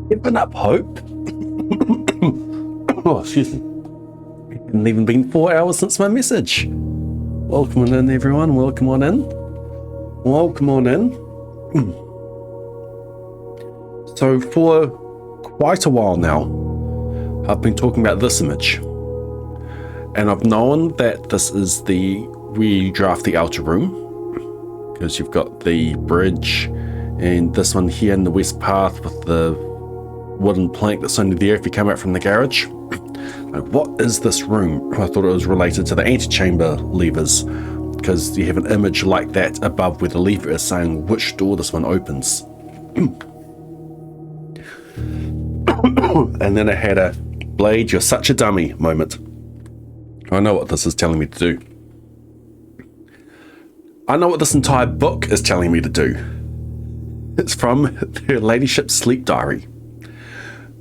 Giving up hope? Oh, excuse me. It hasn't even been 4 hours since my message. Welcome on in, everyone. Welcome on in. Welcome on in. So for quite a while now, I've been talking about this image. And I've known that this is where you draft the outer room, because you've got the bridge and this one here in the west path with the wooden plank that's only there if you come out from the garage. Like, what is this room? I thought it was related to the antechamber levers, because you have an image like that above where the lever is saying which door this one opens. And then I had a Blade, you're such a dummy moment. I know what this is telling me to do. I know what this entire book is telling me to do. It's from Her Ladyship's Sleep Diary.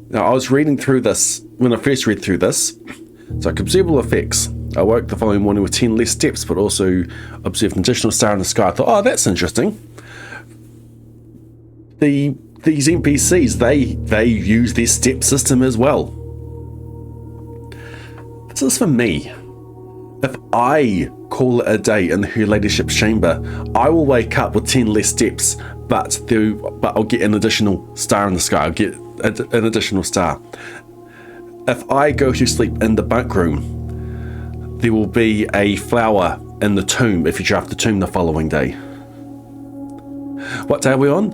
Now, I was reading through this, when I first read through this, so observable effects. I woke the following morning with 10 less steps, but also observed an additional star in the sky. I thought, oh, that's interesting. These NPCs, they use their step system as well. This is for me. If I call it a day in Her Ladyship's chamber, I will wake up with 10 less steps, but I'll get an additional star in the sky. I'll get an additional star. If I go to sleep in the bunk room, there will be a flower in the tomb if you draft the tomb the following day. What day are we on?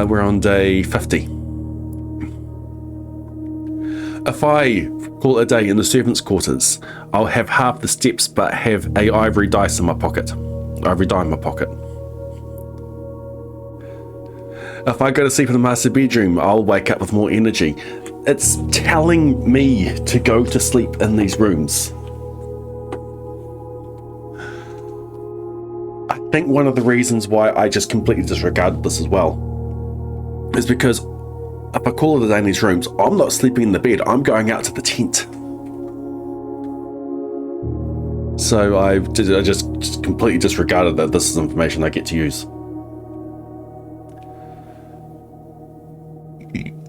We're on day 50. If I call it a day in the servants' quarters, I'll have half the steps but have a ivory dice in my pocket. Ivory die in my pocket. If I go to sleep in the master bedroom, I'll wake up with more energy. It's telling me to go to sleep in these rooms. I think one of the reasons why I just completely disregarded this as well is because if I call it a day in these rooms, I'm not sleeping in the bed, I'm going out to the tent. So I just completely disregarded that this is information I get to use.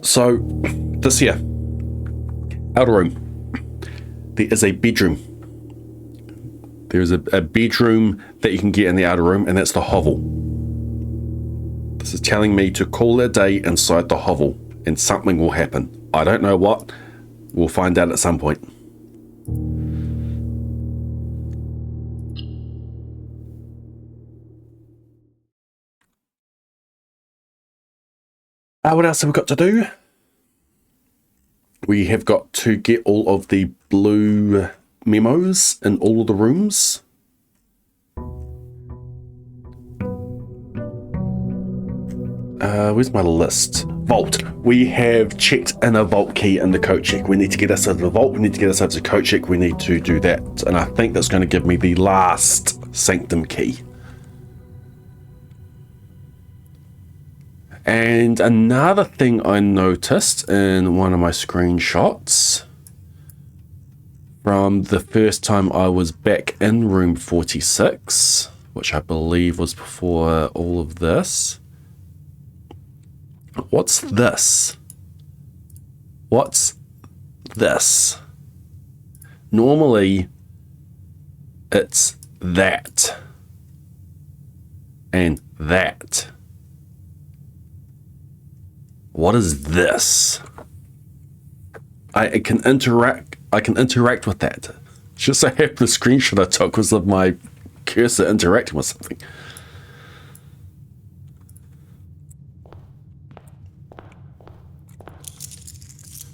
So, this here, outer room. There is a bedroom. There is a bedroom that you can get in the outer room, and that's the hovel. This is telling me to call it a day inside the hovel, and something will happen. I don't know what. We'll find out at some point. What else have we got to do? We have got to get all of the blue memos in all of the rooms. Where's my list? Vault. We have checked in a vault key in the coat check. We need to get us out of the vault. We need to get us out of the coat check. We need to do that. And I think that's going to give me the last sanctum key. And another thing I noticed in one of my screenshots from the first time I was back in room 46, which I believe was before all of this. What's this? What's this? Normally, it's that and that. What is this? I can interact with that. Just so happen the screenshot I took was of my cursor interacting with something.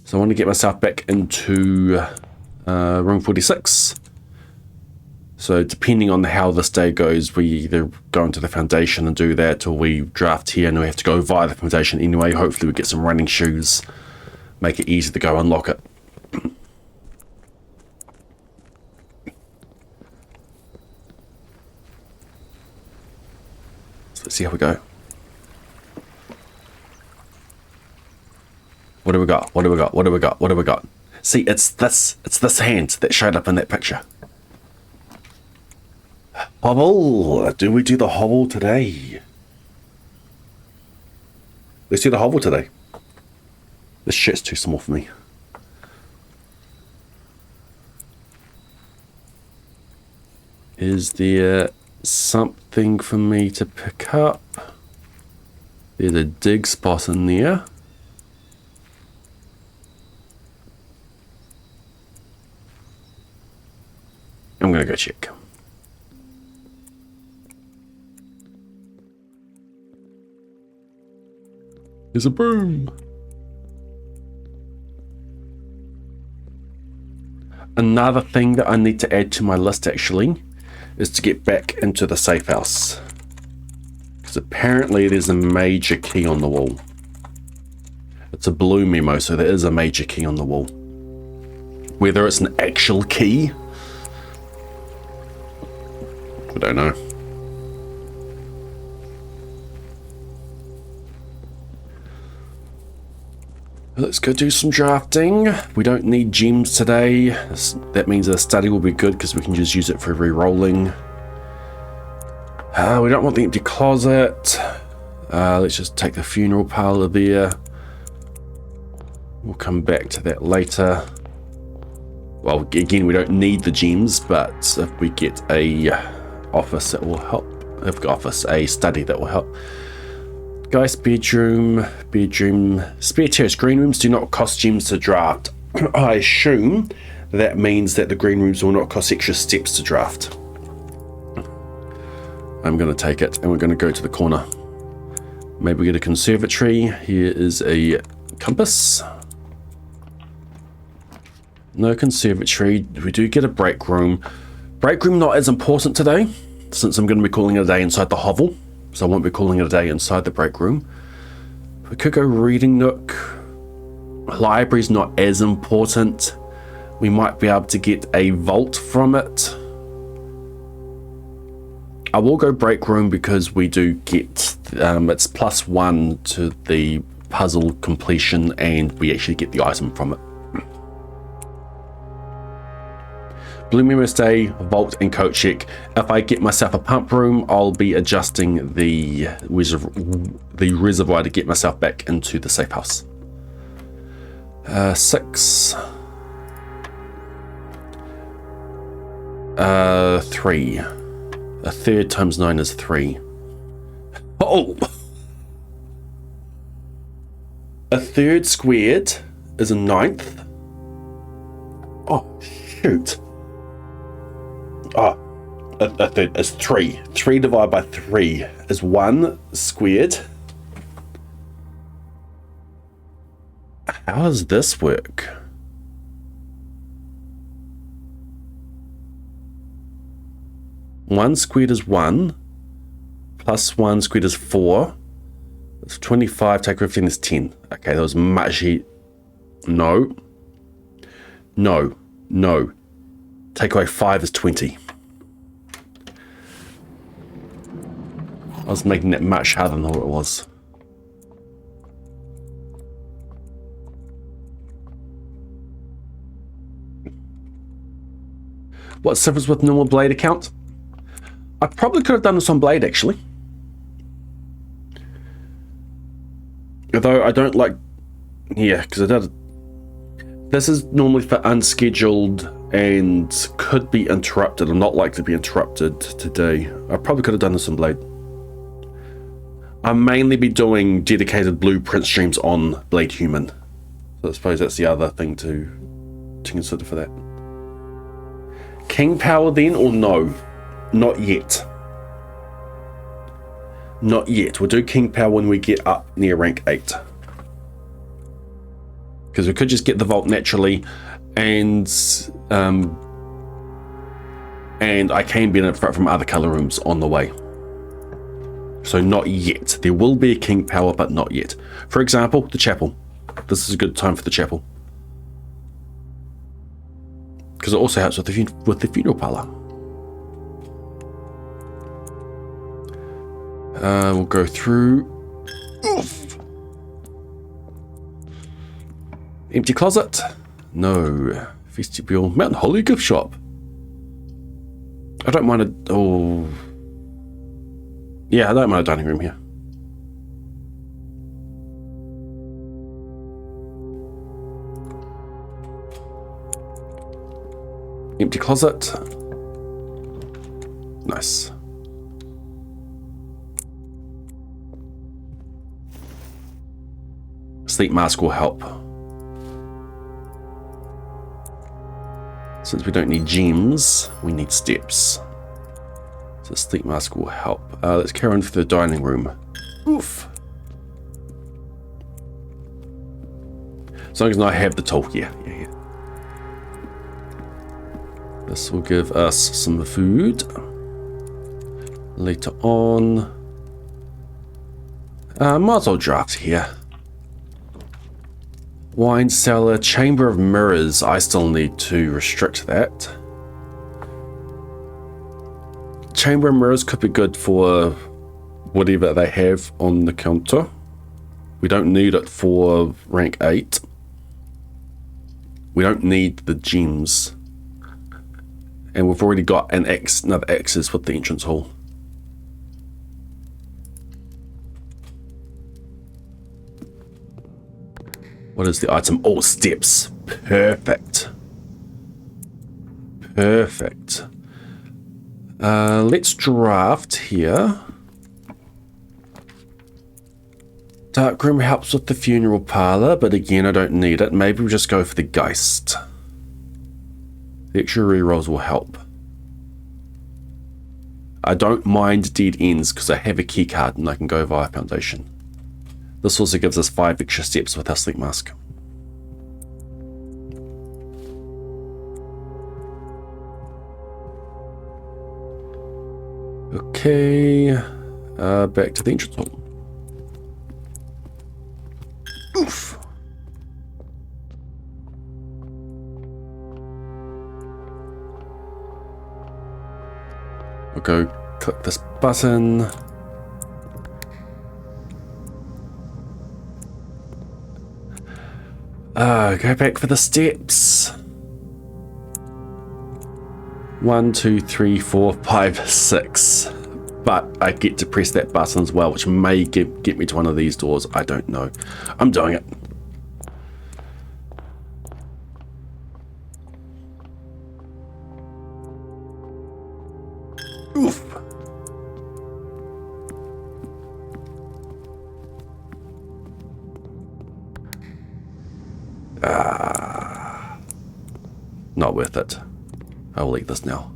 So I want to get myself back into room 46. So depending on how this day goes, we either go into the foundation and do that, or we draft here and we have to go via the foundation anyway. Hopefully we get some running shoes, make it easy to go unlock it. So let's see how we go. What do we got? What do we got? What do we got? What do we got? See, it's this hand that showed up in that picture. Hovel. Do we do the hovel today? Let's do the hovel today. This shit's too small for me. Is there something for me to pick up? There's a dig spot in there. I'm gonna go check. There's a broom. Another thing that I need to add to my list actually is to get back into the safe house. Because apparently there's a major key on the wall. It's a blue memo, so there is a major key on the wall. Whether it's an actual key, I don't know. Let's go do some drafting. We don't need gems today. That means the study will be good because we can just use it for re-rolling. We don't want the empty closet. Let's just take the funeral parlor there. We'll come back to that later. Well, again, we don't need the gems, but if we get a office, that will help. If office, a study, that will help. Guys, bedroom, spare terrace. Green rooms do not cost gems to draft. I assume that means that the green rooms will not cost extra steps to draft. I'm going to take it, and we're going to go to the corner. Maybe we get a conservatory. Here is a compass. No conservatory. We do get a break room. Break room not as important today, since I'm going to be calling it a day inside the hovel. So I won't be calling it a day inside the break room. We could go reading nook. Library's not as important. We might be able to get a vault from it. I will go break room because we do get, it's +1 to the puzzle completion and we actually get the item from it. Blue memo stay, vault and coat check. If I get myself a pump room, I'll be adjusting the reservoir to get myself back into the safe house. 6. 3. A third times 9 is 3. Oh! A third squared is a 9th. Oh, shoot. Oh, a third is 3. 3 divided by 3 is 1 squared. How does this work? One squared is 1, plus 1 squared is 4. It's 25, take 15 is 10. Okay, that was much easier. No. No. No. Take away 5 is 20. I was making it much harder than what it was. What's the difference with normal blade account? I probably could have done this on blade actually. Although I don't like, yeah, because I did. This is normally for unscheduled and could be interrupted. I'm not likely to be interrupted today. I probably could have done this on blade. I'll mainly be doing dedicated blueprint streams on Blade Human. So I suppose that's the other thing to consider for that. King power then or no? Not yet. Not yet. We'll do King power when we get up near rank 8. Because we could just get the vault naturally and I can benefit from other color rooms on the way. So not yet. There will be a king power, but not yet. For example, the chapel. This is a good time for the chapel. Because it also helps with the funeral parlor. We'll go through. Oof. Empty closet. No. Vestibule. Mountain Holly gift shop. I don't mind a... Oh... Yeah, I don't mind a dining room here. Empty closet. Nice. Sleep mask will help. Since we don't need gems, we need steps. So sleep mask will help. Let's carry on for the dining room. Oof. As long as I have the tool. Yeah. This will give us some food. Later on. Might as well draft here. Wine cellar, chamber of mirrors. I still need to restrict that. Chamber of mirrors could be good for whatever they have on the counter. We don't need it for rank 8. We don't need the gems. And we've already got another access with the entrance hall. What is the item? Oh, steps. Perfect. Perfect. Let's draft here. Darkroom helps with the funeral parlor, but again, I don't need it. Maybe we'll just go for the Geist. The extra rerolls will help. I don't mind dead ends because I have a key card and I can go via Foundation. This also gives us 5 extra steps with our sleep mask. Okay, back to the entrance hall. Oof. I'll go click this button. Go back for the steps. 1, 2, 3, 4, 5, 6. But I get to press that button as well, which may get me to one of these doors. I don't know. I'm doing it. Oof. Not worth it. I will eat this now.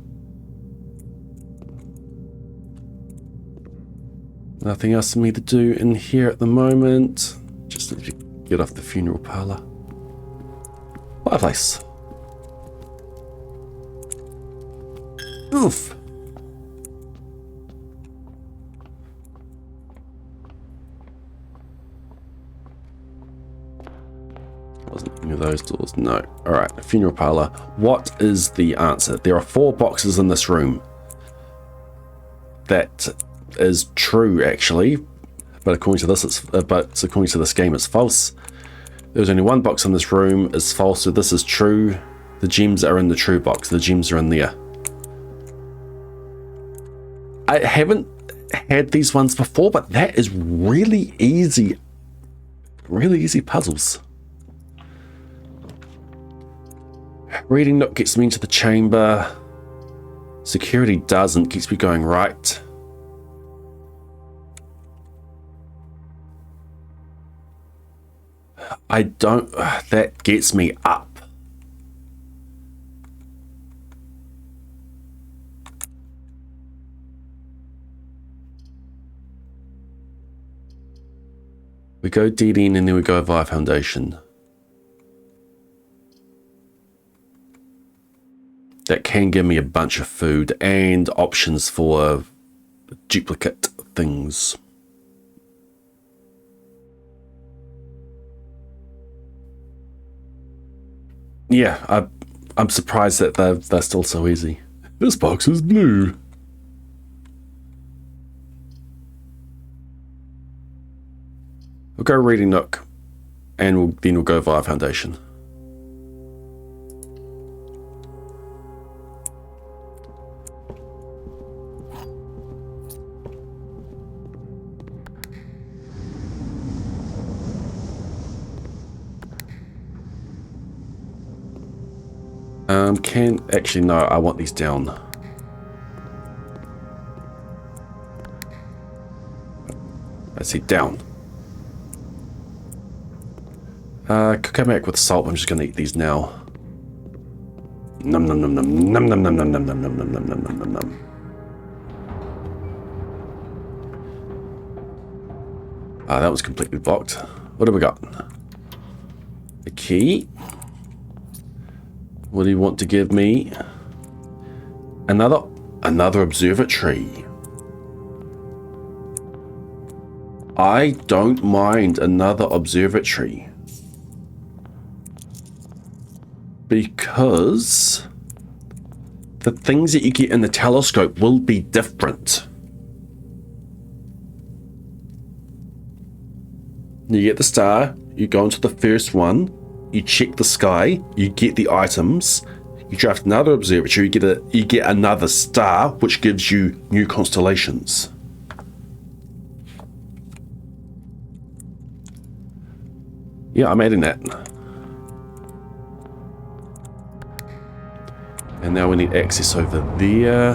Nothing else for me to do in here at the moment. Just need to get off the funeral parlor. Fireplace. Oof. Wasn't any of those doors. No. Alright, funeral parlor. What is the answer? There are 4 boxes in this room. That is true, actually. But according to this, according to this game, it's false. There's only 1 box in this room. It's false, so this is true. The gems are in the true box. The gems are in there. I haven't had these ones before, but that is really easy. Really easy puzzles. Reading nook gets me into the chamber. Security doesn't, keeps me going right. I don't, that gets me up. We go dead end and then we go via Foundation. That can give me a bunch of food and options for duplicate things. Yeah, I'm surprised that they're still so easy. This box is blue. We'll go Reading Nook, and then we'll go via Foundation. Actually, no, I want these down. I see, down. Could come back with salt. I'm just gonna eat these now. Num num num num num num num num num num num num num num num num. That was completely blocked. What have we got? A key. What do you want to give me? Another observatory. I don't mind another observatory. Because the things that you get in the telescope will be different. You get the star, you go into the first one, you check the sky, you get the items, you draft another observatory, you get another star, which gives you new constellations. Yeah, I'm adding that. And now we need access over there.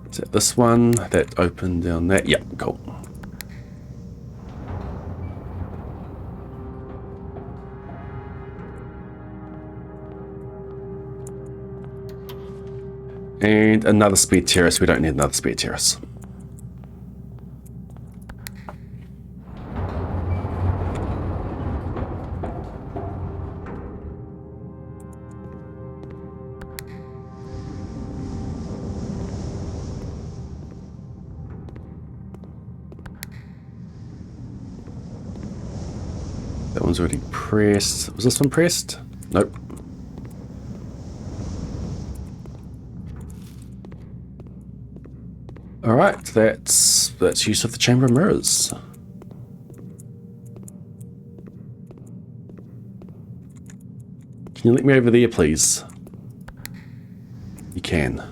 Is that this one? That opened down that? Yeah, cool. And another speed terrace. We don't need another speed terrace. That one's already pressed. Was this one pressed? Nope. Alright, that's use of the chamber of mirrors. Can you let me over there, please? You can.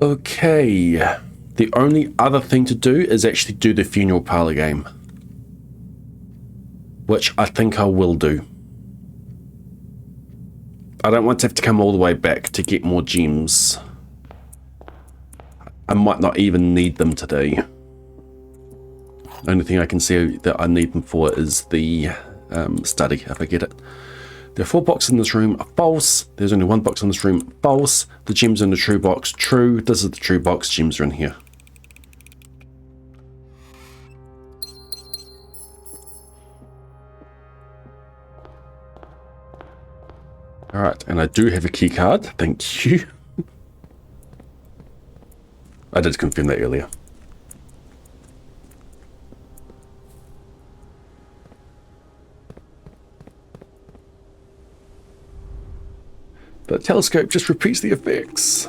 Okay. The only other thing to do is actually do the funeral parlor game. Which I think I will do. I don't want to have to come all the way back to get more gems. I might not even need them today. The only thing I can see that I need them for is the study, if I get it. There are 4 boxes in this room, false. There's only 1 box in this room, false. The gems in the true box, true. This is the true box, gems are in here. Alright, and I do have a key card. Thank you. I did confirm that earlier. The telescope just repeats the effects.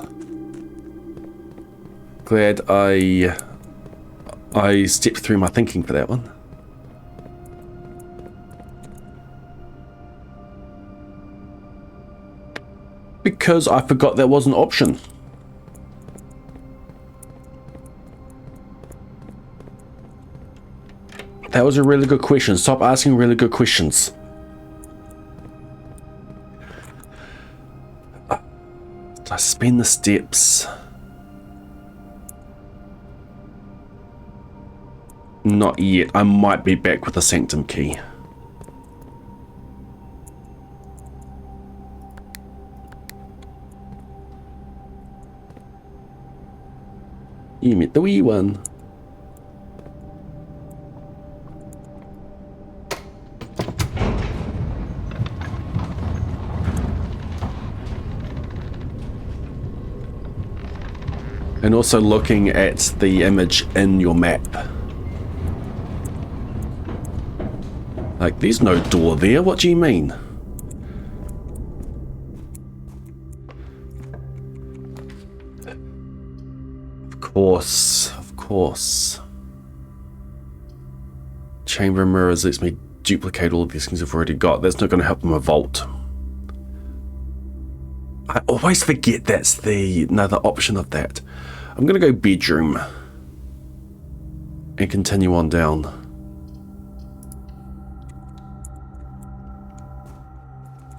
Glad I stepped through my thinking for that one. Because I forgot that was an option. That was a really good question. Stop asking really good questions. Did I spin the steps? Not yet. I might be back with the sanctum key. You meant the wee one. And also looking at the image in your map. Like, there's no door there, what do you mean? Of course. Chamber of mirrors lets me duplicate all of these things I've already got. That's not going to help them a vault. I always forget that's the another option of that. I'm going to go bedroom. and continue on down.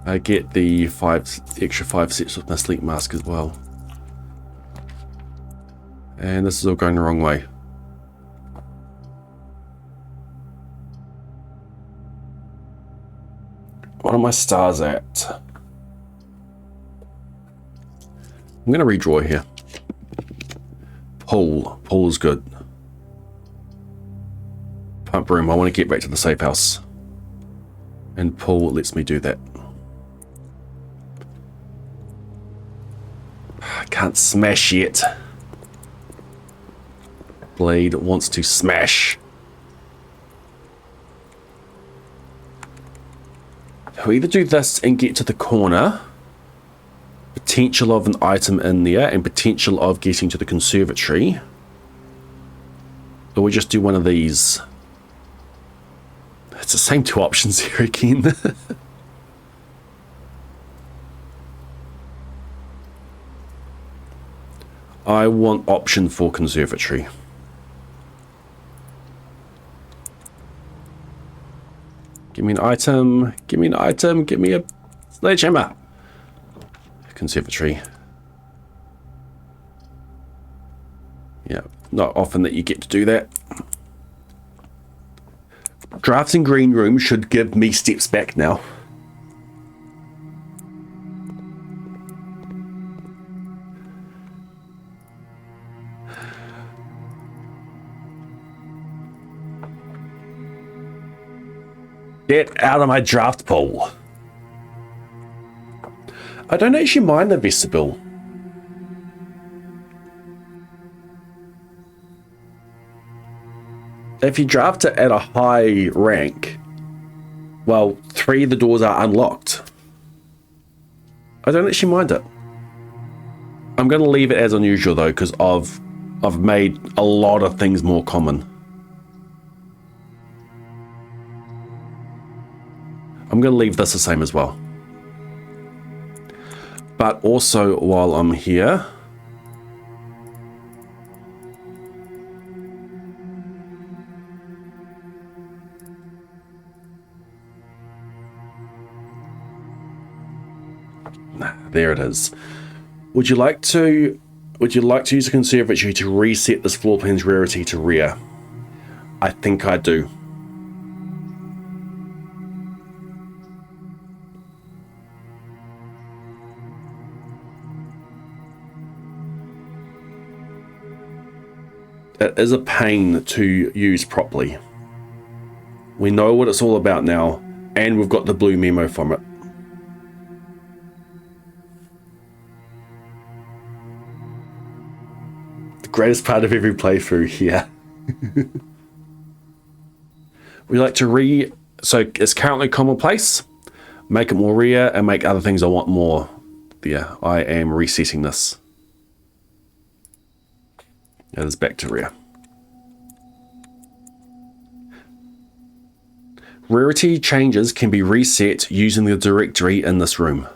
I get the extra 5 sets with my sleep mask as well. And this is all going the wrong way. What are my stars at? I'm going to redraw here. Pool. Pool is good. Pump room. I want to get back to the safe house. And pool lets me do that. I can't smash yet. Blade wants to smash. We either do this and get to the corner. Potential of an item in there and potential of getting to the conservatory. Or we just do one of these. It's the same two options here again. I want option for conservatory. Give me an item. Give me an item. Give me a sledgehammer. Conservatory. Yeah, not often that you get to do that. Drafting green room should give me steps back now. Get out of my draft pool. I don't actually mind the vestibule. If you draft it at a high rank, well, 3 of the doors are unlocked. I don't actually mind it. I'm going to leave it as unusual though, because I've made a lot of things more common. I'm going to leave this the same as well. But also, while I'm here, there it is. Would you like to use a conservatory to reset this floor plan's rarity to rare? I think I do. It is a pain to use properly. We know what it's all about now, and we've got the blue memo from it. The greatest part of every playthrough here. We like to so it's currently commonplace, make it more rare, and make other things I want more. Yeah, I am resetting this. It is back to rare. Rarity changes can be reset using the directory in this room.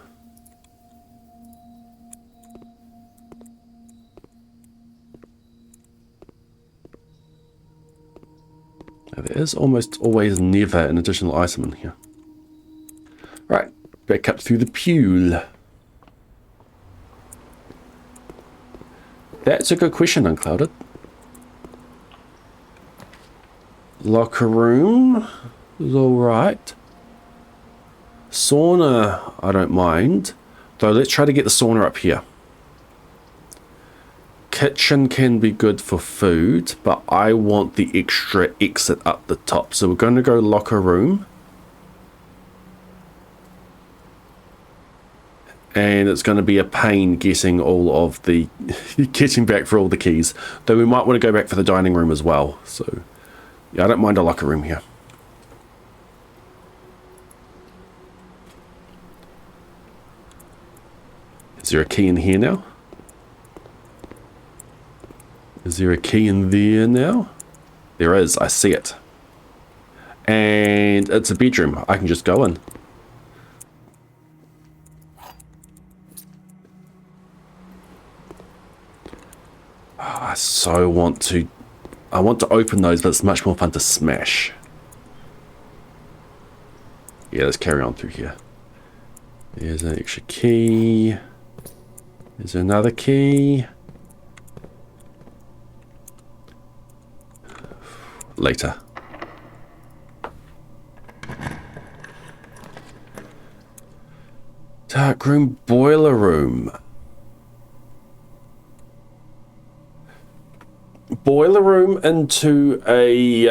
Now, there is almost always never an additional item in here. Right, back up through the pool. That's a good question, Unclouded. Locker room is alright. Sauna, I don't mind. Though let's try to get the sauna up here. Kitchen can be good for food, but I want the extra exit up the top. So we're going to go locker room. And it's going to be a pain getting all of the getting back for all the keys, though we might want to go back for the dining room as well. So yeah, I don't mind a locker room here. Is there a key in here now? Is there a key in there now? There is. I see it, and it's a bedroom. I can just go in. I so want to I want to open those, but it's much more fun to smash. Yeah, let's carry on through here. There's an extra key. There's another key. Later. Dark room, boiler room. Boiler room into a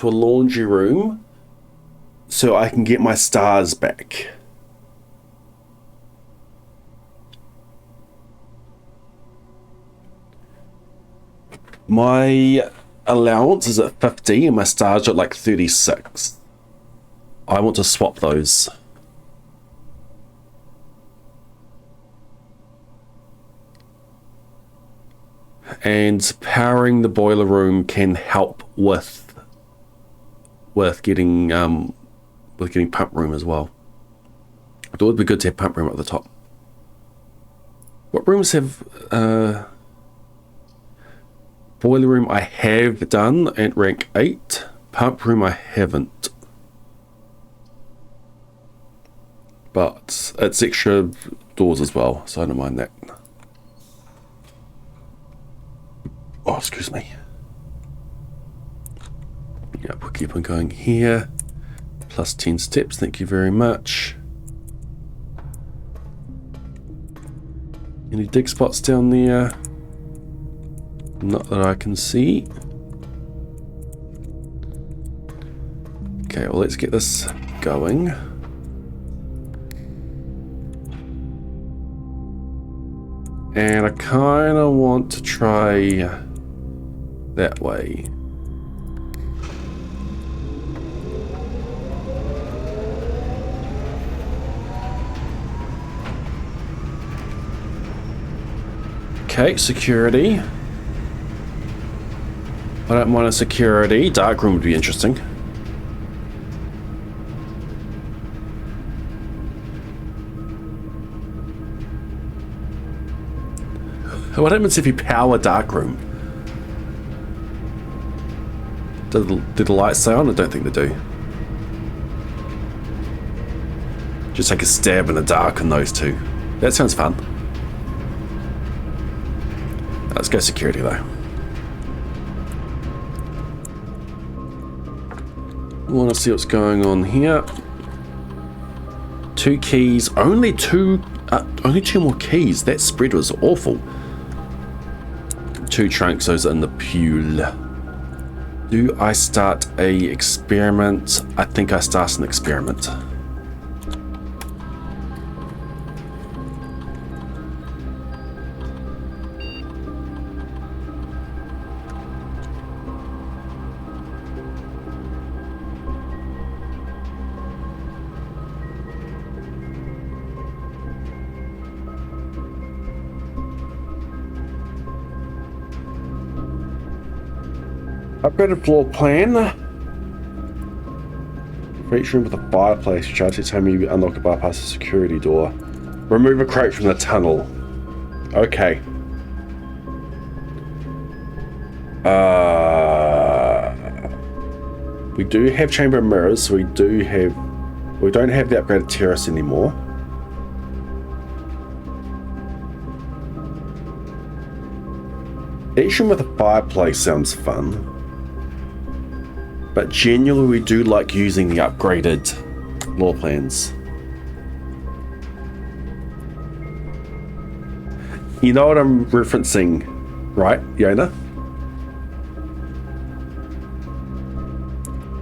laundry room so I can get my stars back. My allowance is at 50 and my stars are at like 36. I want to swap those. And powering the boiler room can help with getting pump room as well. It would be good to have pump room at the top. What rooms have boiler room I have done at rank 8. Pump room I haven't. But it's extra doors as well, so I don't mind that. Oh, excuse me. Yeah, we'll keep on going here. Plus 10 steps, thank you very much. Any dig spots down there? Not that I can see. Okay, well, let's get this going. And I kind of want to try that way. Okay, security. I don't mind a security. Dark room would be interesting. What happens if you power dark room? Did the lights stay on? I don't think they do. Just take a stab in the dark on those two. That sounds fun. Let's go security though. I want to see what's going on here. 2 keys. Only two more keys. That spread was awful. 2 trunks, those are in the pool. Do I start a experiment? I think I start an experiment. Upgraded floor plan. For each room with a fireplace, you try to tell me you unlock a bypass a security door. Remove a crate from the tunnel. Okay. We do have chamber of mirrors, so we don't have the upgraded terrace anymore. Each room with a fireplace sounds fun. But genuinely, we do like using the upgraded floor plans. You know what I'm referencing, right, Yona?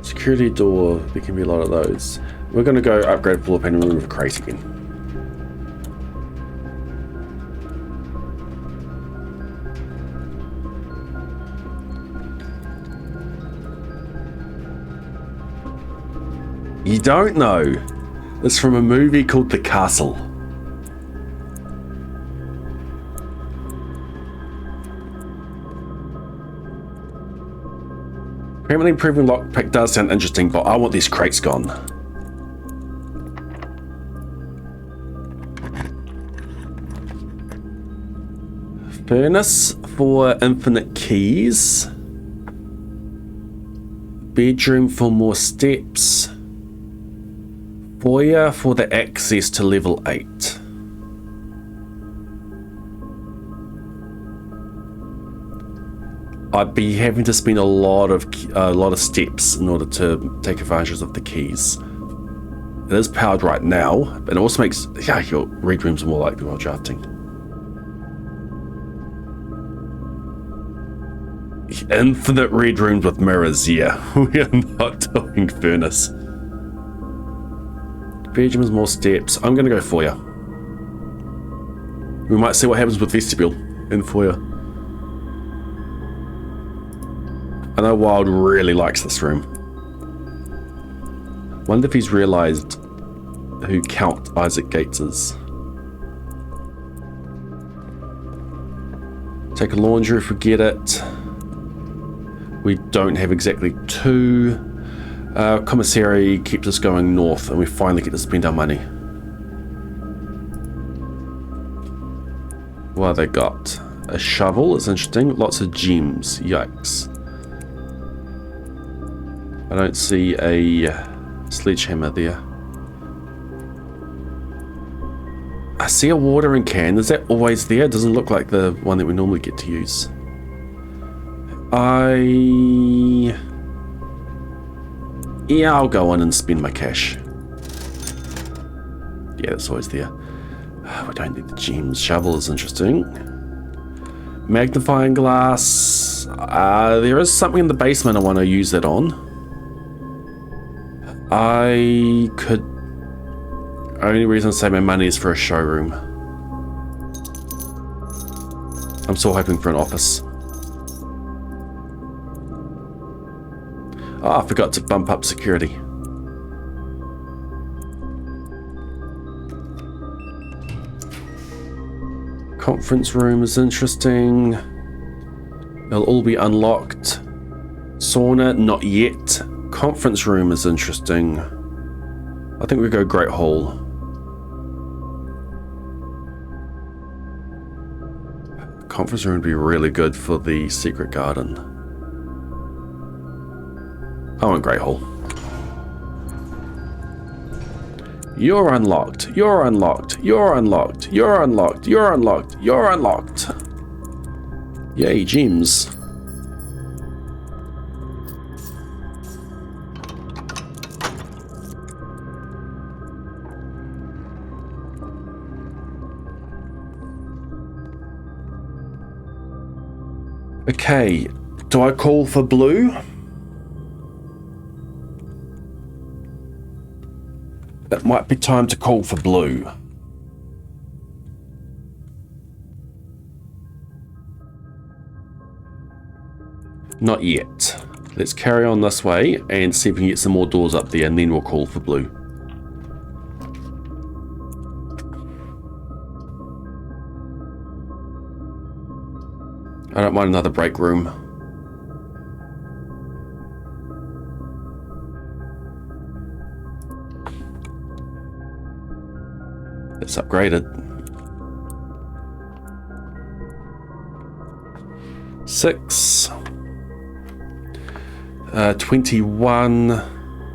Security door, there can be a lot of those. We're going to go upgrade floor plan and remove a crate again. You don't know. It's from a movie called The Castle. Apparently improving lockpick does sound interesting, but I want these crates gone. Furnace for infinite keys. Bedroom for more steps. Foyer for the access to level 8. I'd be having to spend a lot of steps in order to take advantage of the keys. It is powered right now, but it also makes your red rooms more likely while drafting. Infinite red rooms with mirrors, yeah. We are not doing furnace. Bedroom is more steps. I'm gonna go foyer. We might see what happens with vestibule in foyer. I know Wild really likes this room. Wonder if he's realized who Count Isaac Gates is. Take a laundry if we get it. We don't have exactly 2. Commissary keeps us going north and we finally get to spend our money. What have they got? A shovel, it's interesting. Lots of gems, yikes. I don't see a sledgehammer there. I see a watering can. Is that always there? It doesn't look like the one that we normally get to use. Yeah, I'll go on and spend my cash. Yeah, it's always there. We don't need the gems. Shovel is interesting. Magnifying glass. There is something in the basement I want to use that on. I could... Only reason I save my money is for a showroom. I'm still hoping for an office. Oh, I forgot to bump up security. Conference room is interesting. They'll all be unlocked. Sauna, not yet. Conference room is interesting. I think we go Great Hall. Conference room would be really good for the secret garden. I want Great Hall. You're unlocked. You're unlocked. You're unlocked. You're unlocked. You're unlocked. You're unlocked. Yay, gems. Okay, do I call for blue? It might be time to call for blue. Not yet. Let's carry on this way and see if we can get some more doors up there, and then we'll call for blue. I don't mind another break room. It's upgraded. 6. 21,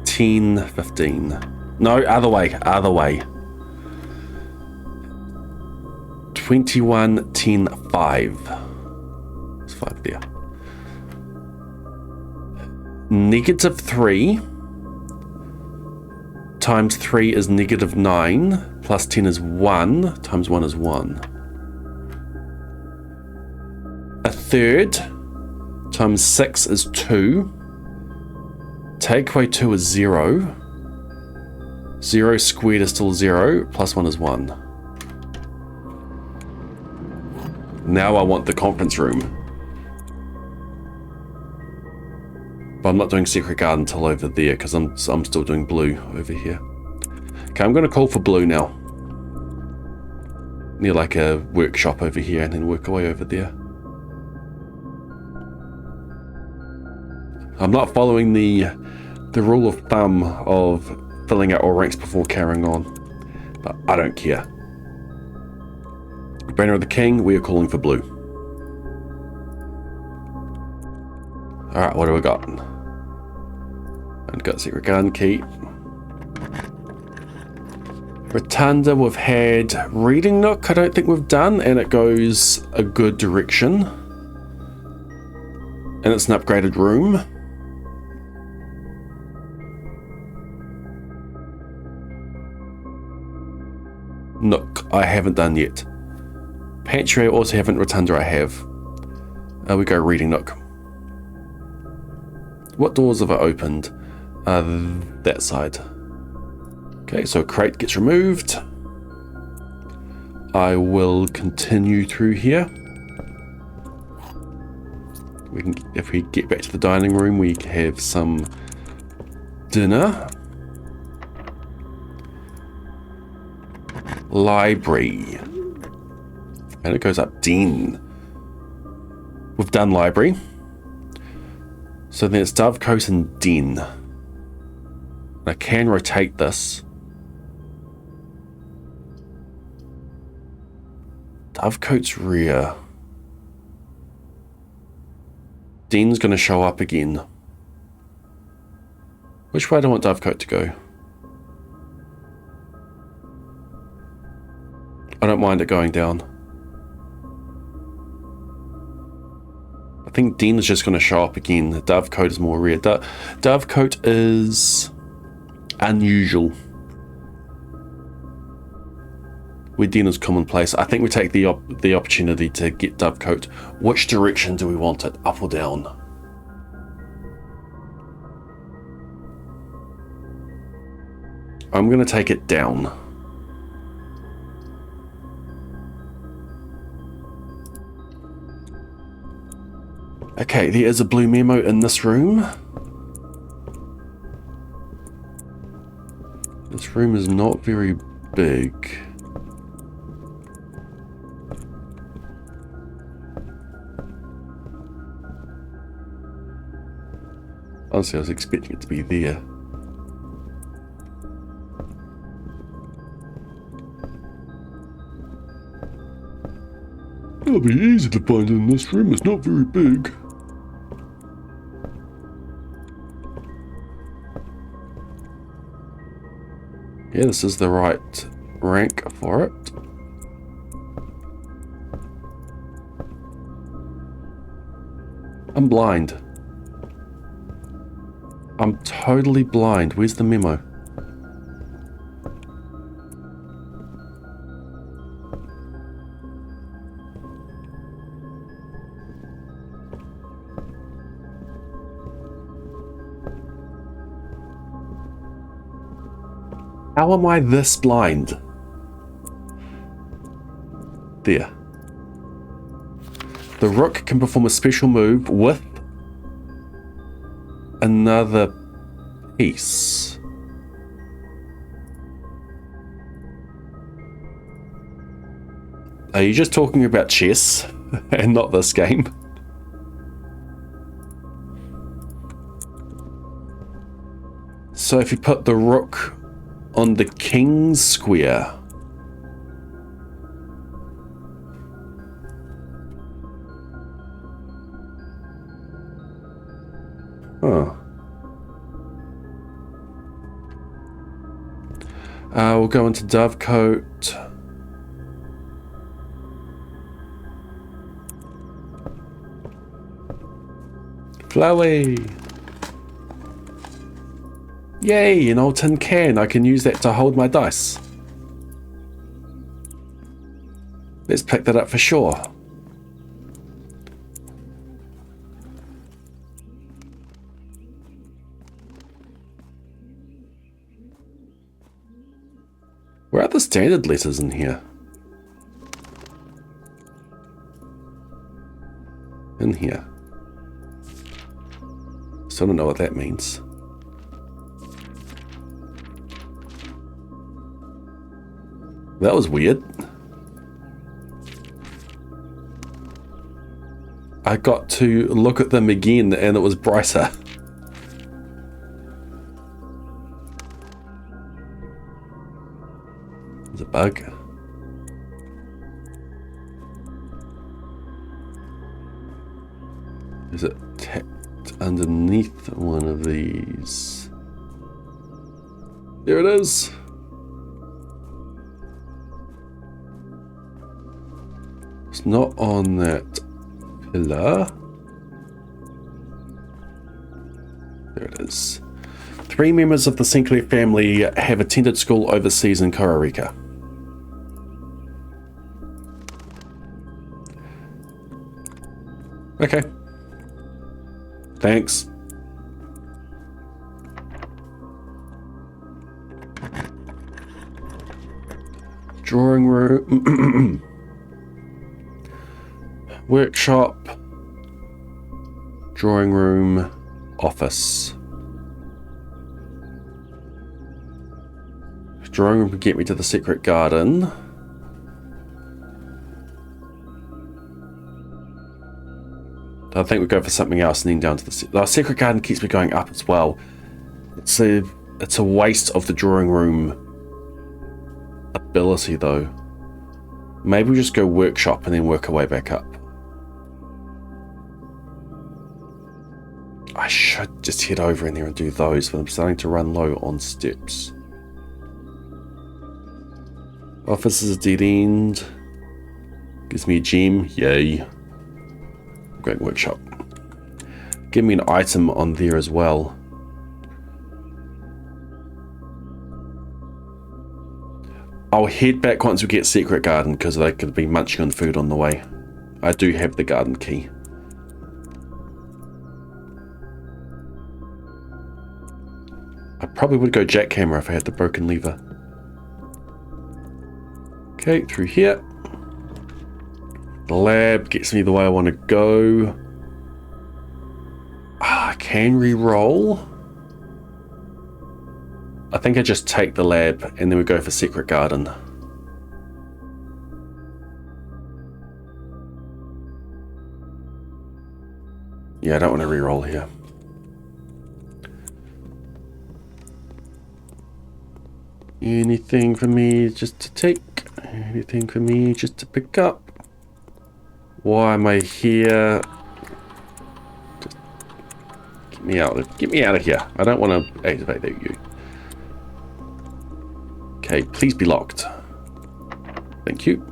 10, 15. No, other way, other way. 21, 10, 5. 5 there. -3 times 3 is -9 plus 10 is 1 times 1 is 1. 1/3 times 6 is 2. Take away 2 is 0. 0 squared is still 0 plus 1 is 1. Now I want the conference room. But I'm not doing secret garden until over there because I'm still doing blue over here. Okay, I'm going to call for blue now. Near like a workshop over here and then work away over there. I'm not following the rule of thumb of filling out all ranks before carrying on. But I don't care. Banner of the King, we are calling for blue. Alright, what do we got? And got secret gun key. Rotunda, we've had reading nook, I don't think we've done, and it goes a good direction. And it's an upgraded room. Nook, I haven't done yet. Pantry I also haven't, Rotunda I have. We go reading nook. What doors have I opened? That side. Okay, so a crate gets removed. I will continue through here. We can, if we get back to the dining room, we have some dinner. Library. And it goes up den. We've done library. So then it's dovecote and den. I can rotate this. Dovecote's rear. Den's going to show up again. Which way do I want dovecote to go? I don't mind it going down. I think Den is just going to show up again. The dovecote is more rear. Dovecote is unusual. Where Den is commonplace. I think we take the opportunity to get dovecote. Which direction do we want it? Up or down? I'm going to take it down. Okay, there is a blue memo in this room. This room is not very big. Honestly, I was expecting it to be there. It'll be easy to find in this room, it's not very big. Yeah, this is the right rank for it. I'm blind. I'm totally blind. Where's the memo? How am I this blind? There. The rook can perform a special move with another piece. Are you just talking about chess and not this game? So if you put the rook on the king's square, we'll go into dovecote. Flowey. Yay, an old tin can. I can use that to hold my dice. Let's pick that up for sure. Where are the standard letters in here? In here. Still don't know what that means. That was weird. I got to look at them again and it was brighter. There's a bug. Is it tapped underneath one of these. There it is. It's not on that pillar. There it is. 3 members of the Sinclair family have attended school overseas in Costa Rica. Okay. Thanks. Drawing room. Workshop. Drawing room. Office. Drawing room can get me to the secret garden. I think we go for something else and then down to the secret garden keeps me going up as well. It's a waste of the drawing room ability though. Maybe we just go workshop and then work our way back up. I should just head over in there and do those, but I'm starting to run low on steps. Office is a dead end. Gives me a gem. Yay. Great workshop. Give me an item on there as well. I'll head back once we get secret garden because they could be munching on food on the way. I do have the garden key. I probably would go jackhammer if I had the broken lever. Okay, through here. The lab gets me the way I want to go. I can re-roll. I think I just take the lab and then we go for secret garden. Yeah, I don't want to re-roll here. Anything for me just to take? Anything for me just to pick up? Why am I here? Just get me out of here. I don't want to activate that you. Okay, please be locked. Thank you.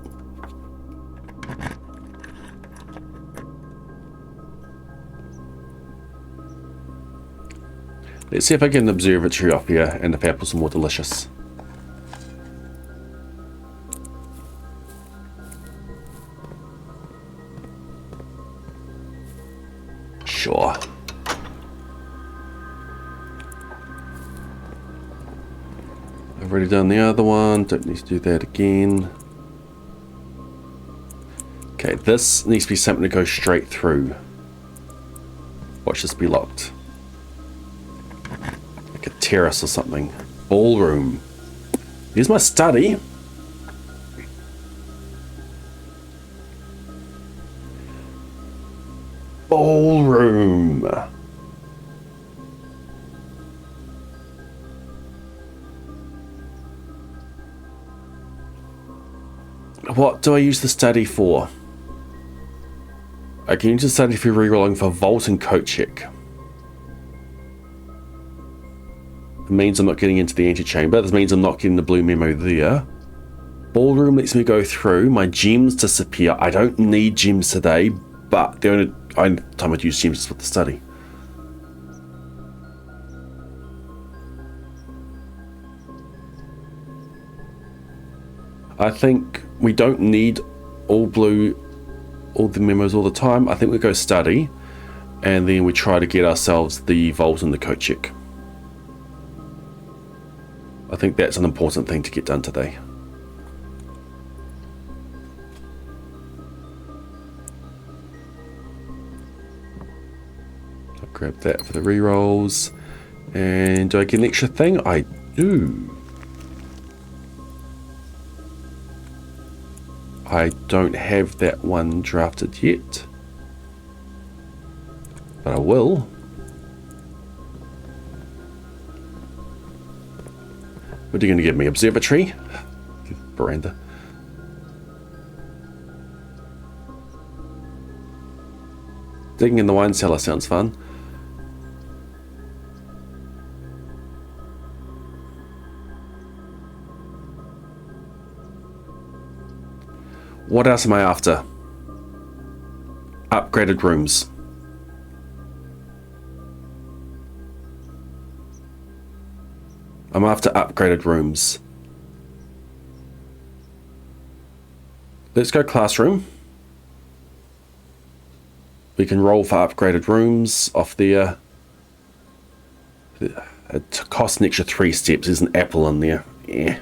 Let's see if I get an observatory off here and if apples are more delicious. Sure. I've already done the other one, don't need to do that again. Okay, this needs to be something to go straight through. Watch this be locked. Like a terrace or something. Ballroom. Here's my study. Ballroom. What do I use the study for? I can use the study for rerolling for vault and coat check. It means I'm not getting into the antechamber. This means I'm not getting the blue memo there. Ballroom lets me go through. My gems disappear. I don't need gems today, but the only time I'd use gems is with the study. I think we don't need all blue, all the memos all the time. I think we go study, and then we try to get ourselves the vault and the coat check. I think that's an important thing to get done today. I'll grab that for the rerolls. And do I get an extra thing? I do. I don't have that one drafted yet, but I will. What are you going to give me? Observatory? Veranda. Digging in the wine cellar sounds fun. What else am I after? Upgraded rooms. I'm after upgraded rooms. Let's go classroom. We can roll for upgraded rooms off there. It costs an extra 3 steps. There's an apple in there. Yeah.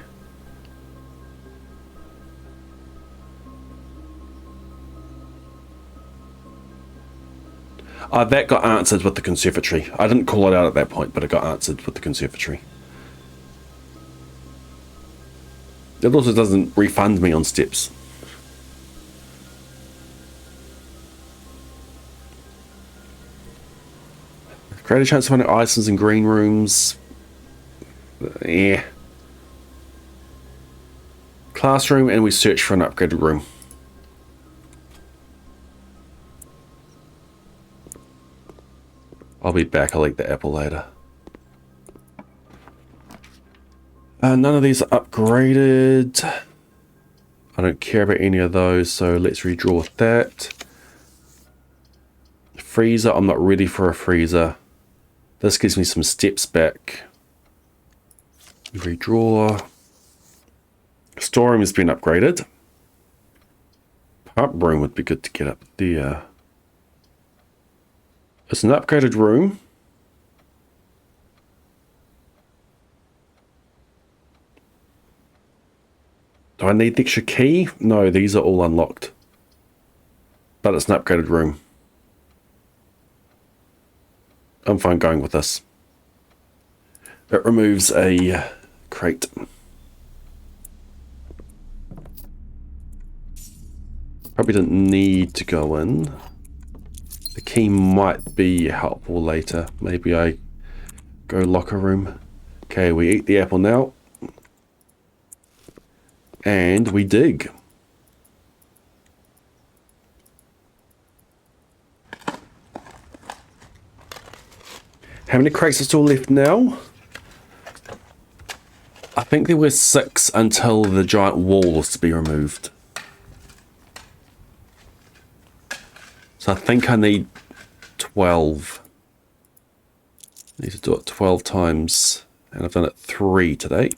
That got answered with the conservatory. I didn't call it out at that point, but it got answered with the conservatory. It also doesn't refund me on steps. Greater chance of finding items in green rooms. Yeah. Classroom, and we search for an upgraded room. I'll be back. I'll eat the apple later. None of these are upgraded. I don't care about any of those, so let's redraw with that. Freezer, I'm not ready for a freezer. This gives me some steps back. Redraw. Storeroom has been upgraded. Pump room would be good to get up there. It's an upgraded room. Do I need the extra key? No, these are all unlocked. But it's an upgraded room. I'm fine going with this. It removes a crate. Probably didn't need to go in. The key might be helpful later. Maybe I go locker room. Okay, we eat the apple now. And we dig. How many crates are still left now? I think there were 6 until the giant wall was to be removed. So I think I need 12. I need to do it 12 times. And I've done it 3 today.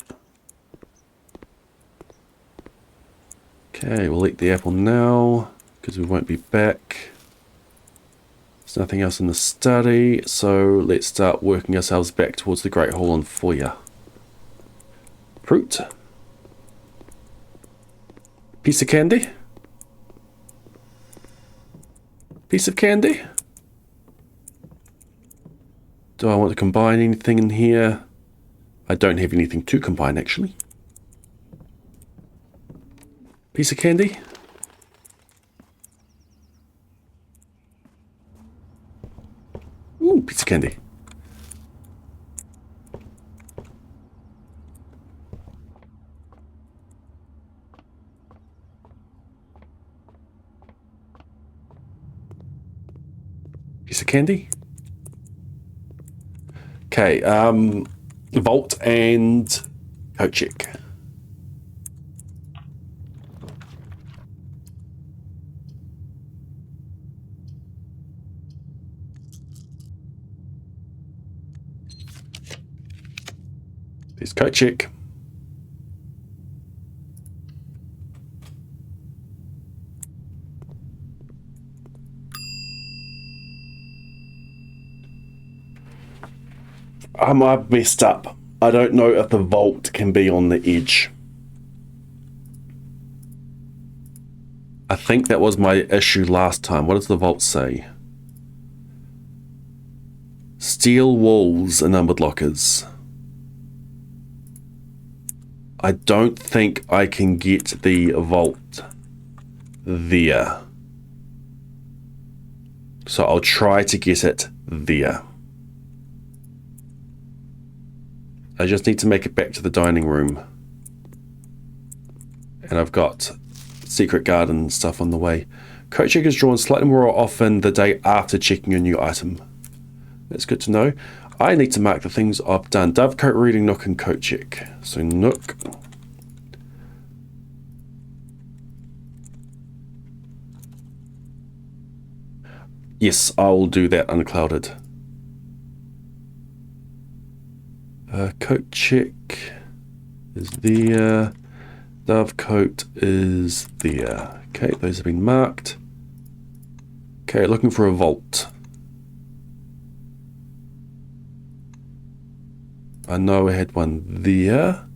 Okay, we'll eat the apple now, because we won't be back. There's nothing else in the study, so let's start working ourselves back towards the Great Hall and foyer. Fruit. Piece of candy. Piece of candy. Do I want to combine anything in here? I don't have anything to combine, actually. Piece of candy. Ooh, piece of candy. Piece of candy. Okay, Vault and coat check. There's coat check. I might messed up. I don't know if the vault can be on the edge. I think that was my issue last time. What does the vault say? Steel walls and numbered lockers. I don't think I can get the vault there. So I'll try to get it there. I just need to make it back to the dining room. And I've got secret garden stuff on the way. Coat check is drawn slightly more often the day after checking a new item. That's good to know. I need to mark the things I've done. Dovecoat, reading, nook, and coat check. So nook. Yes, I'll do that unclouded. Coat check is there. Dove coat is there. Okay, those have been marked. Okay, looking for a vault. I know I had one there.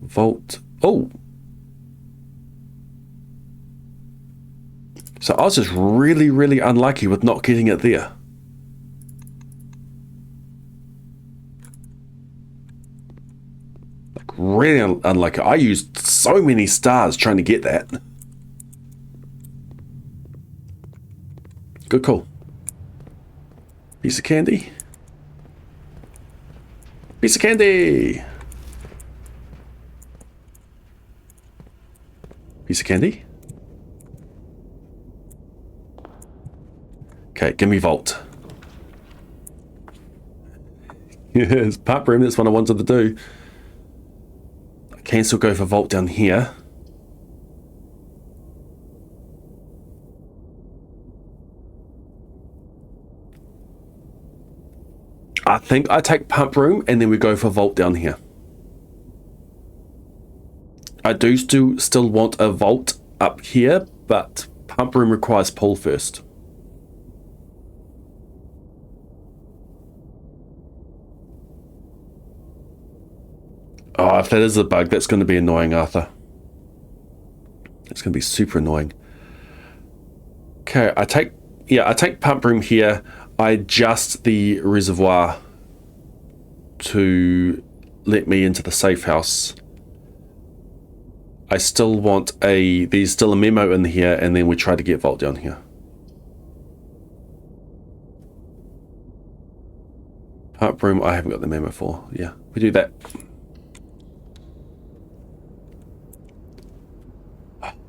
Vault. Oh! So I was just really, really unlucky with not getting it there. Like, really unlucky. I used so many stars trying to get that. Good call. Piece of candy. Piece of candy! Piece of candy. Okay, give me vault. Yes, pump room, that's what I wanted to do. I can still go for vault down here. I think I take pump room and then we go for vault down here. I do still want a vault up here, but pump room requires pull first. Oh, if that is a bug, that's going to be annoying, Arthur. It's going to be super annoying. Okay, I take pump room here. I adjust the reservoir to let me into the safe house. I still want there's still a memo in here, and then we try to get vault down here. Pump room, I haven't got the memo for. Yeah, we do that.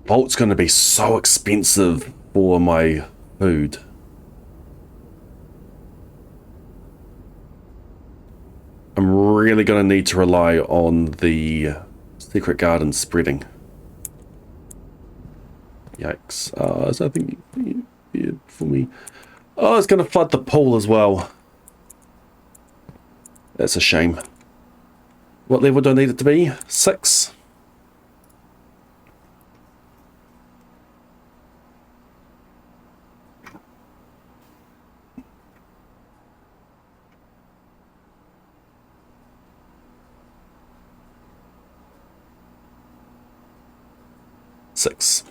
Vault's going to be so expensive for my food. I'm really going to need to rely on the secret garden spreading. Yikes. Is that thing here for me? Oh, it's going to flood the pool as well. That's a shame. What level do I need it to be? 6? Six.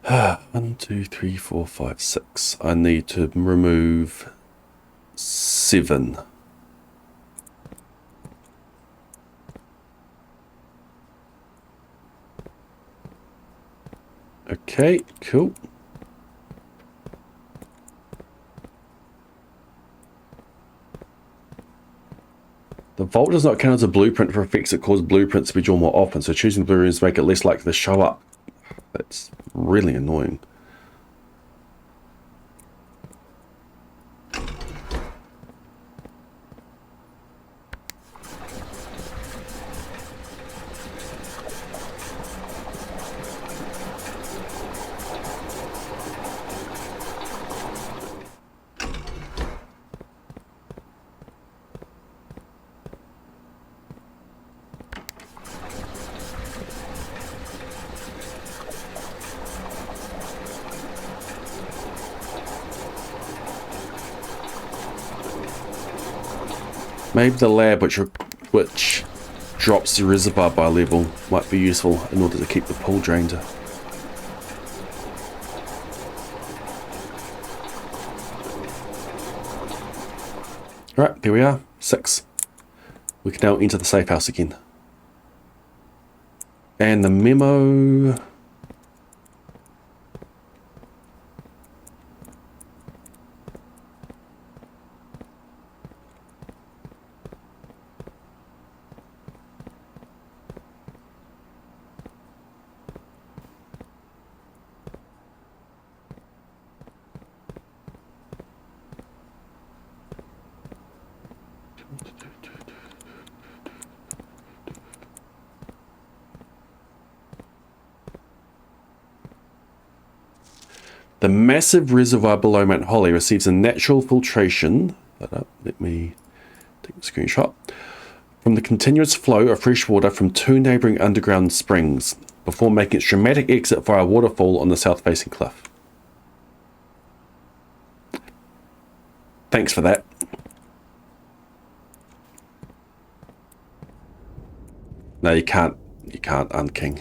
1, 2, 3, 4, 5, 6. I need to remove 7. Okay, cool. The vault does not count as a blueprint for effects that cause blueprints to be drawn more often, so choosing blue rooms make it less likely to show up. That's really annoying. Maybe the lab which drops the reservoir by level might be useful in order to keep the pool drained. Alright, there we are. 6. We can now enter the safe house again. And the memo... The massive reservoir below Mount Holly receives a natural filtration. Let me take a screenshot. From the continuous flow of fresh water from 2 neighbouring underground springs, before making its dramatic exit via a waterfall on the south-facing cliff. Thanks for that. No, you can't unking.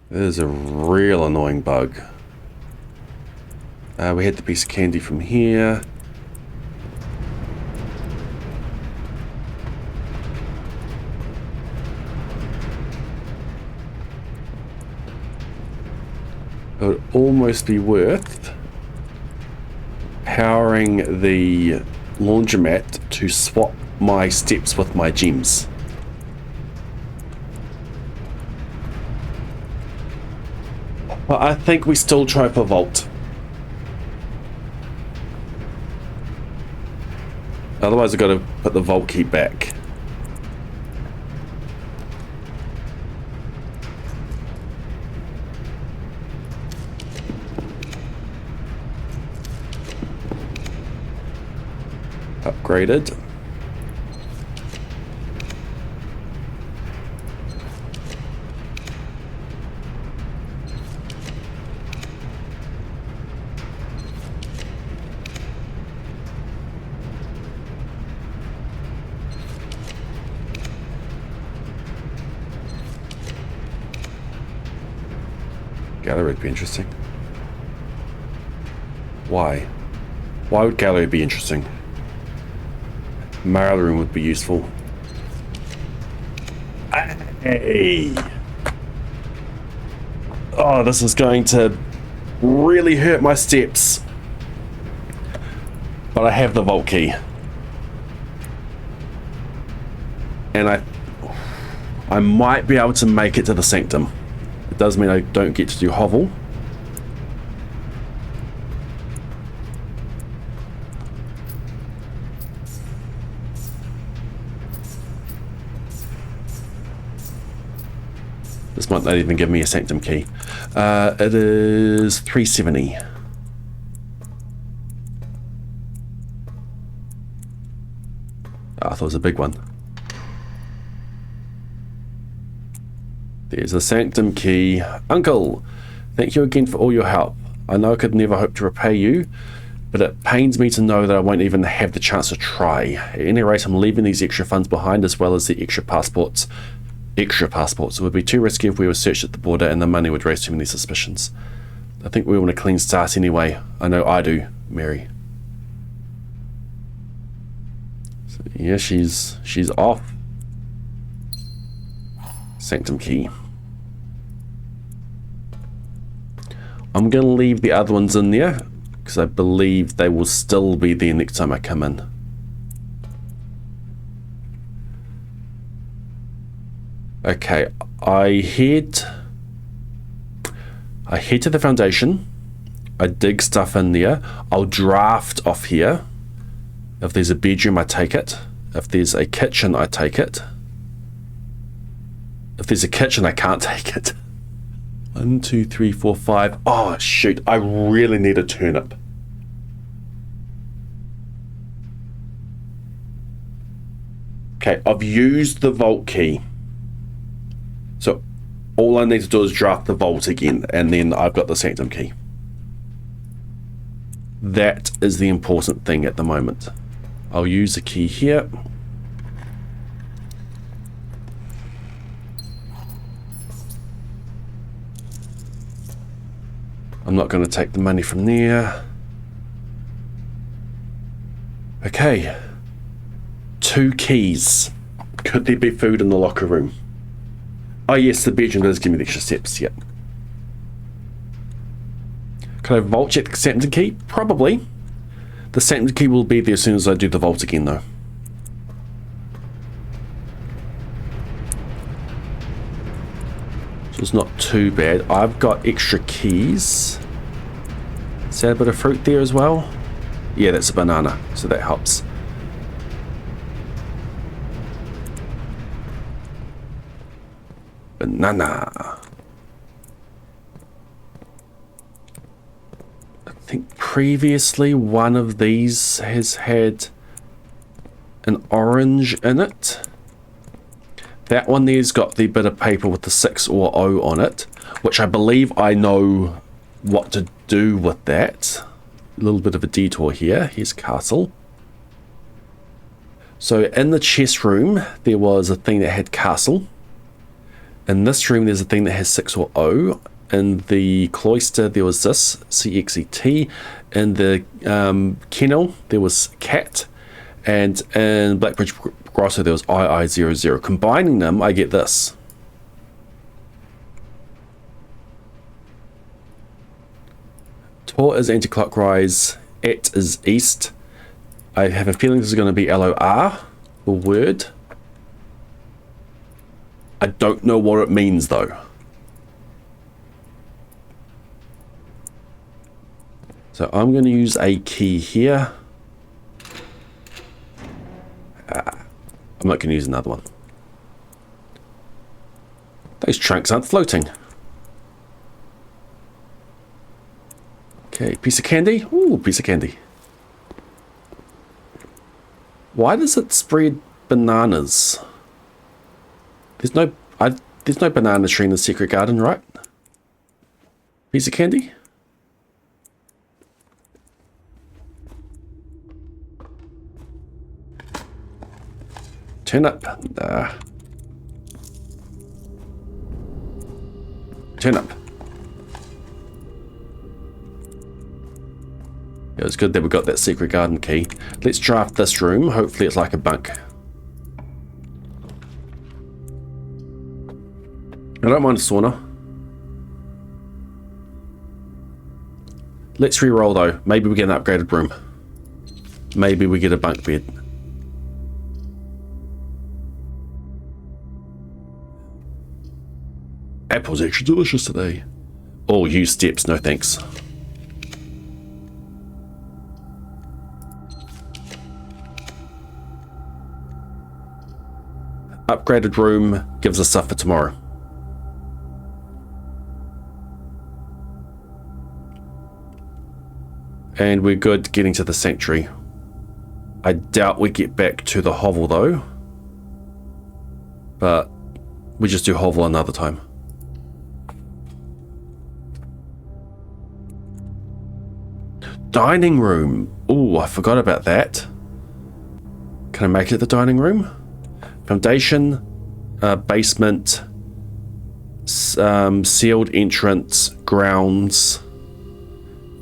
This is a real annoying bug. We had the piece of candy from here. It would almost be worth powering the laundromat to swap my steps with my gems. But I think we still try for vault. Otherwise I've got to put the vault key back. Upgraded. Gallery would be interesting. Why? Why would gallery be interesting? Mail room would be useful. Hey! Oh, this is going to really hurt my steps. But I have the vault key. And I might be able to make it to the sanctum. It does mean I don't get to do hovel. This might not even give me a sanctum key. It is 370. Oh, I thought it was a big one. There's a sanctum key. Uncle, thank you again for all your help. I know I could never hope to repay you, but it pains me to know that I won't even have the chance to try. At any rate, I'm leaving these extra funds behind, as well as the extra passports. It would be too risky if we were searched at the border, and the money would raise too many suspicions. I think we want a clean start anyway. I know I do, Mary. So, yeah, she's off. Sanctum key. I'm going to leave the other ones in there, because I believe they will still be there next time I come in. Okay, I head to the foundation. I dig stuff in there. I'll draft off here. If there's a bedroom, I take it. If there's a kitchen, I take it. If there's a kitchen, I can't take it. 1, 2, 3, 4, 5. Oh, shoot. I really need a turnip. Okay, I've used the vault key. So all I need to do is draft the vault again, and then I've got the sanctum key. That is the important thing at the moment. I'll use the key here. I'm not going to take the money from there. Okay. 2 keys. Could there be food in the locker room? Oh yes, the bedroom does give me the extra steps, yep. Can I vault check the sanctum key? Probably. The sanctum key will be there as soon as I do the vault again though. So it's not too bad. I've got extra keys. Is that a bit of fruit there as well? Yeah, that's a banana, so that helps. banana. I think previously one of these has had an orange in it. That one there's got the bit of paper with the 6 or O on it, which I believe I know what to do with that. A little bit of a detour here. Here's castle. So in the chest room, there was a thing that had castle. In this room, there's a thing that has 6 or O. In the cloister, there was this, CXET. In the kennel, there was cat. And in Blackbridge Grosso, there was II00. Combining them, I get this. Tor is anti-clockwise. Et is east. I have a feeling this is going to be LOR, the word. I don't know what it means, though. So I'm going to use a key here. I'm not going to use another one. Those trunks aren't floating. Okay, piece of candy. Ooh, piece of candy. Why does it spread bananas? There's no banana tree in the secret garden, right? Piece of candy. Turn up. Turn up. It was good that we got that secret garden key. Let's draft this room. Hopefully it's like a bunk. I don't mind a sauna. Let's re-roll though. Maybe we get an upgraded room. Maybe we get a bunk bed. Apple's actually delicious today. Oh, use steps, no thanks. Upgraded room gives us stuff for tomorrow. And we're good getting to the sanctuary. I doubt we get back to the hovel though. But we just do hovel another time. Dining room. Oh, I forgot about that. Can I make it the dining room? Foundation, basement, sealed entrance, grounds,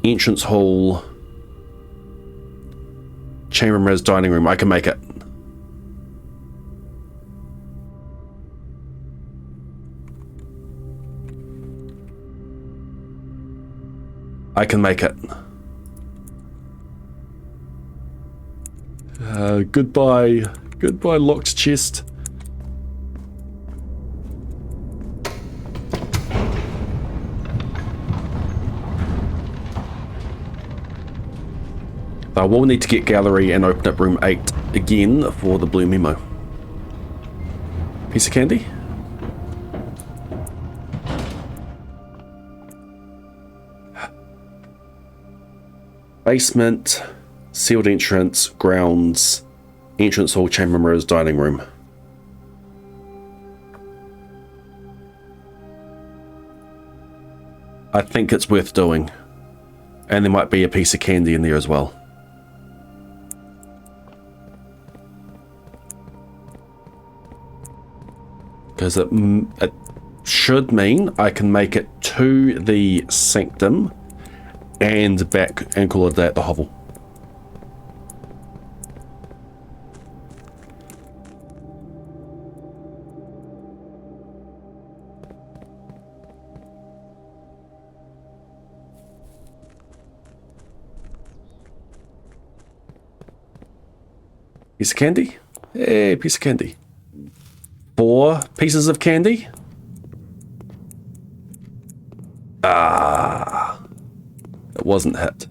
entrance hall, chambermaid's dining room. I can make it. I can make it. Goodbye locked chest. I will need to get gallery and open up room 8 again for the blue memo. Piece of candy. Basement, sealed entrance, grounds, entrance hall, chamber mirrors, dining room. I think it's worth doing. And there might be a piece of candy in there as well. Because it should mean I can make it to the sanctum and back and call it a day at the hovel. Piece of candy? Hey, piece of candy. 4 pieces of candy? Ah. It wasn't hit.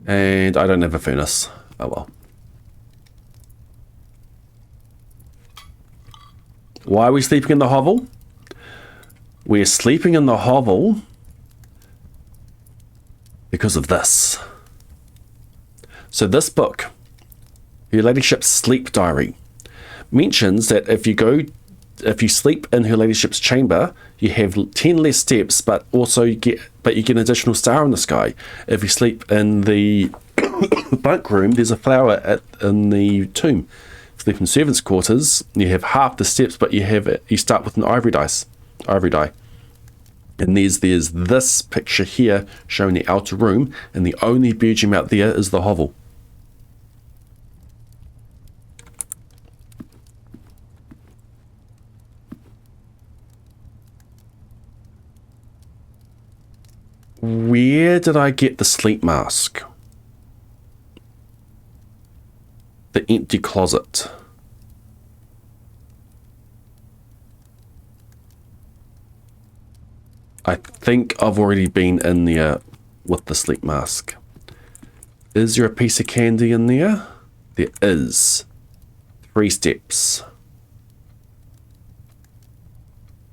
And I don't have a furnace. Oh well. Why are we sleeping in the hovel? We're sleeping in the hovel because of this. So this book, Her Ladyship's Sleep Diary, mentions that if you sleep in Her Ladyship's chamber, you have 10 less steps, but you get an additional star in the sky. If you sleep in the bunk room, there's a flower in the tomb. If you sleep in servants' quarters, you have half the steps, but you start with an ivory die. And there's this picture here showing the outer room, and the only bedroom out there is the hovel. Where did I get the sleep mask? The empty closet. I think I've already been in there with the sleep mask. Is there a piece of candy in there? There is. 3 steps.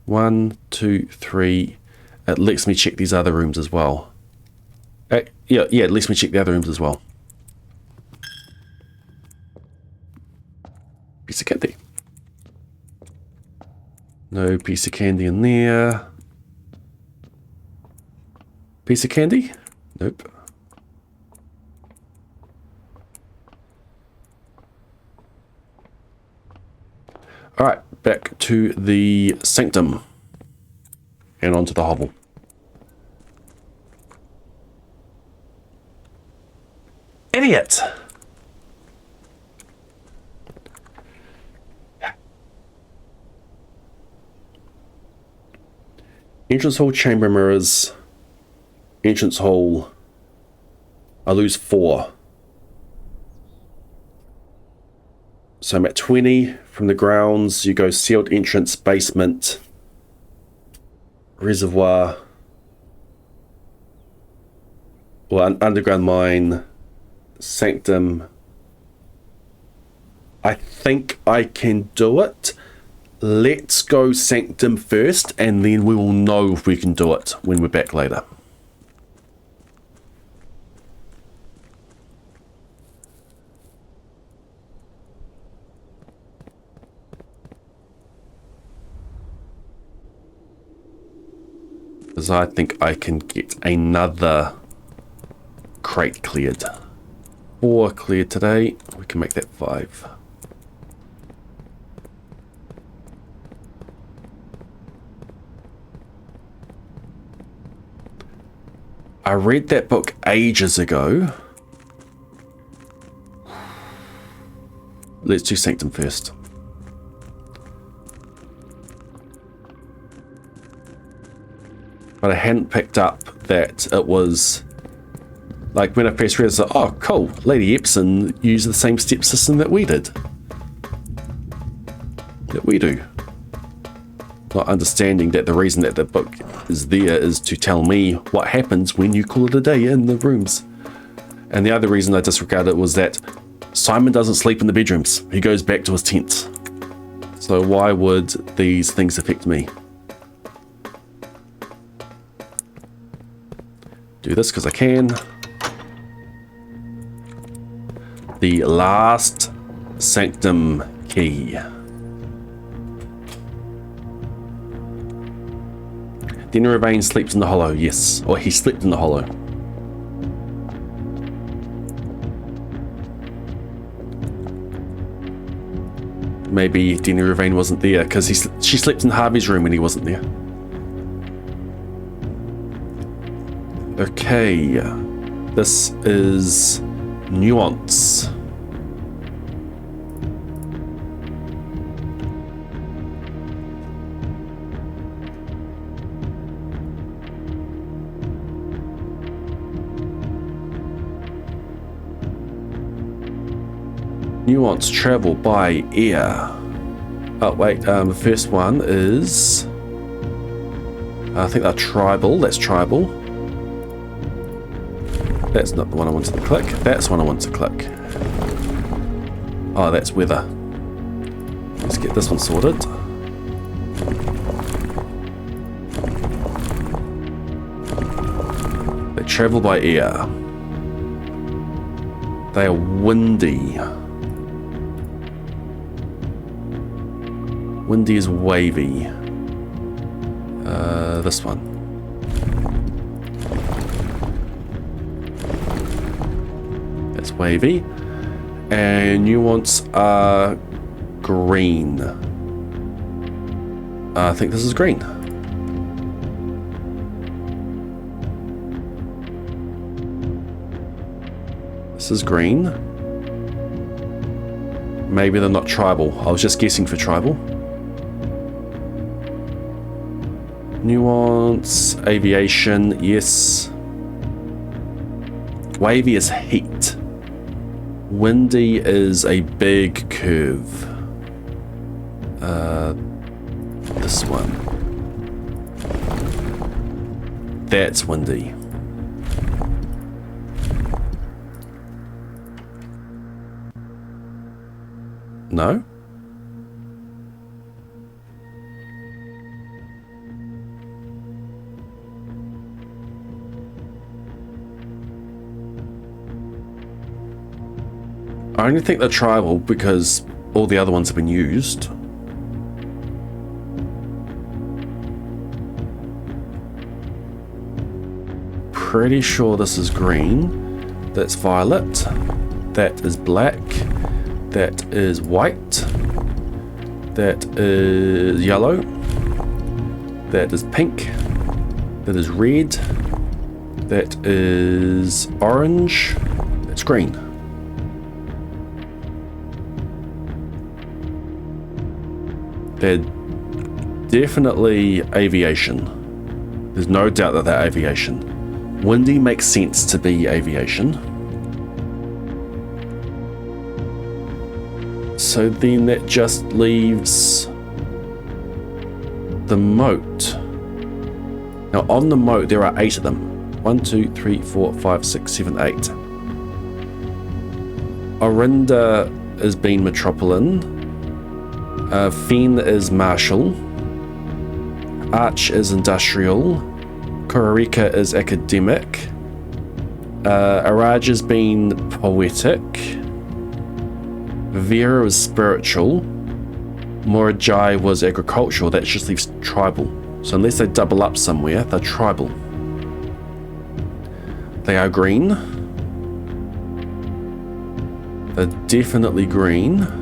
1, 2, 3. It lets me check these other rooms as well. Yeah, it lets me check the other rooms as well. Piece of candy. No piece of candy in there. Piece of candy? Nope. Alright, back to the sanctum. And onto the hovel. Idiot! Entrance hall, chamber mirrors. Entrance hall. I lose 4. So I'm at 20 from the grounds. You go sealed entrance, basement, reservoir, or underground mine, sanctum. I think I can do it. Let's go sanctum first, and then we will know if we can do it when we're back later. Because I think I can get another crate cleared. 4 cleared today. We can make that 5. I read that book ages ago. Let's do sanctum first. But I hadn't picked up that it was, like, when I first read it, I was like, oh, cool, Lady Epson used the same step system that we did. That we do. Not understanding that the reason that the book is there is to tell me what happens when you call it a day in the rooms. And the other reason I disregarded it was that Simon doesn't sleep in the bedrooms. He goes back to his tent. So why would these things affect me? Do this because I can. The last sanctum key. Dinner Ravain sleeps in the hollow, yes. Or he slept in the hollow. Maybe Dinner Ravain wasn't there because she slept in Harvey's room when he wasn't there. Okay, this is Nuance. Nuance travel by air. Oh wait, the first one is, I think they're tribal. That's tribal. That's not the one I wanted to click. That's the one I want to click. Oh, that's weather. Let's get this one sorted. travel by air. They are windy. Windy is wavy. This one. That's wavy. And nuance are green. I think this is green. This is green. Maybe they're not tribal. I was just guessing for tribal. Nuance, aviation, yes. Wavy is heat. Windy is a big curve. This one. That's windy. No? I only think they're tribal because all the other ones have been used. Pretty sure this is green. That's violet. That is black. That is white. That is yellow. That is pink. That is red. That is orange. That's green. They're definitely aviation. There's no doubt that they're aviation. Windy makes sense to be aviation. So then that just leaves the moat. Now on the moat there are 8 of them. 1, 2, 3, 4, 5, 6, 7, 8. Orinda is being Metropolitan. Fen is Martial. Arch is Industrial. Kororika is Academic. Araj has been Poetic. Vera was Spiritual. Morajai was Agricultural. That just leaves Tribal. So unless they double up somewhere, they're Tribal. They are green. They're definitely green.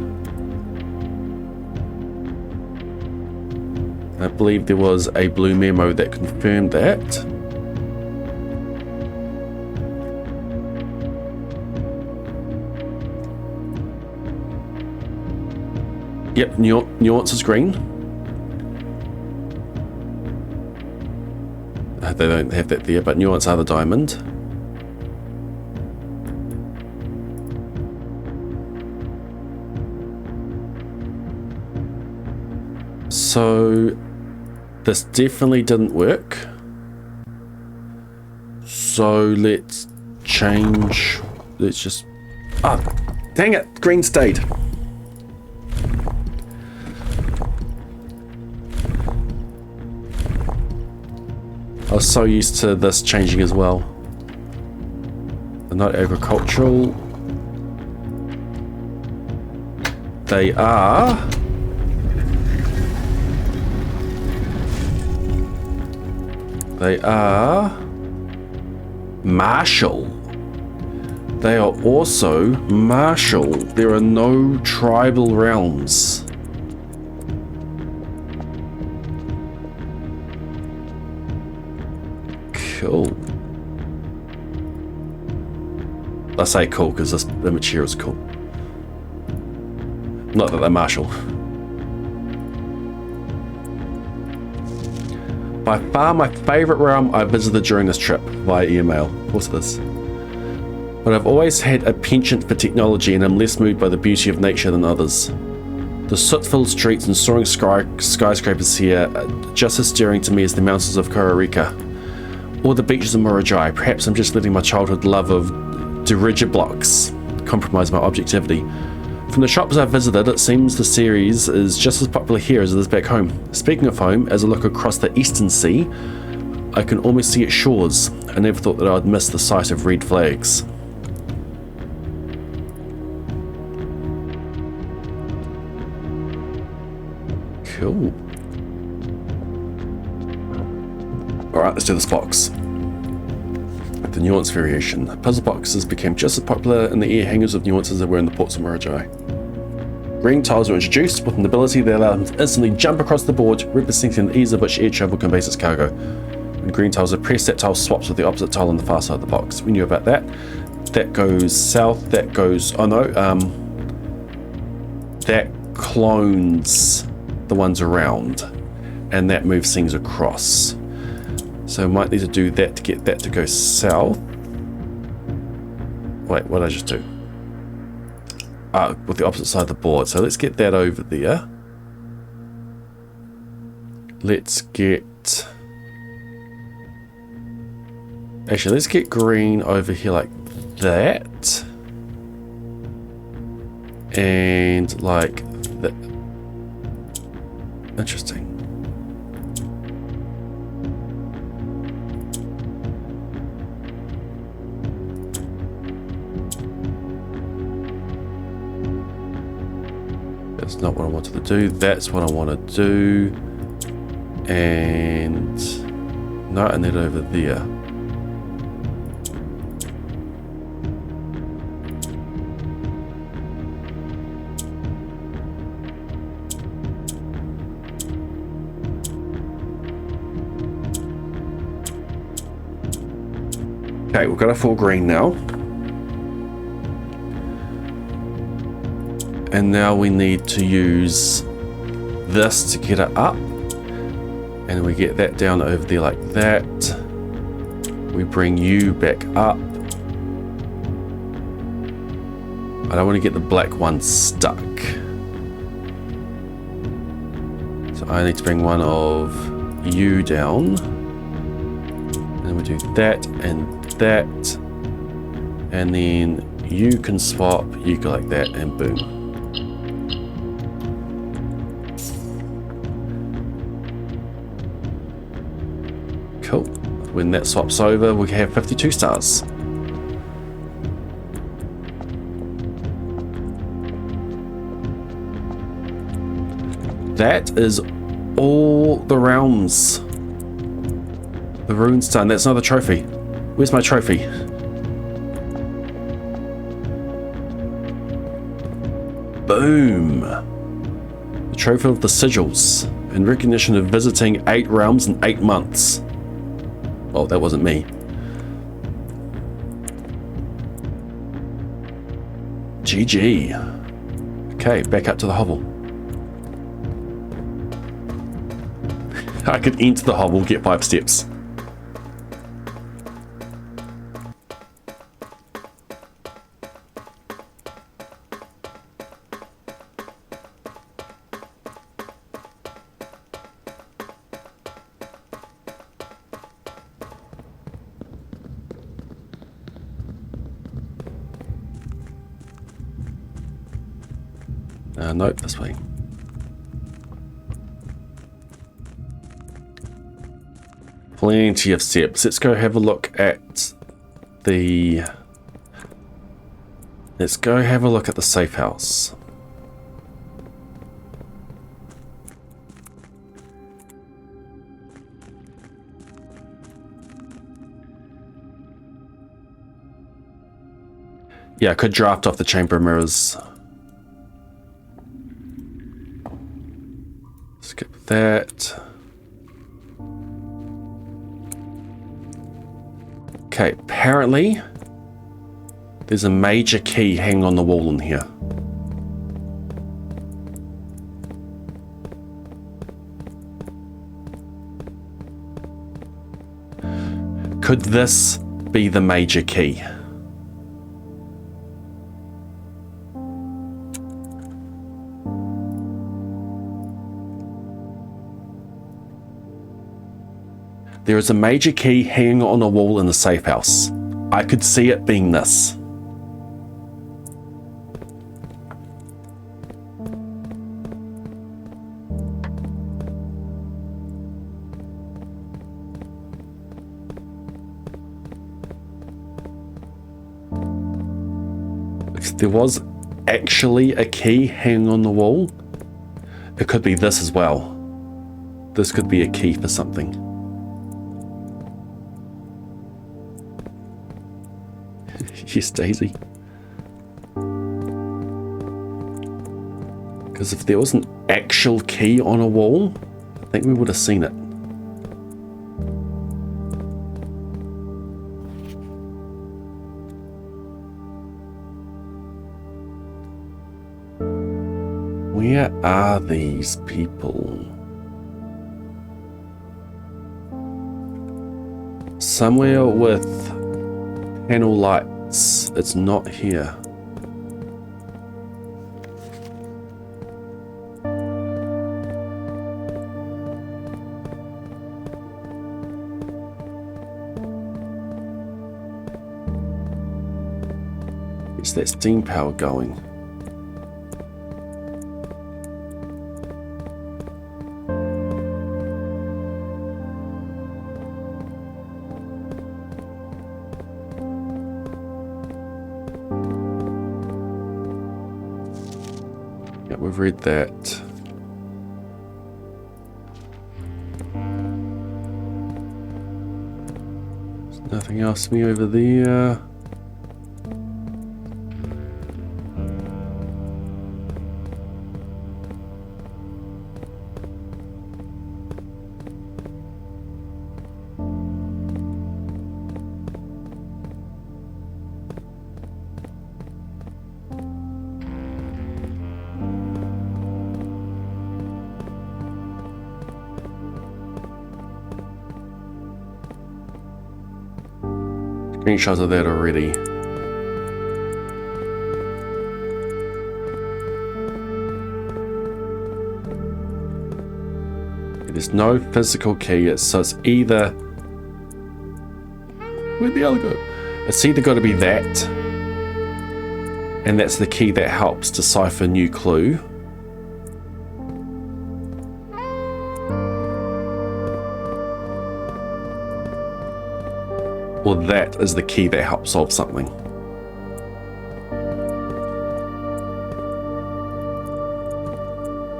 I believe there was a blue memo that confirmed that. Yep, nuance is green. They don't have that there, but nuance are the diamond. So this definitely didn't work. So let's change. Let's just... Ah, dang it, green stayed. I was so used to this changing as well. They're not agricultural. They are... They are martial. They are also martial. There are no tribal realms. Cool. I say cool because this image here is cool. Not that they're martial. By far my favourite realm I visited during this trip via email. What's this? But I've always had a penchant for technology and am less moved by the beauty of nature than others. The soot-filled streets and soaring skyscrapers here are just as stirring to me as the mountains of Kororika or the beaches of Morajai. Perhaps I'm just letting my childhood love of dirigiblocks compromise my objectivity. From the shops I've visited, it seems the series is just as popular here as it is back home. Speaking of home, as I look across the eastern sea, I can almost see its shores. I never thought that I'd miss the sight of red flags. Cool. Alright, let's do this box. The nuance variation. Puzzle boxes became just as popular in the air hangars of nuances as they were in the ports of Miragai. Green tiles were introduced with an ability that allowed them to instantly jump across the board, representing the ease of which air travel conveys its cargo. When green tiles are pressed, that tile swaps with the opposite tile on the far side of the box. We knew about that. That goes south, that goes... oh no, that clones the ones around, and that moves things across. So we might need to do that to get that to go south. Wait, what did I just do? With the opposite side of the board. So let's get that over there. Let's get... actually, let's get green over here like that. And like that. Interesting. That's not what I wanted to do. That's what I want to do. And no, and then over there. Okay, we've got a full green now. And now we need to use this to get it up. And we get that down over there like that. We bring you back up. I don't want to get the black one stuck. So I need to bring one of you down. And we do that and that. And then you can swap, you go like that, and boom. Cool. When that swaps over, we have 52 stars. That is all the realms. The rune's done. That's another trophy. Where's my trophy? Boom. The trophy of the sigils. In recognition of visiting 8 realms in 8 months. Oh, that wasn't me. GG. Okay, back up to the hovel. I could enter the hovel, get 5 steps. Nope, this way. Plenty of steps. Let's go have a look at the... let's go have a look at the safe house. Yeah, I could draft off the chamber mirrors. Skip that. Okay, apparently there's a major key hanging on the wall in here. Could this be the major key? There is a major key hanging on a wall in the safe house. I could see it being this. there was actually a key hanging on the wall, it could be this as well. This could be a key for something. Yes, Daisy. Because if there was an actual key on a wall, I think we would have seen it. Where are these people? Somewhere with panel lights. It's not here. Is that steam power going? Yeah, we've read that. There's nothing else for me over there. Screenshots of that already. There's no physical key, so it's either... Where'd the other go? It's either got to be that, and that's the key that helps decipher new clue. Or that is the key that helps solve something.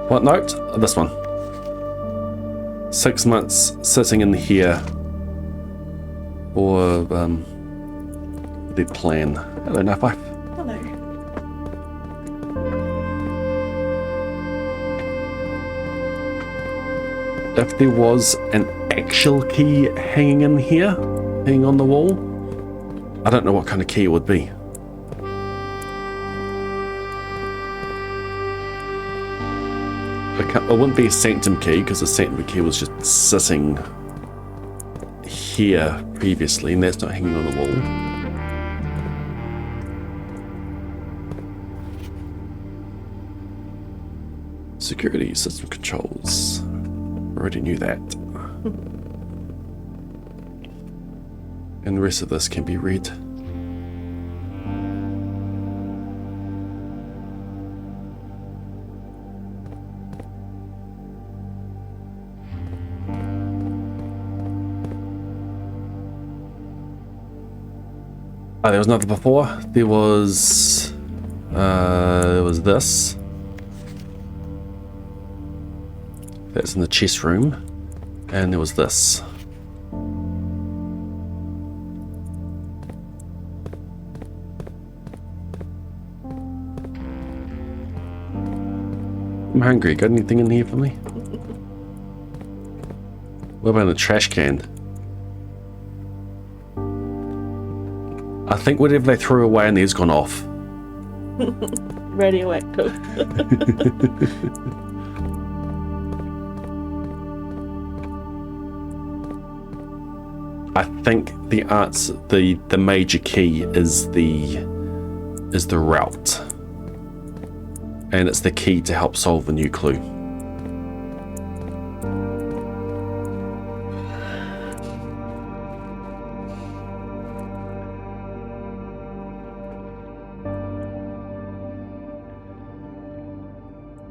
What note? Oh, this one. 6 months sitting in here. Or the plan. Hello, Night Wife. Hello. If there was an actual key hanging in here, hanging on the wall, I don't know what kind of key it would be. It wouldn't be a sanctum key, because the sanctum key was just sitting here previously, and that's not hanging on the wall. Security system controls. Already knew that. And the rest of this can be read. Oh, there was nothing before. There was this. That's in the chess room. And there was this. I'm hungry. Got anything in here for me? What about a trash can? I think whatever they threw away in there's gone off. Radioactive. I think the answer, the major key is the route, and it's the key to help solve a new clue.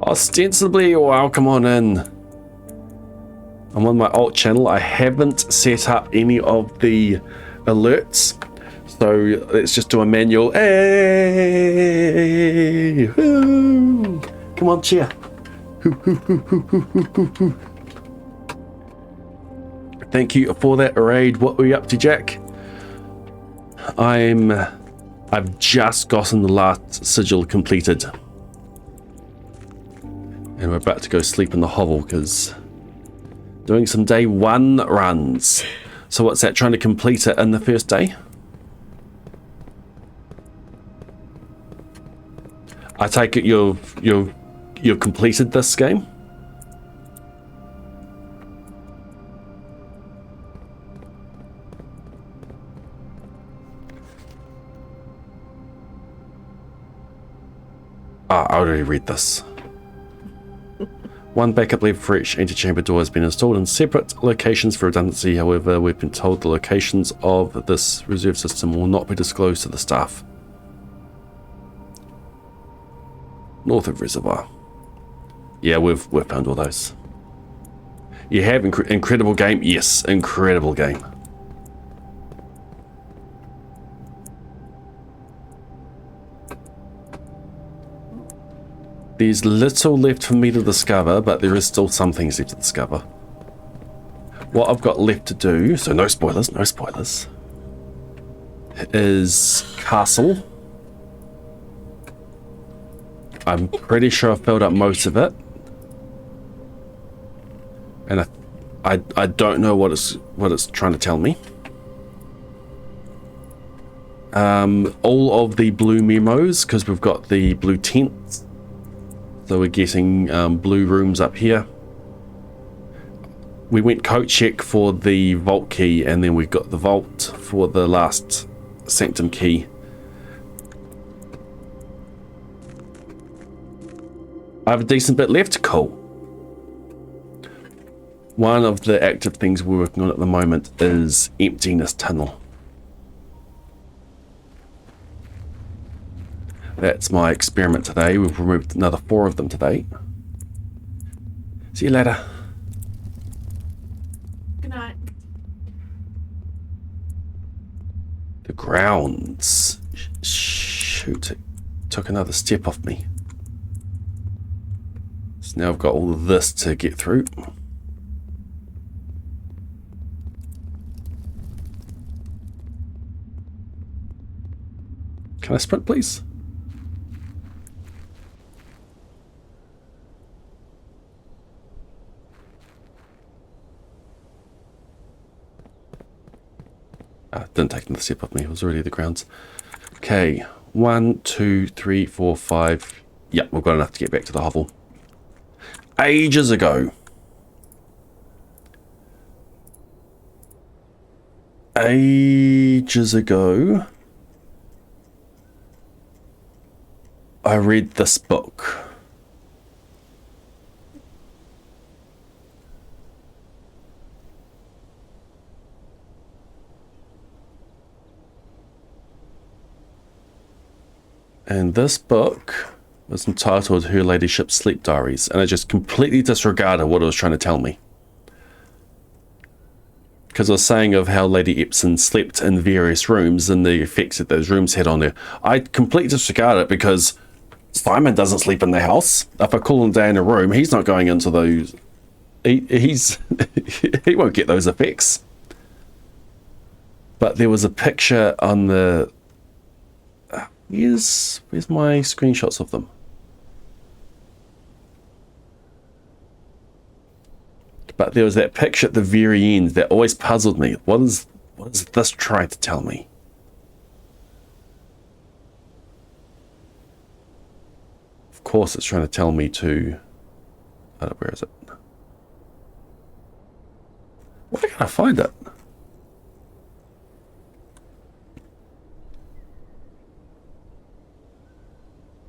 Ostensibly, welcome on in. I'm on my alt channel. I haven't set up any of the alerts, So let's just do a manual. Hey! Woo! Come on, cheer. Thank you for that raid. What were you up to, Jack? I've just gotten the last sigil completed. And we're about to go sleep in the hovel because doing some day 1 runs. So what's that, trying to complete it in the first day? I take it you've completed this game? I already read this. One backup lever for each antechamber door has been installed in separate locations for redundancy. However, we've been told the locations of this reserve system will not be disclosed to the staff. North of Reservoir. Yeah, we've found all those. You have incredible game? Yes, incredible game. There's little left for me to discover, but there is still some things left to discover. What I've got left to do, so no spoilers, is Castle. I'm pretty sure I've filled up most of it. And I don't know what it's trying to tell me. All of the blue memos, because we've got the blue tents. So we're getting blue rooms up here. We went coat check for the vault key, and then we got the vault for the last sanctum key. I have a decent bit left. Cool. One of the active things we're working on at the moment is Emptiness Tunnel. That's my experiment today. We've removed another 4 of them today. See you later. Good night. The grounds. Shoot, it took another step off me. So now I've got all of this to get through. Can I sprint, please? Didn't take another step off me. It was already the grounds. Okay, 1, 2, 3, 4, 5. Yep, we've got enough to get back to the hovel. Ages ago. I read this book. And this book was entitled Her Ladyship's Sleep Diaries, and I just completely disregarded what it was trying to tell me. Because I was saying of how Lady Epson slept in various rooms and the effects that those rooms had on her. I completely disregarded it because Simon doesn't sleep in the house. If I call him down in a room, he's not going into those. He won't get those effects. But there was a picture on the. Where's my screenshots of them? But there was that picture at the very end that always puzzled me. What is this trying to tell me? Of course it's trying to tell me to... where is it? Why can't I find it?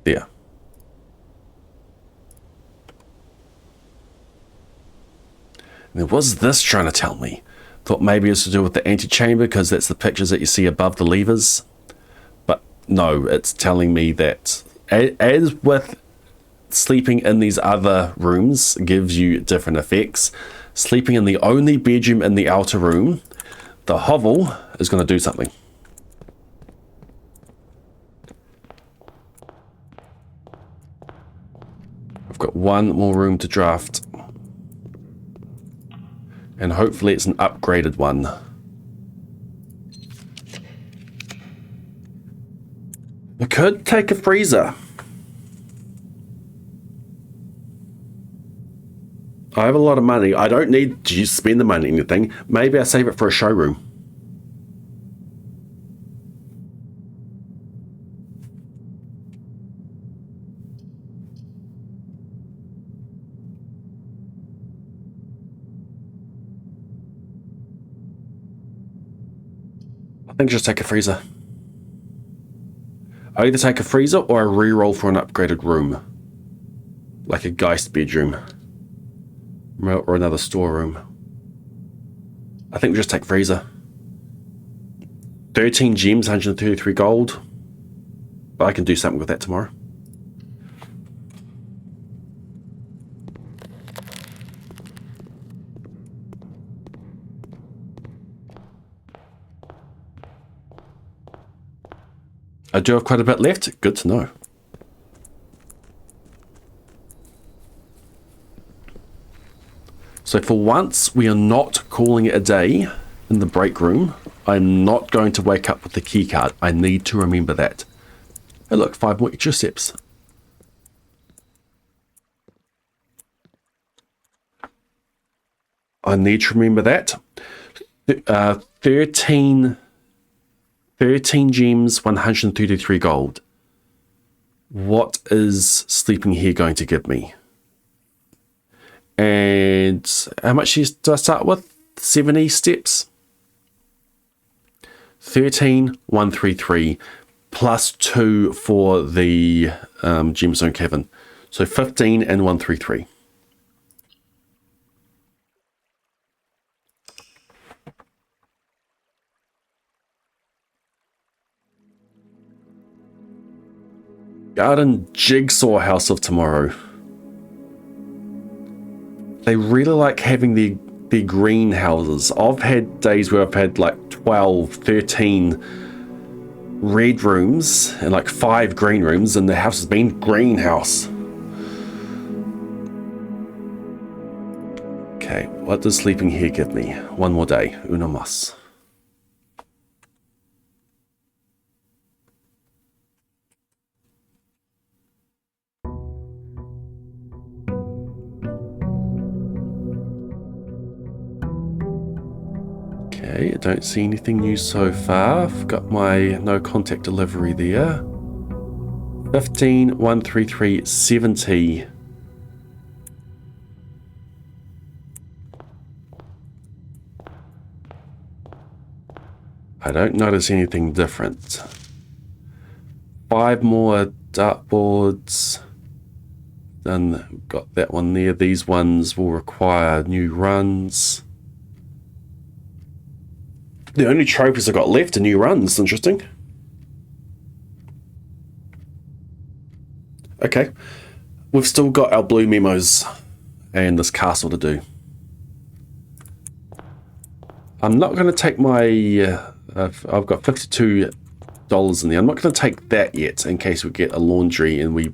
There. And was this trying to tell me? Thought maybe it's to do with the antechamber because that's the pictures that you see above the levers. But no, it's telling me that as with sleeping in these other rooms gives you different effects. Sleeping in the only bedroom in the outer room, the hovel is going to do something. got one more room to draft. And hopefully it's an upgraded one. We could take a freezer. I have a lot of money. I don't need to spend the money on anything. Maybe I save it for a showroom. I think just take a freezer. I either take a freezer or a reroll for an upgraded room. Like a Geist bedroom. Or another storeroom. I think we just take freezer. 13 gems, 133 gold. But I can do something with that tomorrow. I do have quite a bit left. Good to know. So for once, we are not calling it a day in the break room. I'm not going to wake up with the key card. I need to remember that. Hey look, 5 more extra steps. I need to remember that. 13 gems, 133 gold. What is sleeping here going to give me? And how much do I start with? 70 steps? 13, 133, plus 2 for the gemstone cavern. So 15 and 133. Garden Jigsaw House of Tomorrow. They really like having the greenhouses. I've had days where I've had like 12, 13 red rooms and like 5 green rooms, and the house has been greenhouse. Okay, what does sleeping here give me? One more day. Uno mas. Okay, I don't see anything new so far. I've got my no contact delivery there. 15, 133, 70. I don't notice anything different. 5 more dartboards. Then got that one there. These ones will require new runs. The only trophies I've got left are new runs. Interesting. Okay. We've still got our blue memos and this castle to do. I'm not going to take my... I've got $52 in there. I'm not going to take that yet in case we get a laundry and we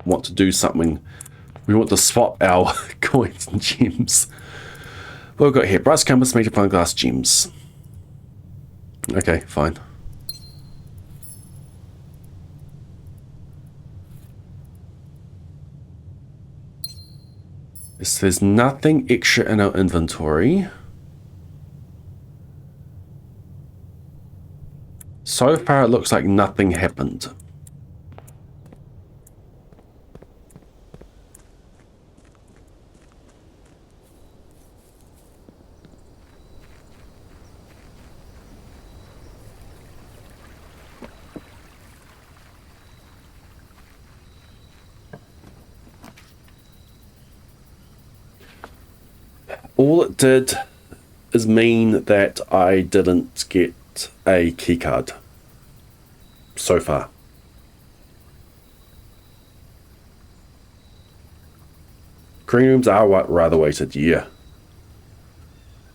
want to do something. We want to swap our coins and gems. What we've got here, brass compass made of fine glass gems. Okay, fine. So there's nothing extra in our inventory. So far it looks like nothing happened. All it did is mean that I didn't get a keycard so far. Green rooms are rather weighted, yeah.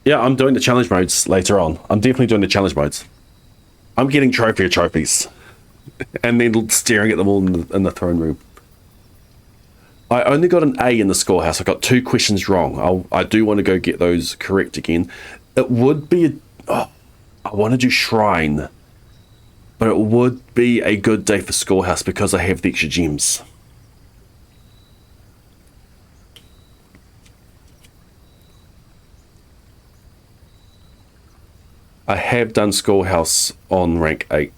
Yeah, I'm doing the challenge modes later on. I'm definitely doing the challenge modes. I'm getting trophies and then staring at them all in the throne room. I only got an A in the schoolhouse. I got 2 questions wrong. I do want to go get those correct again. It would be I want to do shrine, but it would be a good day for schoolhouse because I have the extra gems. I have done schoolhouse on rank 8.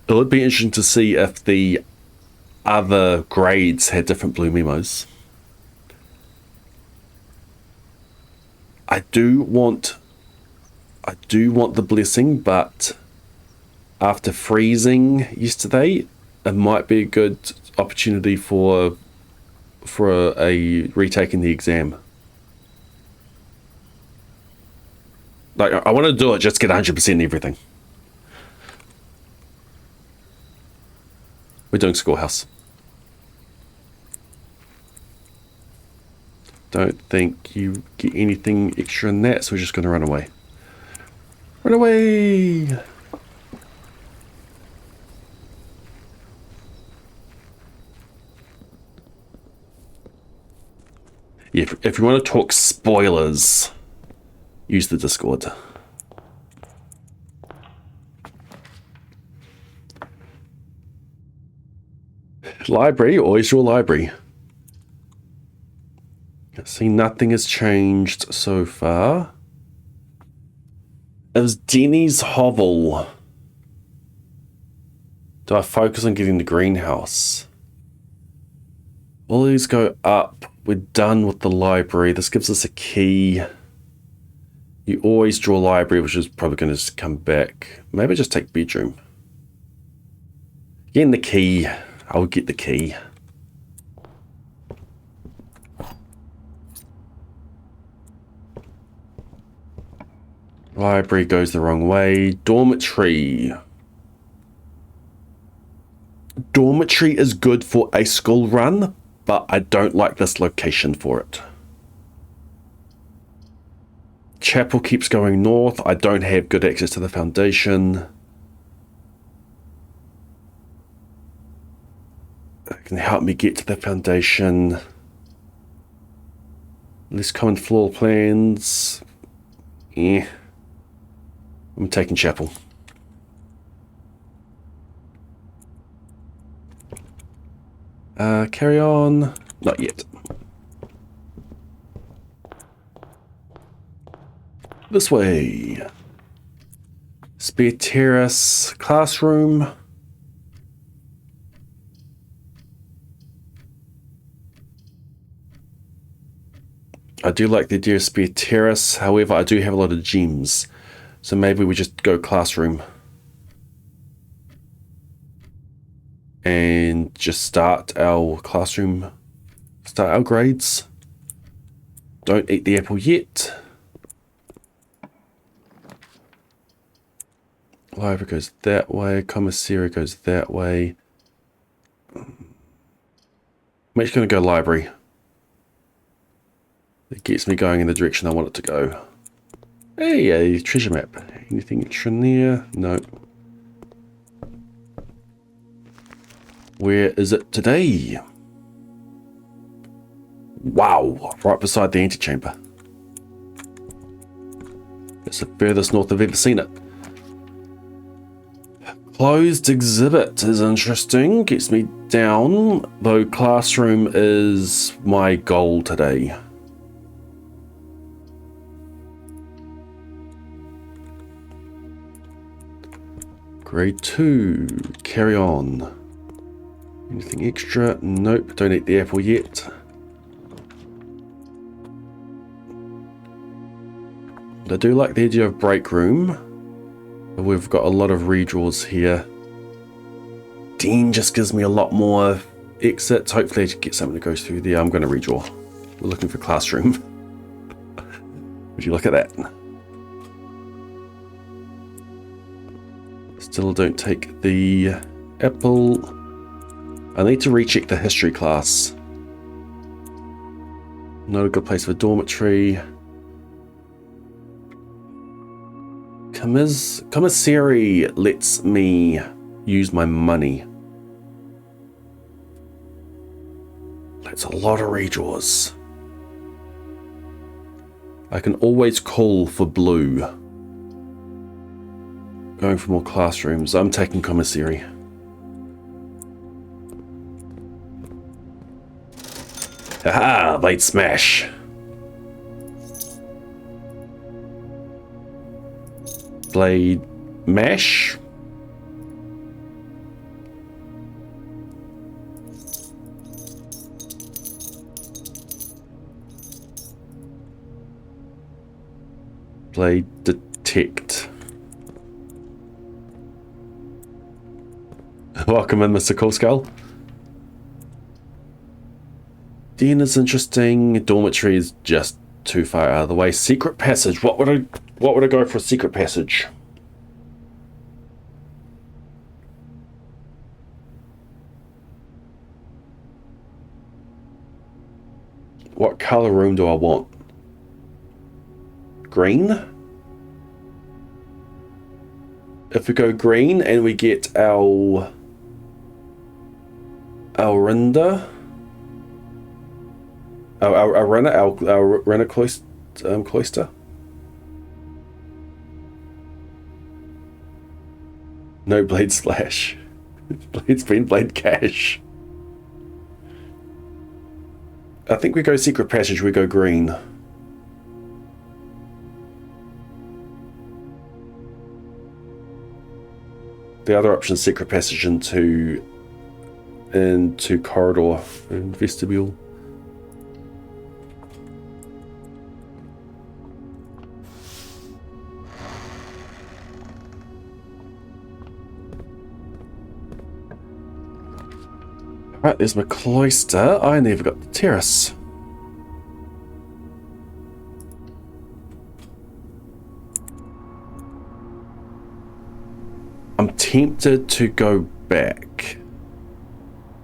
It would be interesting to see if the other grades had different blue memos. I do want the blessing, but after freezing yesterday, it might be a good opportunity for a retaking the exam. Like, I want to do it, just get 100% everything. We're doing schoolhouse. Don't think you get anything extra in that, so we're just going to run away. Run away! Yeah, if you want to talk spoilers, use the Discord. Library, always your library. See, nothing has changed so far. It was Denny's hovel. Do I focus on getting the greenhouse? All these go up. We're done with the library. This gives us a key. You always draw library, which is probably going to just come back. Maybe just take bedroom. Getting the key. I'll get the key. Library goes the wrong way. Dormitory. Dormitory is good for a school run, but I don't like this location for it. Chapel keeps going north. I don't have good access to the foundation. It can help me get to the foundation. Less common floor plans. Yeah. I'm taking chapel. Carry on. Not yet. This way. Spare terrace. Classroom. I do like the idea of spare terrace. However, I do have a lot of gems. So maybe we just go classroom. And just start our classroom. Start our grades. Don't eat the apple yet. Library goes that way. Commissary goes that way. I'm just going to go library. It gets me going in the direction I want it to go. Hey, a treasure map. Anything extra in there? No. Where is it today? Wow, right beside the antechamber. It's the furthest north I've ever seen it. Closed exhibit is interesting. Gets me down, though classroom is my goal today. Grade 2, carry on. Anything extra? Nope, don't eat the apple yet. I do like the idea of break room. We've got a lot of redraws here. Dean just gives me a lot more exits. Hopefully I get something that goes through there. I'm going to redraw. We're looking for classroom. Would you look at that? Still don't take the apple. I need to recheck the history class. Not a good place for dormitory. Commissary lets me use my money. That's a lot of redraws. I can always call for blue. Going for more classrooms. I'm taking commissary. Haha, blade smash. Blade mash. Blade detect. Welcome in, Mr. Coolskull. Den is interesting. Dormitory is just too far out of the way. Secret passage. What would I go for a secret passage? What color room do I want? Green? If we go green and we get our Rinda, our Renna cloister. No blade slash. Blade's been blade cash. I think we go secret passage, we go green. The other option is secret passage into corridor and vestibule. Right, there's my cloister. I never got the terrace. I'm tempted to go back.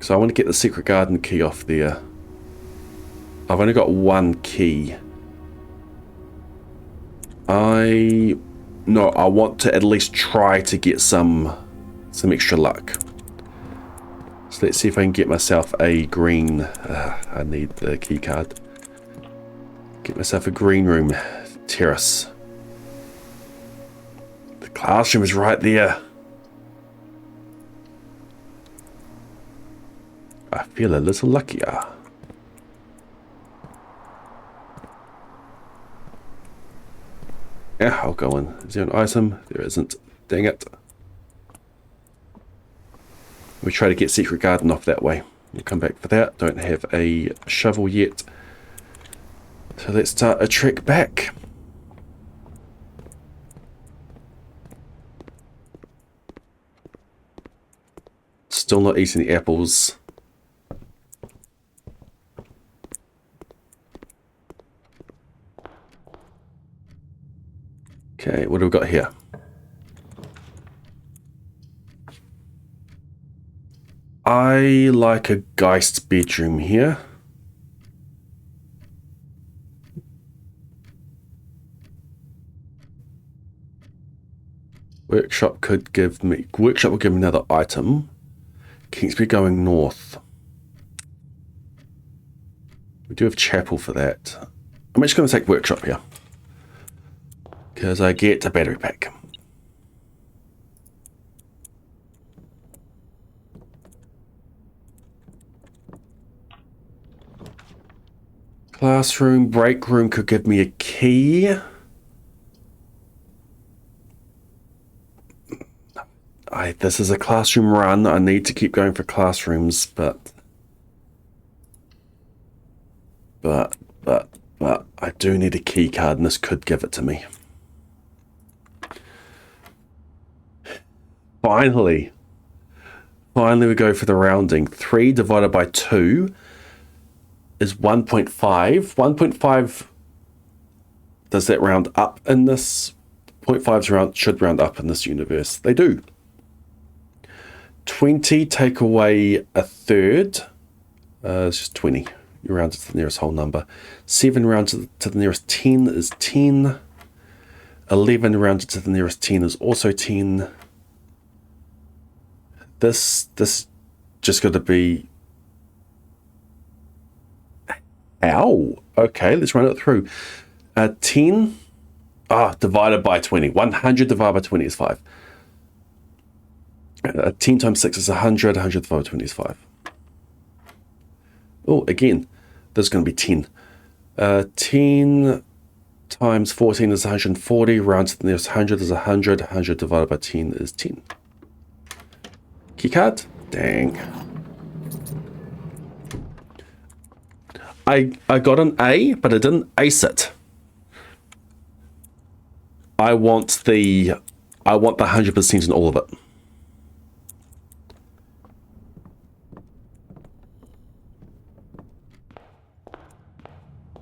So I want to get the secret garden key off there. I've only got one key. I want to at least try to get some extra luck. So let's see if I can get myself a green. I need the key card. Get myself a green room terrace. The classroom is right there. I feel a little luckier. Yeah, I'll go in. Is there an item? There isn't. Dang it. We try to get secret garden off that way. We'll come back for that. Don't have a shovel yet. So let's start a trek back. Still not eating the apples. Okay, what do we got here? I like a Geist bedroom here. Workshop will give me another item. Kingsbury going north. We do have chapel for that. I'm just going to take workshop here, because I get a battery pack. Classroom, break room could give me a key. This is a classroom run. I need to keep going for classrooms, but I do need a key card, and this could give it to me. Finally we go for the rounding. 3 divided by 2 is 1.5. 1.5, does that round up in this? 0.5s should round up in this universe. They do. 20 take away a third. It's just 20. You round it to the nearest whole number. 7 rounded to the nearest 10 is 10. 11 rounded to the nearest 10 is also 10. This just got to be Wow. Okay, let's run it through. 10 divided by 20. 100 divided by 20 is 5. 10 times 6 is 100. 100 divided by 20 is 5. Oh, again, there's going to be 10. 10 times 14 is 140. Round to the nearest 100 is 100. 100 divided by 10 is 10. Keycard? Dang. I got an A, but I didn't ace it. I want the 100% in all of it.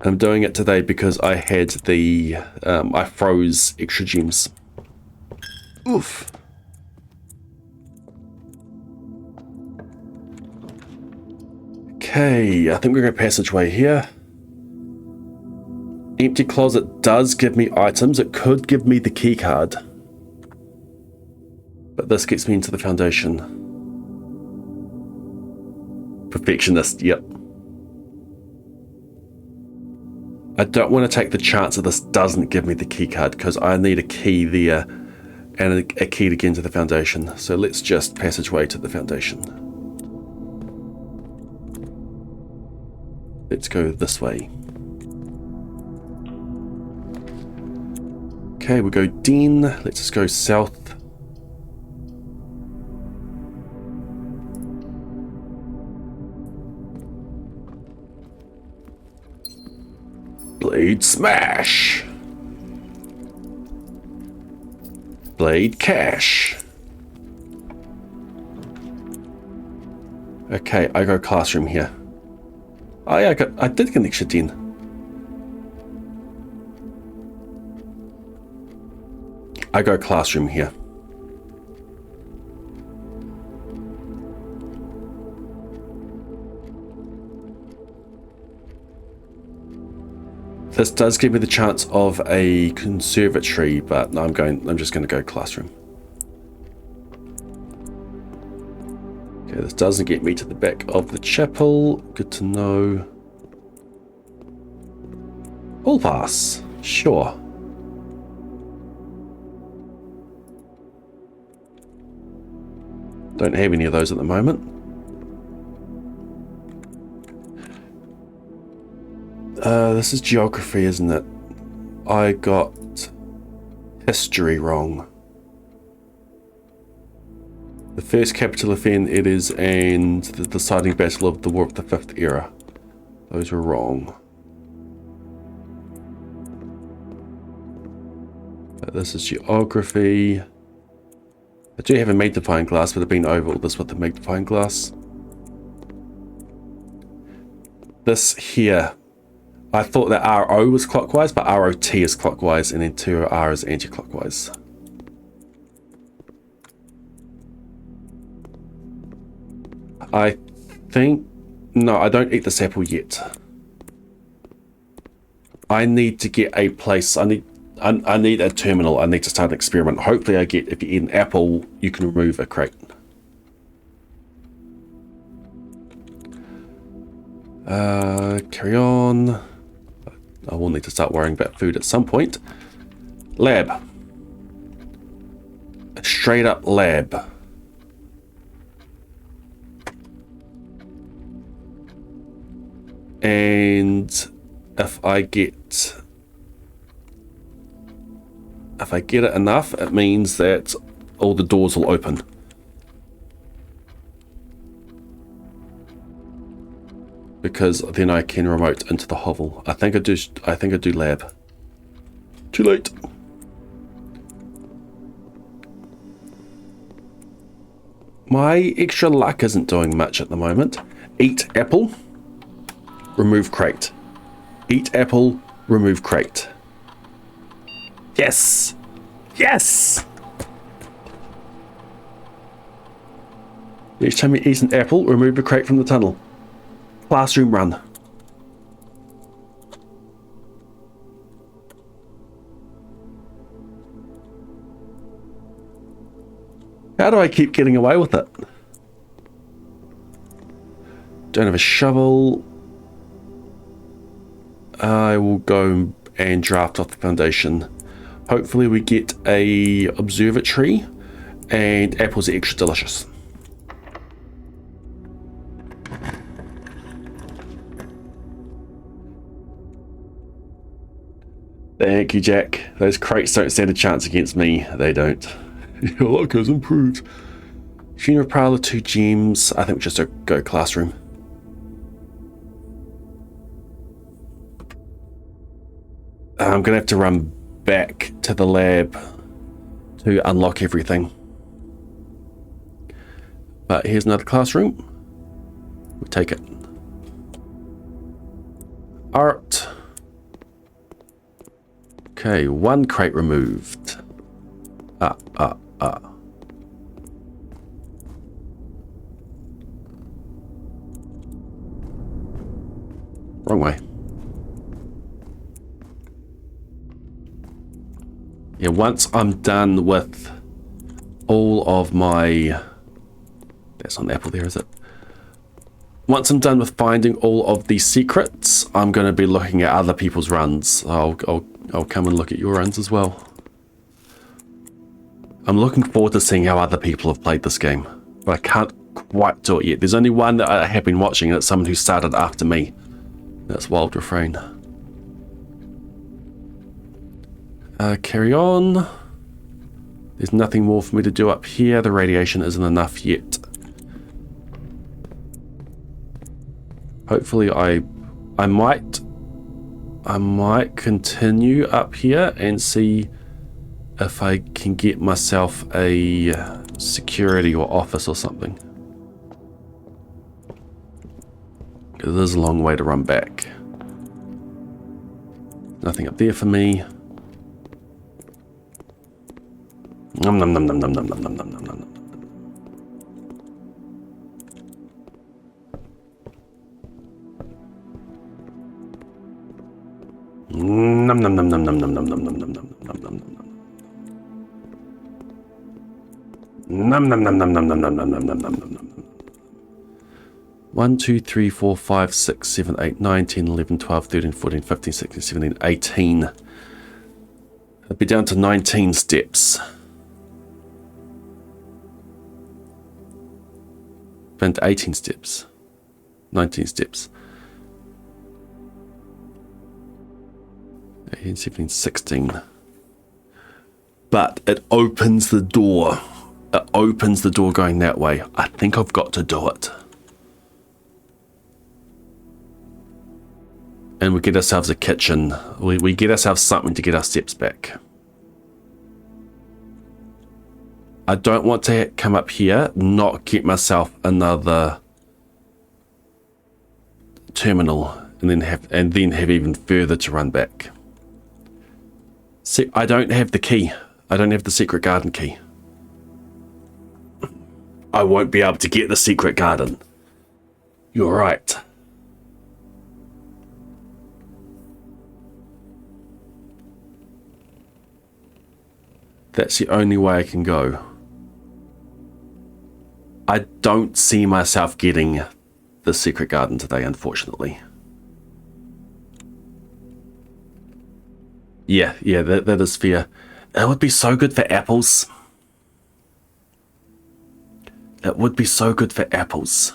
I'm doing it today because I had the I froze extra gems. Oof. Okay, I think we're going to passageway here. Empty closet does give me items. It could give me the key card. But this gets me into the foundation. Perfectionist, yep. I don't want to take the chance that this doesn't give me the key card because I need a key there and a key to get into the foundation. So let's just passageway to the foundation. Let's go this way. Okay, we'll go den. Let's just go south. Blade smash. Blade cash. Okay, I go classroom here. Oh yeah, I did get an extra 10. I go classroom here. This does give me the chance of a conservatory, but no, I'm just going to go classroom. Okay, this doesn't get me to the back of the chapel. Good to know. Hall pass. Sure. Don't have any of those at the moment. This is geography, isn't it? I got history wrong. The first capital event it is, and the deciding battle of the War of the Fifth Era. Those were wrong. But this is geography. I do have a magnifying glass, but I've been over all this with the magnifying glass. This here, I thought that RO was clockwise, but ROT is clockwise, and then 2R is anti-clockwise. I think... No, I don't eat this apple yet. I need to get a place. I need a terminal. I need to start an experiment. Hopefully I get, if you eat an apple, you can remove a crate. Carry on. I will need to start worrying about food at some point. Lab. A straight up lab. And if I get it enough, it means that all the doors will open. Because then I can remote into the hovel. I think I do lab. Too late. My extra luck isn't doing much at the moment. Eat apple, remove crate. Eat apple, remove crate. Yes! Yes! Each time you eat an apple, remove a crate from the tunnel. Classroom run. How do I keep getting away with it? Don't have a shovel. I will go and draft off the foundation. Hopefully we get a observatory, and apples are extra delicious. Thank you, Jack. Those crates don't stand a chance against me. They don't. Your luck has improved. Junior Prowler, 2 gems. I think we just go classroom. I'm going to have to run back to the lab to unlock everything. But here's another classroom. We'll take it. Art. Okay, 1 crate removed. Wrong way. Yeah, once I'm done with all of my... That's not an apple there, is it? Once I'm done with finding all of the secrets, I'm going to be looking at other people's runs. I'll come and look at your runs as well. I'm looking forward to seeing how other people have played this game, but I can't quite do it yet. There's only one that I have been watching, and it's someone who started after me. That's Wild Refrain. Carry on. There's nothing more for me to do up here. The radiation isn't enough yet. Hopefully I might continue up here and see if I can get myself a security or office or something. It is a long way to run back. Nothing up there for me. Nom nom nom nom nom nom nom nom nom nom nom. 1, 2, 3, 4, 5, 6, 7, 8, 9, 10, 11, 12, 13, 14, 15, 16, 17, 18. I'd be down to 19 steps. Been to 18 steps. 19 steps. 18, 17, 16. But it opens the door. It opens the door going that way. I think I've got to do it. And we get ourselves a kitchen. We get ourselves something to get our steps back. I don't want to come up here, not get myself another terminal, and then have even further to run back. See, I don't have the key. I don't have the secret garden key. I won't be able to get the secret garden. You're right. That's the only way I can go. I don't see myself getting the secret garden today, unfortunately. Yeah, that is fair. It would be so good for apples. It would be so good for apples.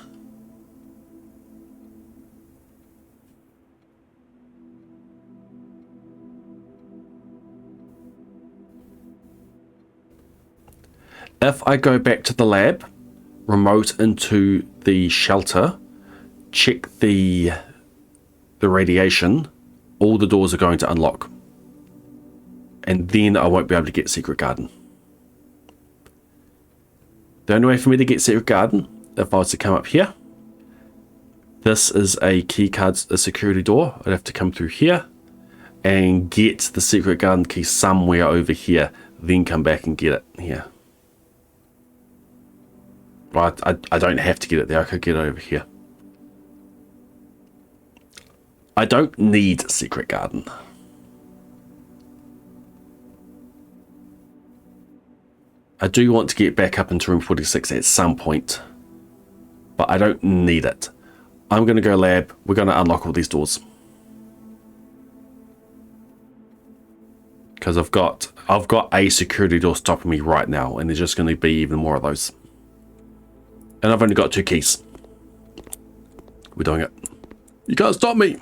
If I go back to the lab, remote into the shelter, check the radiation, all the doors are going to unlock. And then I won't be able to get Secret Garden. The only way for me to get Secret Garden, if I was to come up here, this is a key card, a security door. I'd have to come through here and get the Secret Garden key somewhere over here, then come back and get it here. Well, I don't have to get it there. I could get it over here. I don't need Secret Garden. I do want to get back up into room 46 at some point, but I don't need it. I'm going to go lab. We're going to unlock all these doors. because I've got a security door stopping me right now, and there's just going to be even more of those. And I've only got 2 keys. We're doing it. You can't stop me.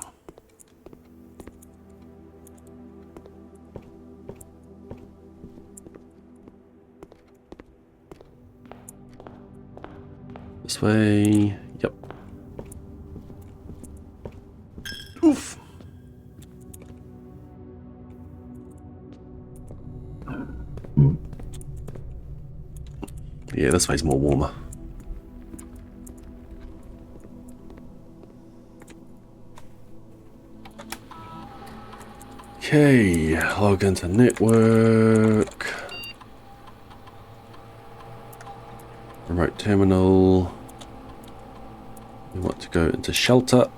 This way. Yep. Oof. Yeah, this way's more warmer. Okay, log into network. Remote terminal. We want to go into shelter.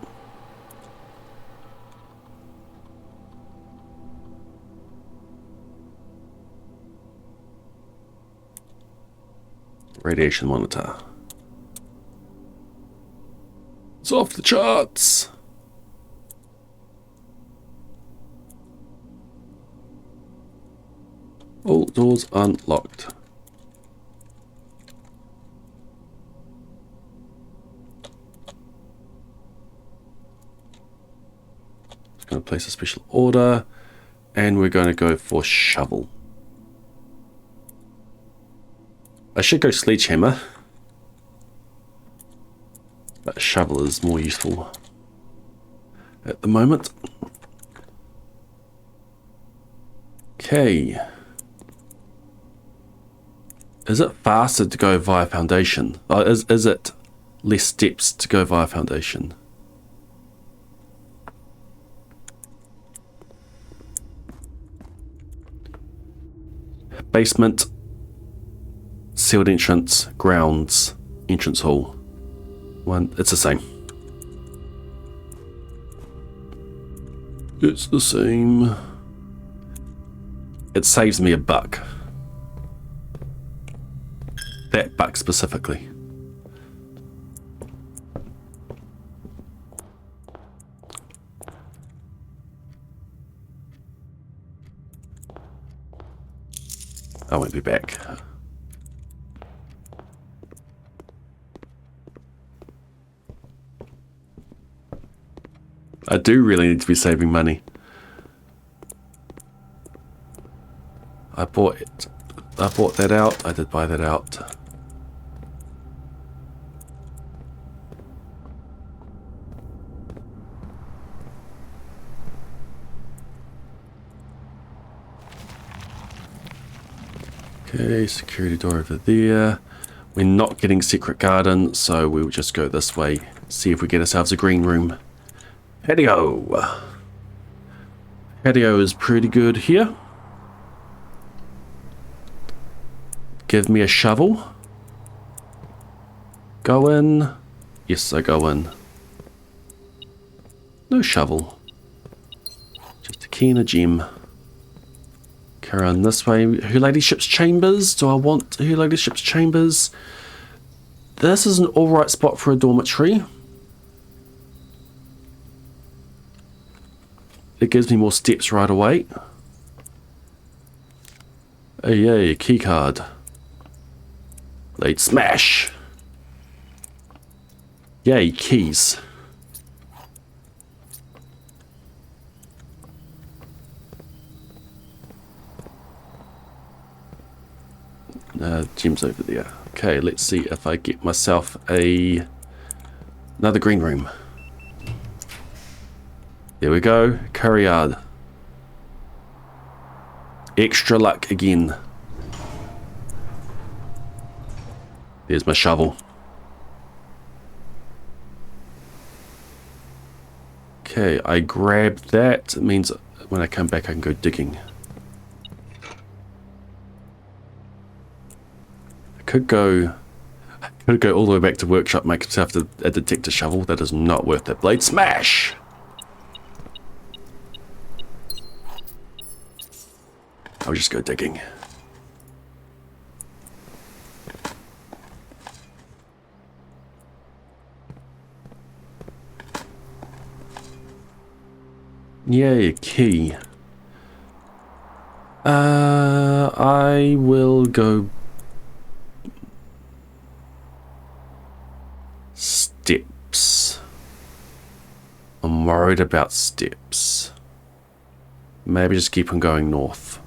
Radiation monitor. It's off the charts. All doors unlocked. Just going to place a special order, and we're going to go for shovel. I should go sledgehammer, but shovel is more useful at the moment. Okay. Is it faster to go via foundation? Is it less steps to go via foundation? Basement, sealed entrance, grounds, entrance hall. One, it's the same. It's the same. It saves me $1. That buck specifically. I won't be back. I do really need to be saving money. I bought that out. I did buy that out. Okay, security door over there. We're not getting secret garden, so we'll just go this way. See if we get ourselves a green room. Patio. Patio is pretty good here. Give me a shovel. Go in. Yes, I go in. No shovel. Just a key and a gem. Carry on this way. Her Ladyship's chambers. Do I want Her Ladyship's chambers? This is an alright spot for a dormitory. It gives me more steps right away. Hey, yay, key card. Late smash. Yay, keys. Jim's over there. Okay, let's see if I get myself another green room. There we go. Courtyard. Extra luck again. There's my shovel. Okay, I grabbed that. It means when I come back I can go digging. I could go all the way back to workshop, make myself a detector shovel. That is not worth it. Blade smash! I'll just go digging. Yay, a key. I will go steps. I'm worried about steps. Maybe just keep on going north.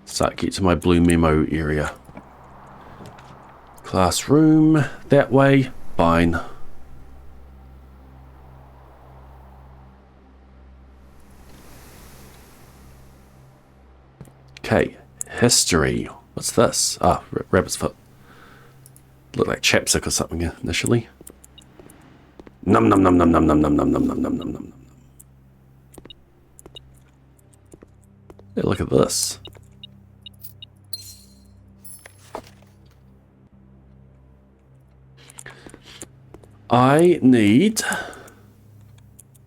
Start get to my blue memo area. Classroom that way. Fine. Okay, history. What's this? Ah, rabbit's foot. Looked like chapstick or something initially. Num num num num num num num num num num num num num. Hey, look at this. I need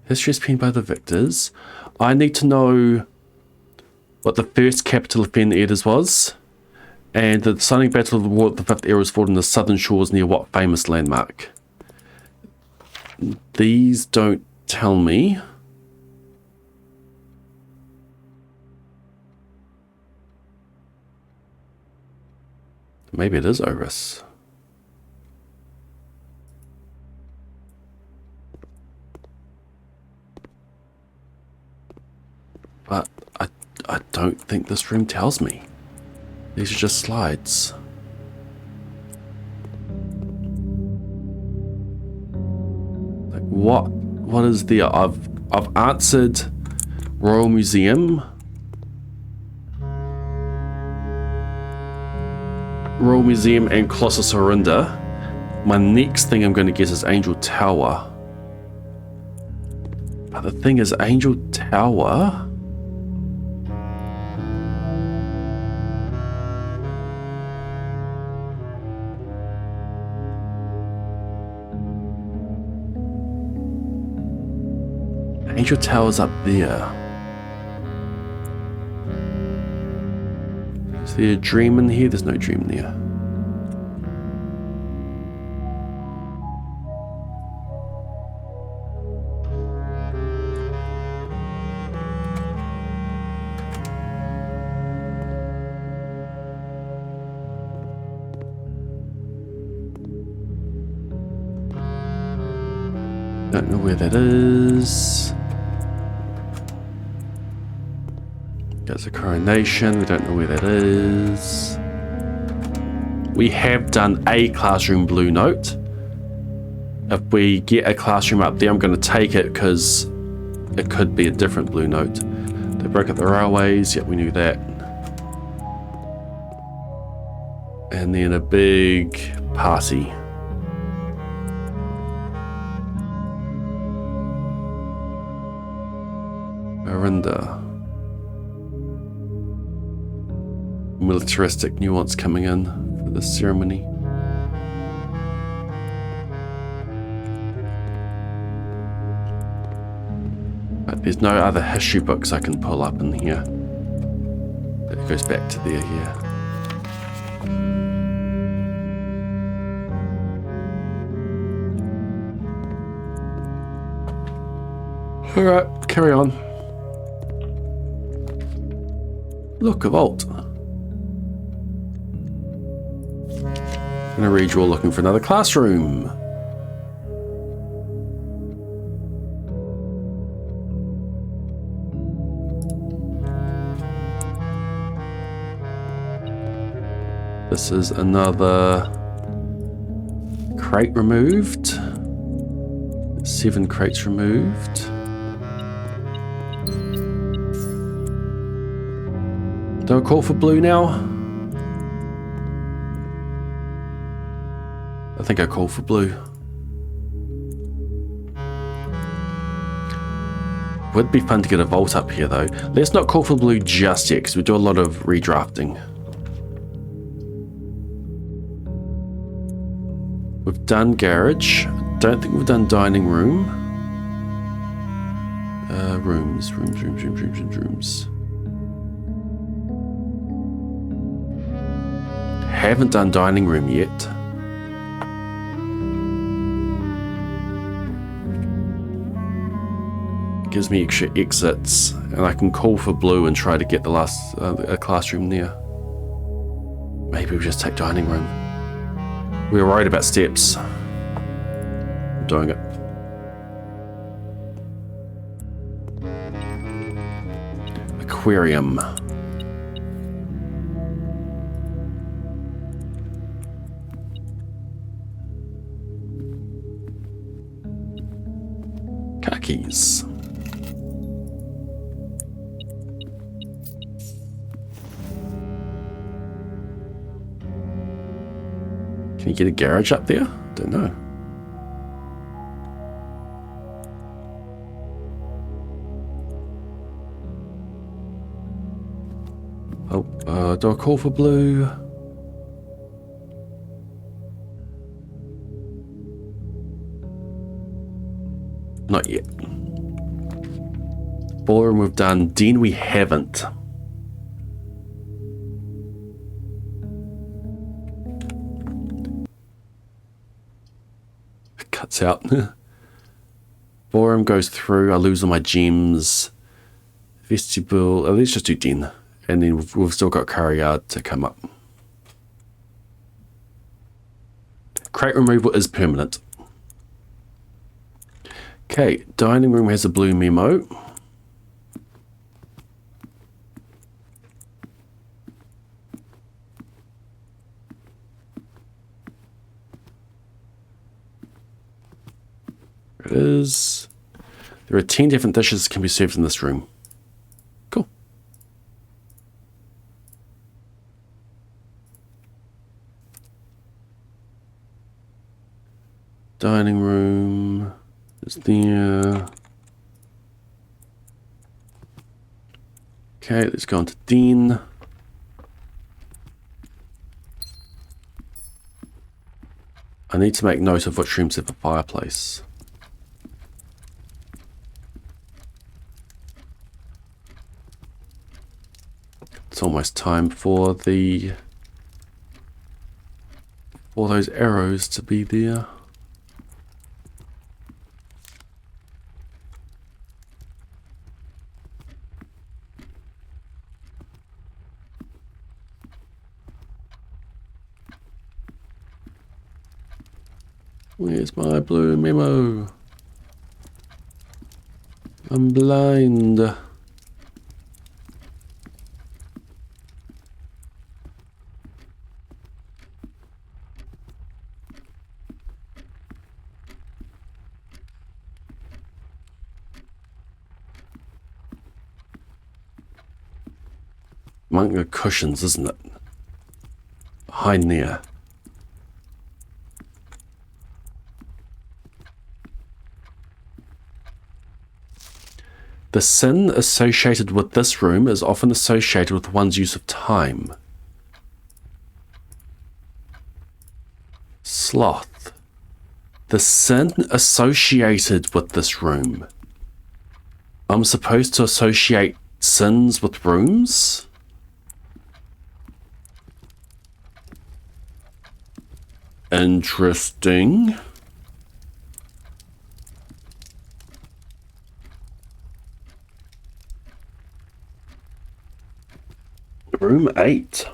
history is penned by the victors. I need to know what the first capital of Fen Eders was, and the deciding battle of the war of the Fifth Era was fought on the southern shores near what famous landmark? These don't tell me. Maybe it is Oris. But I don't think this room tells me. These are just slides. Like what is there? I've answered Royal Museum. Royal Museum and Colossus Orinda. My next thing I'm going to guess is Angel Tower. But the thing is, Angel Tower... Angel Tower's up there. Is there a dream in here? There's no dream there. Don't know where that is. There's a coronation, we don't know where that is. We have done a classroom blue note. If we get a classroom up there, I'm going to take it because it could be a different blue note. They broke up the railways, yep, we knew that. And then a big party. Orinda. Militaristic nuance coming in for this ceremony. But there's no other history books I can pull up in here. It goes back to there, yeah. Alright, carry on. Look, a vault. I'm going to read you all looking for another classroom. This is another crate removed. 7 crates removed. Do I call for blue now? I think I call for blue. Would be fun to get a vault up here though. Let's not call for blue just yet because we do a lot of redrafting. We've done garage. Don't think we've done dining room. Rooms. Haven't done dining room yet. Gives me extra exits, and I can call for blue and try to get the last a classroom there. Maybe we just take dining room. We were worried about steps. I'm doing it. Aquarium. Car keys. Can you get a garage up there? Don't know. Oh, do I call for blue? Not yet. Ballroom we've done. Den we haven't. It cuts out. Ballroom goes through. I lose all my gems. Vestibule. Oh, let's just do den. And then we've still got car yard to come up. Crate removal is permanent. Okay, dining room has a blue memo. There it is. There are 10 different dishes that can be served in this room. Cool. Dining room is there. Okay, let's go on to den. I need to make note of which rooms have a fireplace. It's almost time for those arrows to be there. Where's my blue memo? I'm blind. Among the cushions, isn't it? Behind there. The sin associated with this room is often associated with one's use of time. Sloth. The sin associated with this room. I'm supposed to associate sins with rooms? Interesting. Room 8.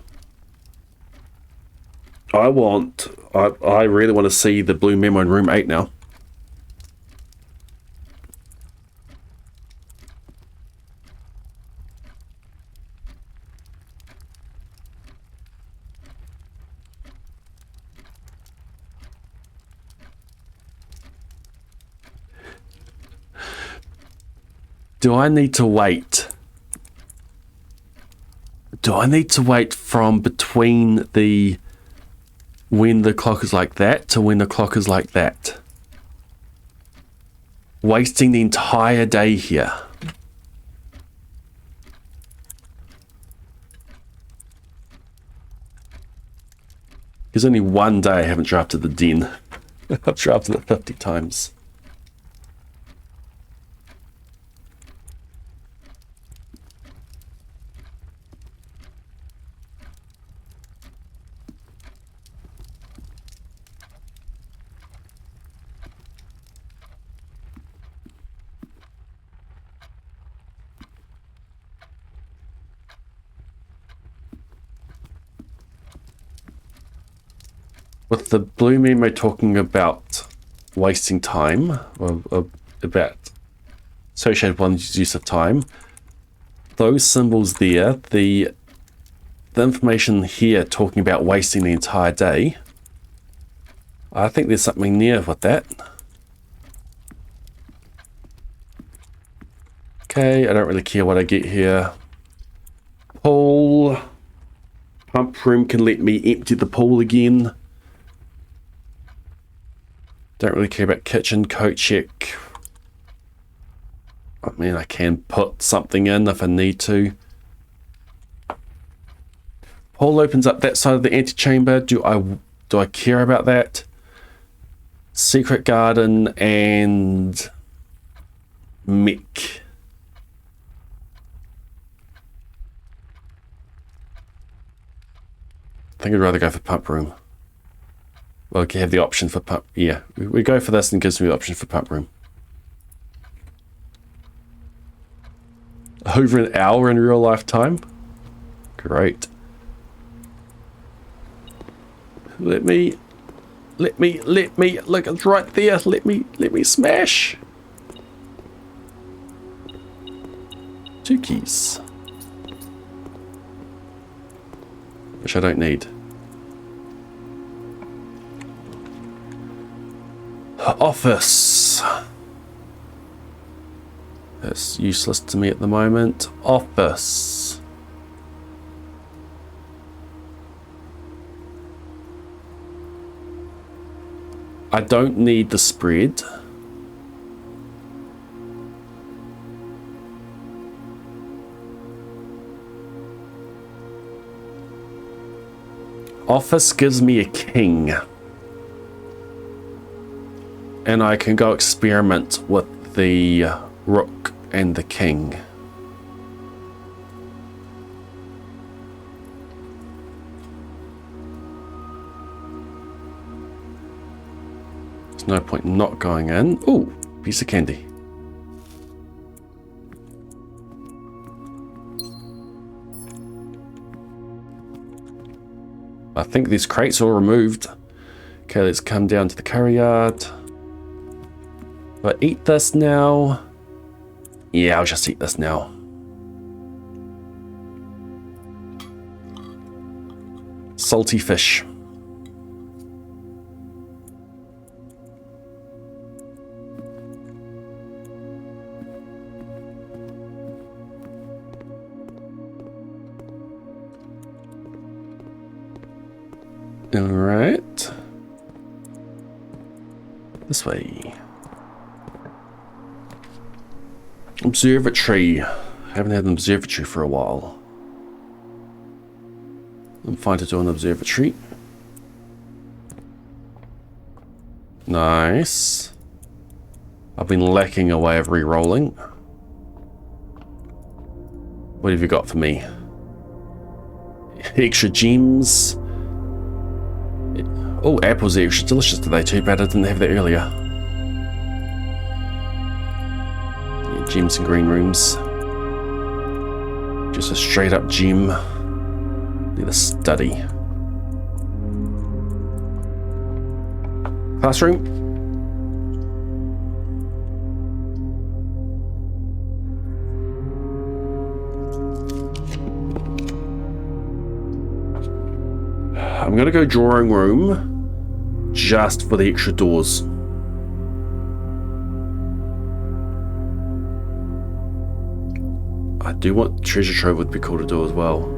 I really want to see the blue memo in room 8 now. Do I need to wait? Do I need to wait from between the when the clock is like that to when the clock is like that? Wasting the entire day here. There's only one day I haven't drafted the den. I've drafted it 50 times. With the blue memo talking about wasting time, or about associated one's use of time, those symbols there, the information here talking about wasting the entire day, I think there's something near with that. Okay, I don't really care what I get here. Pool. Pump room can let me empty the pool again. Don't really care about kitchen, coat check. I mean, I can put something in if I need to. Pool opens up that side of the antechamber. Do I care about that? Secret garden and mech. I think I'd rather go for pump room. Well, you have the option for pump. Yeah, we go for this and it gives me the option for pump room. Over an hour in real life time? Great. Let me, look, it's right there. Let me smash. 2 keys. Which I don't need. Office. That's useless to me at the moment. Office. I don't need the spread. Office gives me a king. And I can go experiment with the rook and the king. There's no point not going in. Ooh, piece of candy. I think these crates are all removed. Okay, let's come down to the curry yard. Do I eat this now? Yeah, I'll just eat this now. Salty fish. All right. This way. Observatory. I haven't had an observatory for a while. I'm fine to do an observatory. Nice. I've been lacking a way of re-rolling. What have you got for me? Extra gems. Oh, apples are extra delicious today. Too bad I didn't have that earlier. Yeah, gems and green rooms. Just a straight up gem. Need a study. Classroom. I'm gonna go drawing room just for the extra doors. I do want treasure trove would be cool to do as well.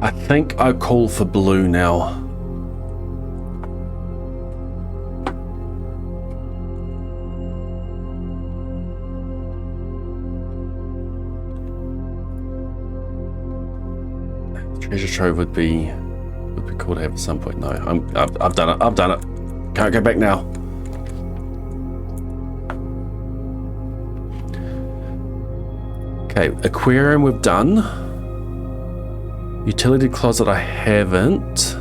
I think I call for blue now. Treasure trove would be cool to have at some point. No, I've done it. I've done it. Can't go back now. Okay, aquarium we've done. Utility closet I haven't.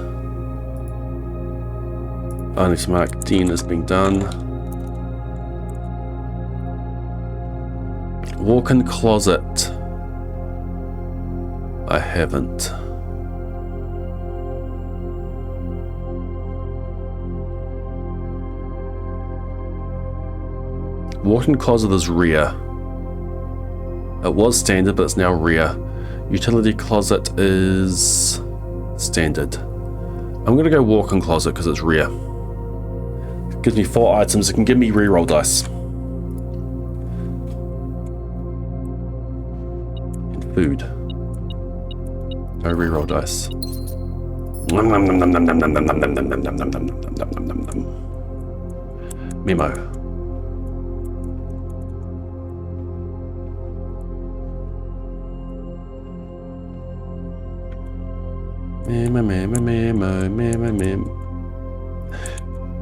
Only mark 10 has been done. Walk-in closet I haven't. Walk-in closet is rear. It was standard, but it's now rear. Utility closet is standard. I'm gonna go walk-in closet because it's rear. It gives me 4 items. It can give me reroll dice. And food. No reroll dice. Memo.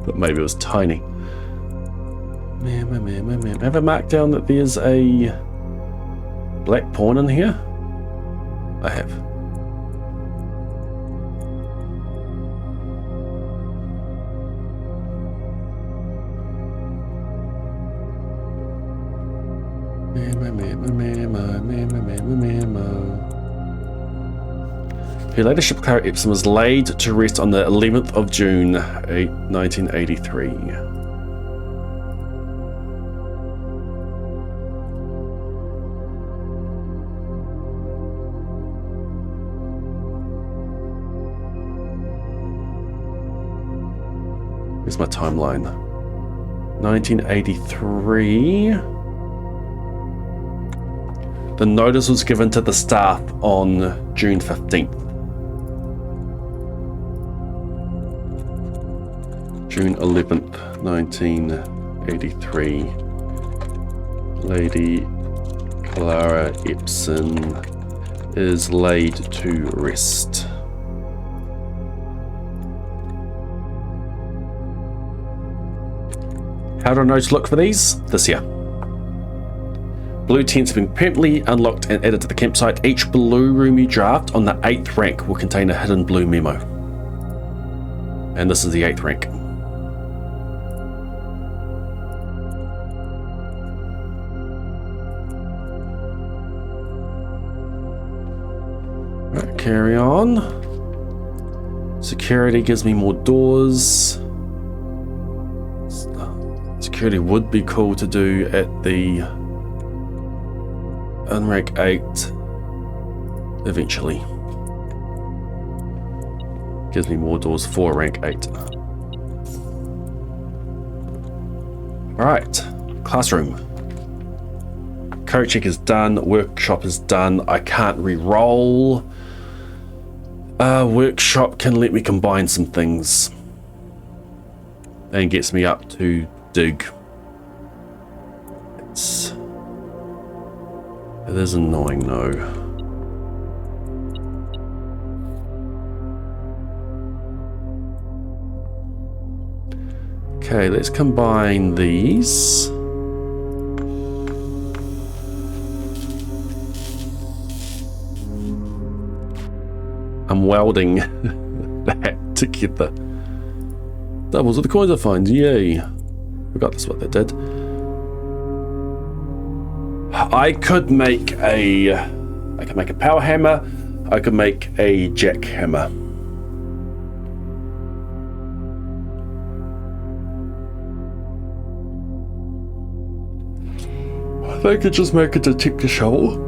But maybe it was tiny. Have I marked down that there's a black pawn in here? I have. Her ladyship Clara Epsom was laid to rest on the 11th of June, 1983. Here's my timeline. 1983. The notice was given to the staff on June 15th. June 11th, 1983. Lady Clara Epsom is laid to rest. How do I know to look for these? This here. Blue tents have been permanently unlocked and added to the campsite. Each blue room you draft on the 8th rank will contain a hidden blue memo. And this is the 8th rank. Right, carry on. Security gives me more doors. Security would be cool to do at the rank 8 eventually. Gives me more doors for rank 8. Alright, classroom. Code check is done, workshop is done. I can't re-roll. Workshop can let me combine some things. And gets me up to dig. It is annoying, no. Okay, let's combine these. I'm welding that together. Doubles with the coins I find, yay. Regardless of what that did. I could make a power hammer. I could make a jackhammer. I could just make a detector shovel.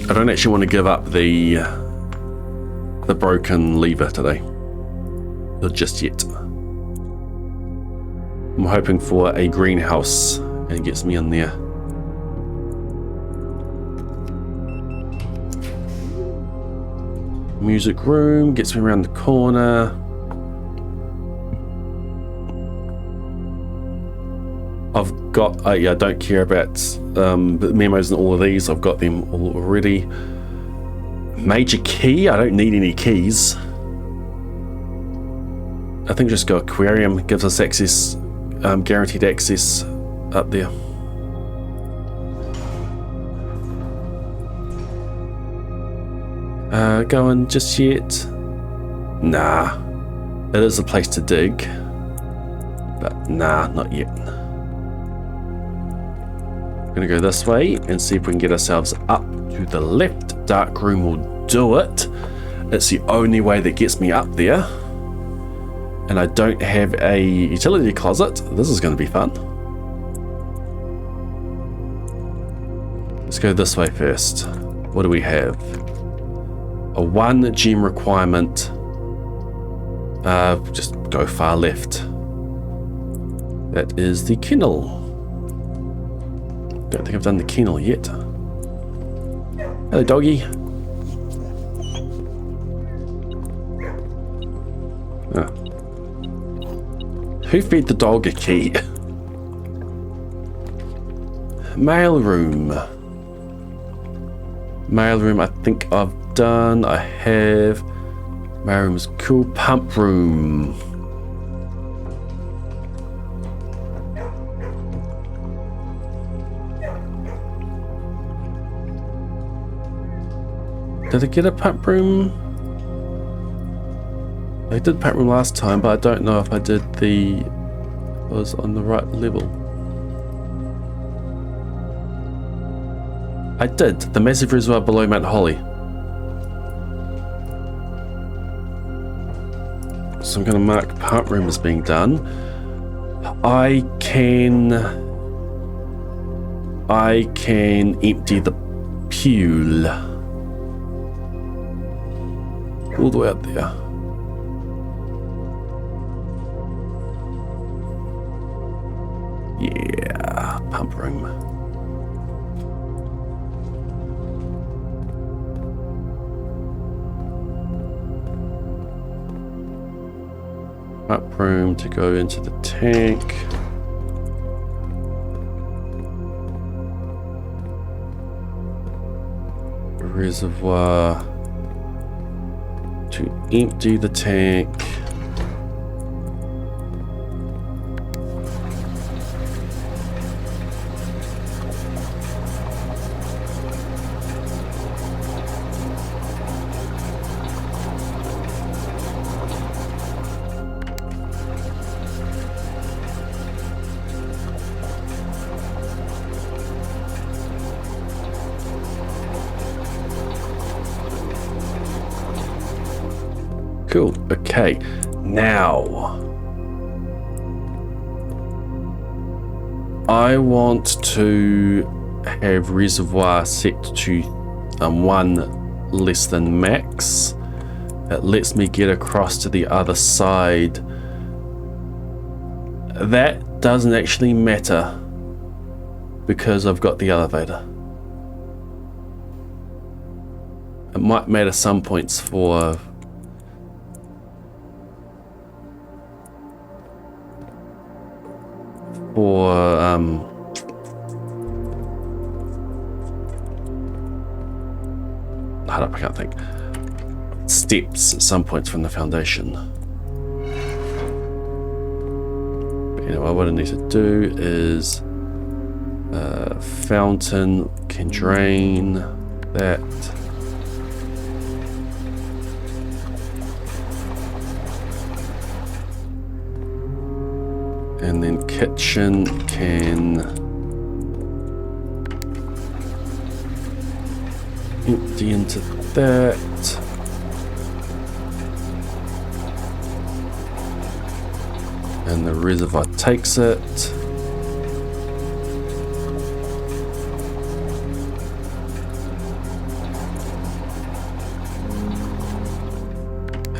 I don't actually want to give up the broken lever today. Not just yet. I'm hoping for a greenhouse and it gets me in there. Music room gets me around the corner. I've got, yeah, I don't care about the memos and all of these. I've got them all already. Major key, I don't need any keys. I think just go aquarium, gives us access guaranteed access up there. Going just yet? Nah. It is a place to dig. But nah, not yet. We're gonna go this way and see if we can get ourselves up to the left. Dark room will do it. It's the only way that gets me up there. And I don't have a utility closet. This is gonna be fun. Let's go this way first. What do we have? A 1 gem requirement. Just go far left. That is the kennel. Don't think I've done the kennel yet. Hello, doggy. Ah. Who fed the dog a key? Mail room. Mail room, I think I've done. I have. Mail room is cool. Pump room. Did I get a pump room? I did pump room last time, but I don't know if I did the... was on the right level. I did. The massive reservoir below Mount Holly. So I'm going to mark pump room as being done. I can empty the fuel all the way up there. Yeah, pump room. Pump room to go into the tank. Reservoir to empty the tank. Cool. Okay. Now, I want to have reservoir set to 1 less than max. It lets me get across to the other side. That doesn't actually matter because I've got the elevator. It might matter some points for hold up, I can't think. Steps at some points from the foundation. But anyway, what I need to do is fountain can drain that. And then kitchen can empty into that. And the reservoir takes it.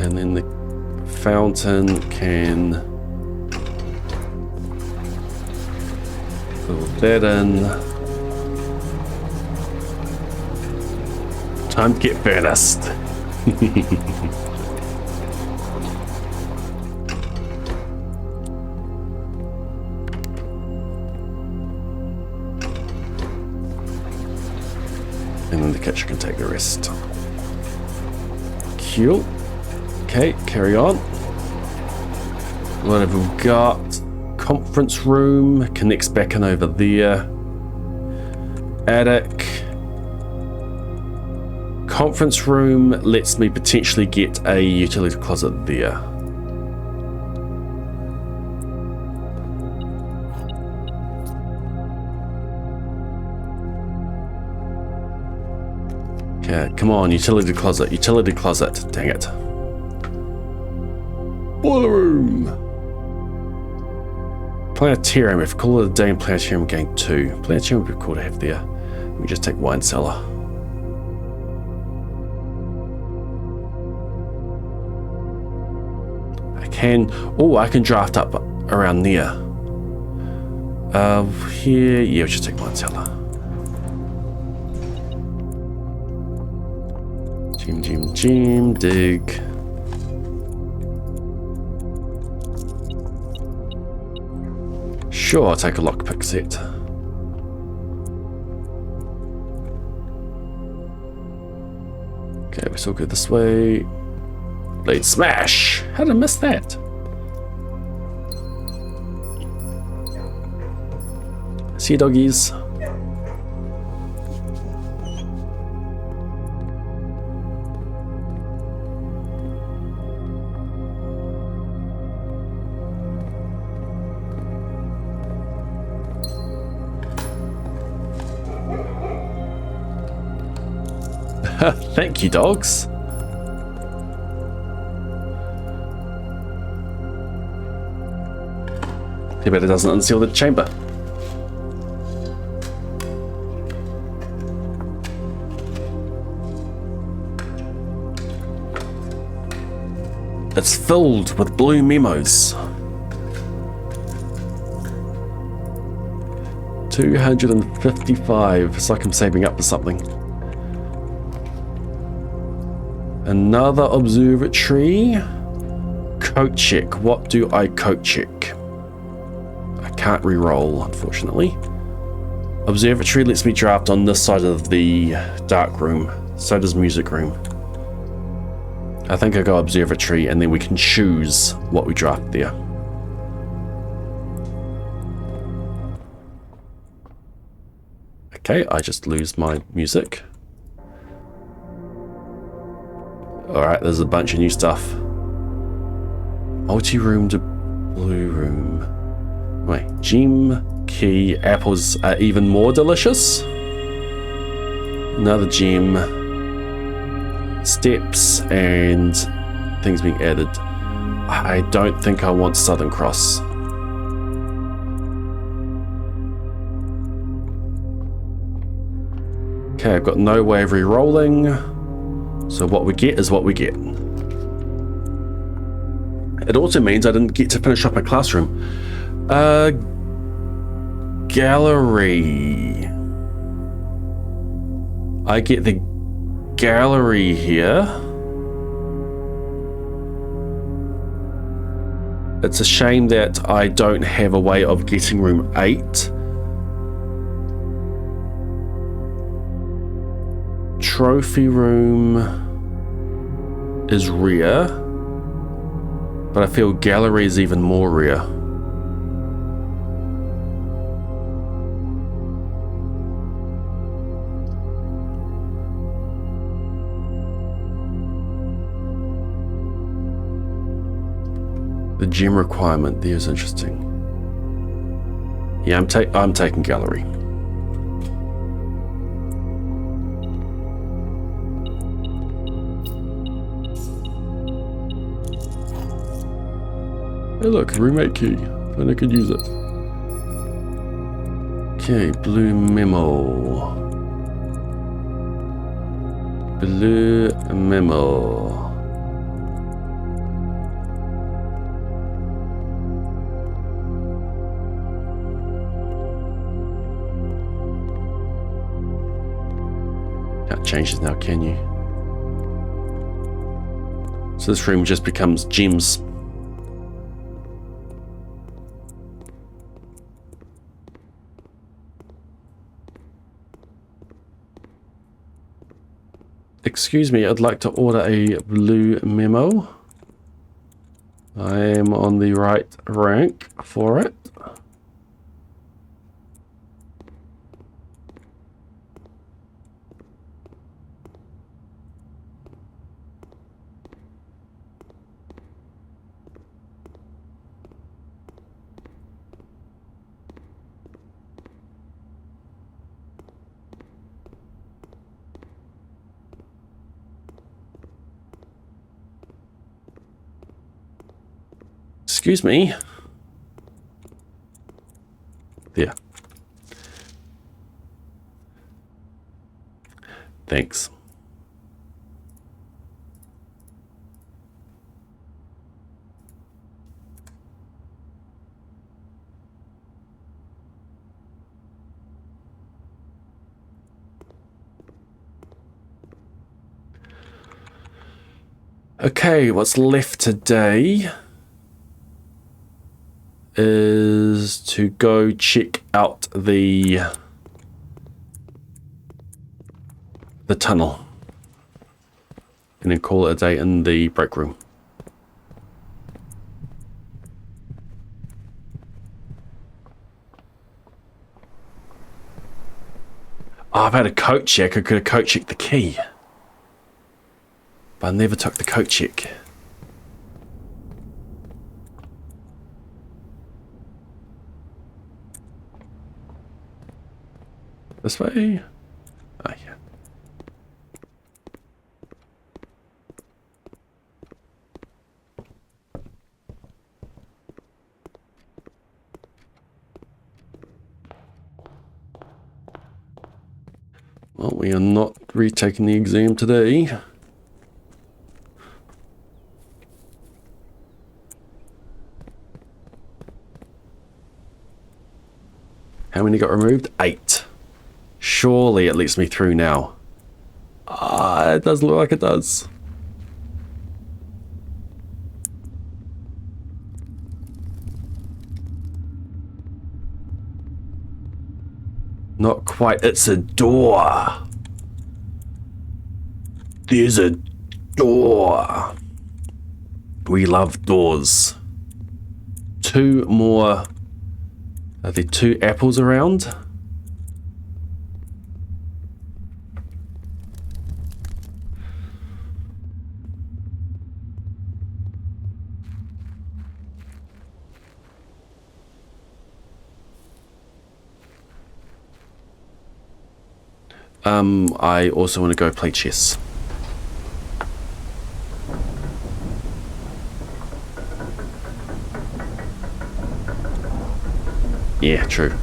And then the fountain can fill that in. Time to get furnace. And then the kitchen can take the rest. Cool. Okay, carry on. What have we got? conference room connects back in over there. Attic. Conference room lets me potentially get a utility closet there. Okay, come on, utility closet, dang it. Boiler room! Planetarium, if we call it a day in Planetarium, gain 2. Planetarium would be cool to have there. Let me just take wine cellar. I can draft up around there. Here, yeah, we'll just take wine cellar. Gym, dig. Sure, I'll take a lockpick set. Okay, we're still good this way. Blade smash! How did I miss that? See you, doggies. Thank you, dogs. Too bad it doesn't unseal the chamber. It's filled with blue memos. 255. It's like I'm saving up for something. Another observatory. Coat check. What do I coat check? I can't re-roll, unfortunately. Observatory lets me draft on this side of the dark room. So does music room. I think I go observatory and then we can choose what we draft there. Okay, I just lose my music. Alright, there's a bunch of new stuff. Multi-room to blue room. Wait, gem, key, apples are even more delicious. Another gem. Steps and things being added. I don't think I want Southern Cross. Okay, I've got no way of re-rolling. So what we get is what we get. It also means I didn't get to finish up my classroom. Gallery. I get the gallery here. It's a shame that I don't have a way of getting room 8. Trophy room is rare, but I feel gallery is even more rare. The gem requirement there is interesting. Yeah, I'm taking gallery. Hey look, roommate key. And I could use it. Okay, blue memo. Blue memo. Can't change this now, can you? So this room just becomes gems. Excuse me, I'd like to order a blue memo. I am on the right rank for it. Excuse me. There. Thanks. Okay, what's left today is to go check out the tunnel and then call it a day in the break room. Oh, I've had a coat check. I could have coat checked the key, but I never took the coat check. This way? Oh, yeah. Well, we are not retaking the exam today. How many got removed? 8. Surely it lets me through now. Ah, it does look like it does. Not quite. It's a door. There's a door. We love doors. 2 more. Are there 2 apples around? I also want to go play chess. Yeah, true.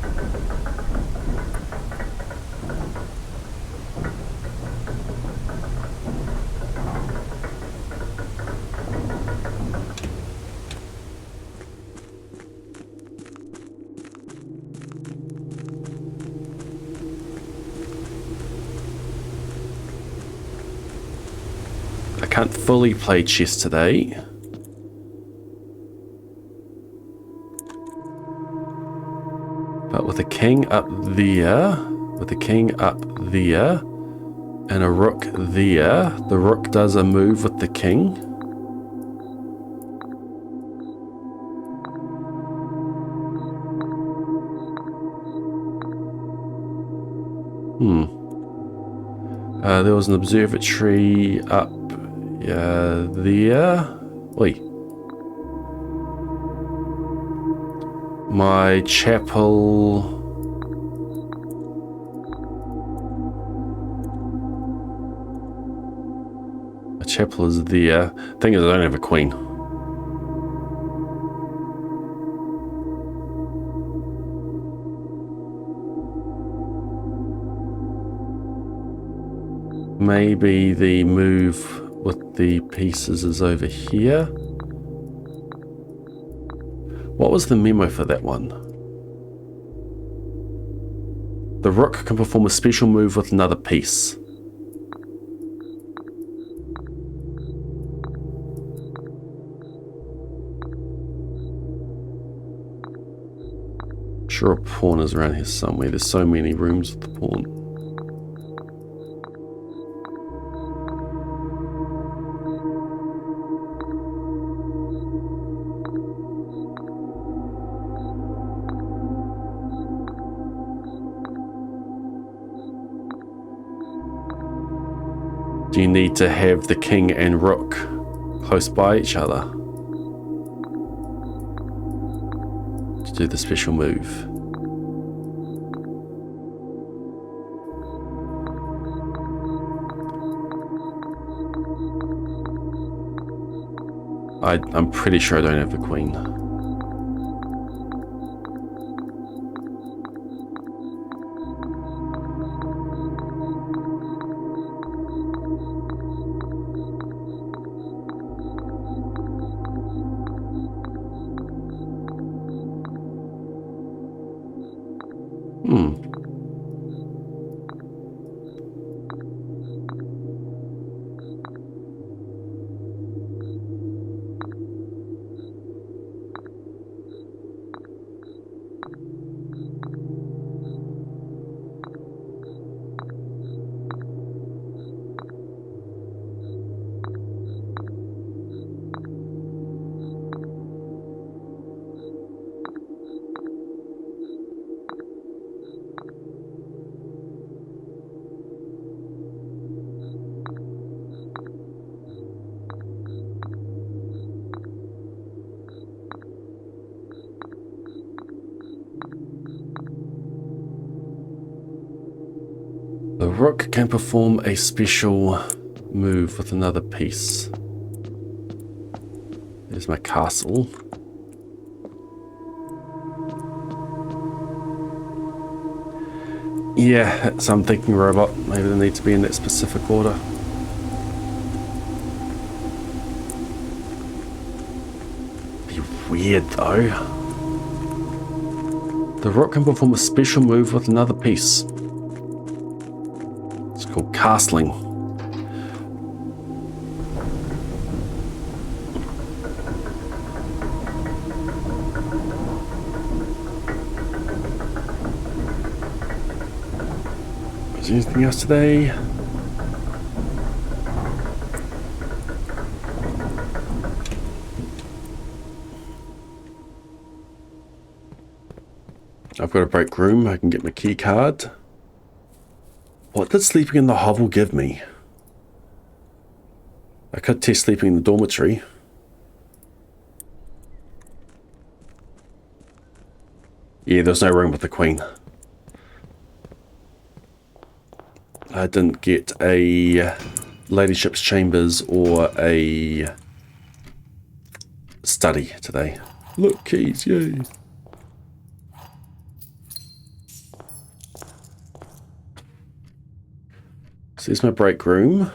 I can't fully play chess today. But with a king up there, and a rook there, the rook does a move with the king. There was an observatory up there. Oi. My chapel. My chapel is there. Thing is, I don't have a queen. Maybe the move with the pieces is over here. What was the memo for that one? The rook can perform a special move with another piece. I'm sure a pawn is around here somewhere. There's so many rooms with the pawn. Do you need to have the king and rook close by each other to do the special move? I'm pretty sure I don't have the queen. The rook can perform a special move with another piece. There's my castle. Yeah, so I'm thinking robot. Maybe they need to be in that specific order. Be weird though. The rook can perform a special move with another piece. It's called castling. Is there anything else today? I've got a break room. I can get my key card. What did sleeping in the hovel give me? I could test sleeping in the dormitory. Yeah, there's no room with the queen. I didn't get a ladyship's chambers or a study today. Look, keys, yay. So there's my break room.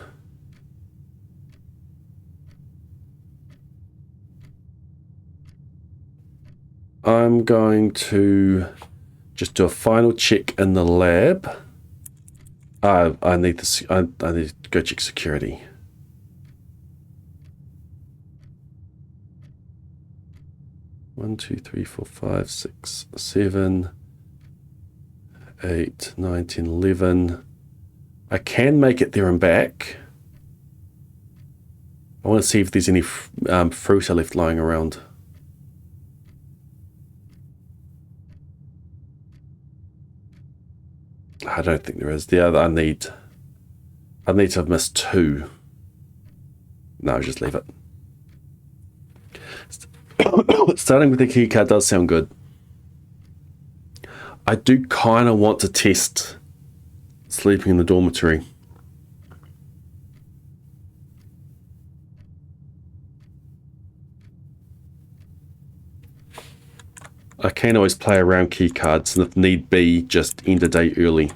I'm going to just do a final check in the lab. I need to go check security. One, 2, 3, 4, 5, 6, 7, 8, 9, 10, 11. I can make it there and back. I want to see if there's any fruit left lying around. I don't think there is. The other, I need to have missed 2. No, just leave it. Starting with the key card does sound good. I do kind of want to test sleeping in the dormitory. I can always play around key cards, and if need be, just end a day early.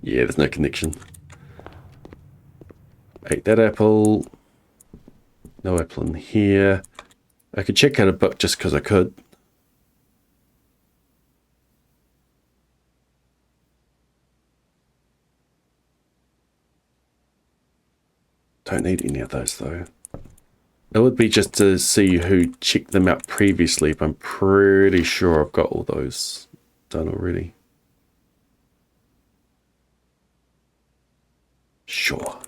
Yeah, there's no connection. Ate that apple. No apple in here. I could check out a book just because I could. Don't need any of those though. It would be just to see who checked them out previously, but I'm pretty sure I've got all those done already. Sure.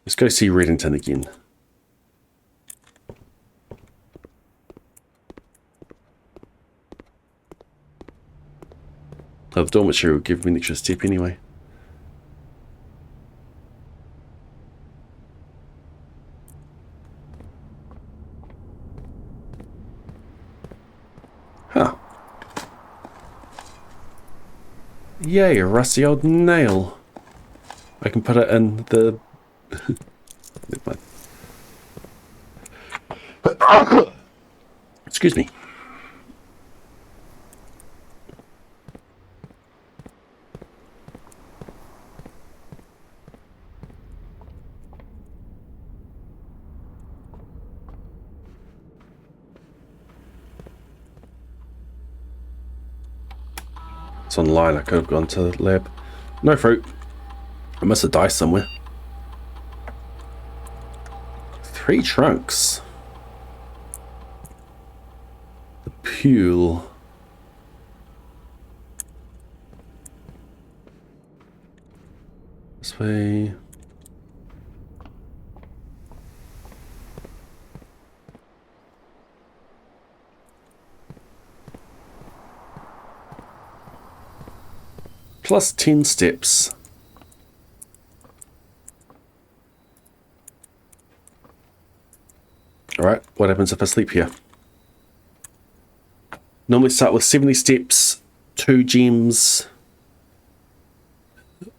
Let's go see Reddington again. . Oh, the dormitory will give me an extra step anyway. Huh. Yay, a rusty old nail. I can put it in the... Never mind. Excuse me. It's online. I could have gone to the lab. No fruit. I must have died somewhere. 3 trunks. The pool. This way. Plus 10 steps. Alright, what happens if I sleep here? Normally start with 70 steps, 2 gems.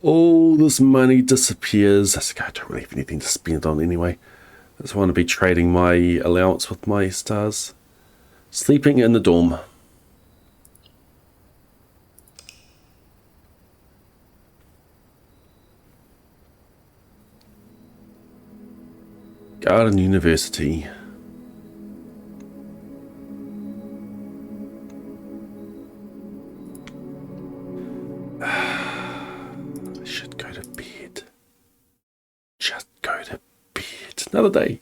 All this money disappears. I don't really have anything to spend on anyway. I just want to be trading my allowance with my stars. Sleeping in the dorm. Garden University. I should go to bed. Just go to bed. Another day.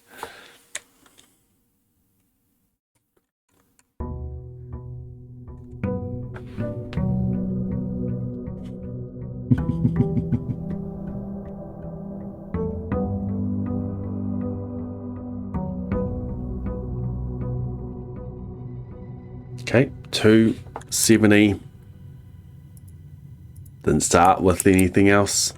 Okay, 270. Didn't start with anything else.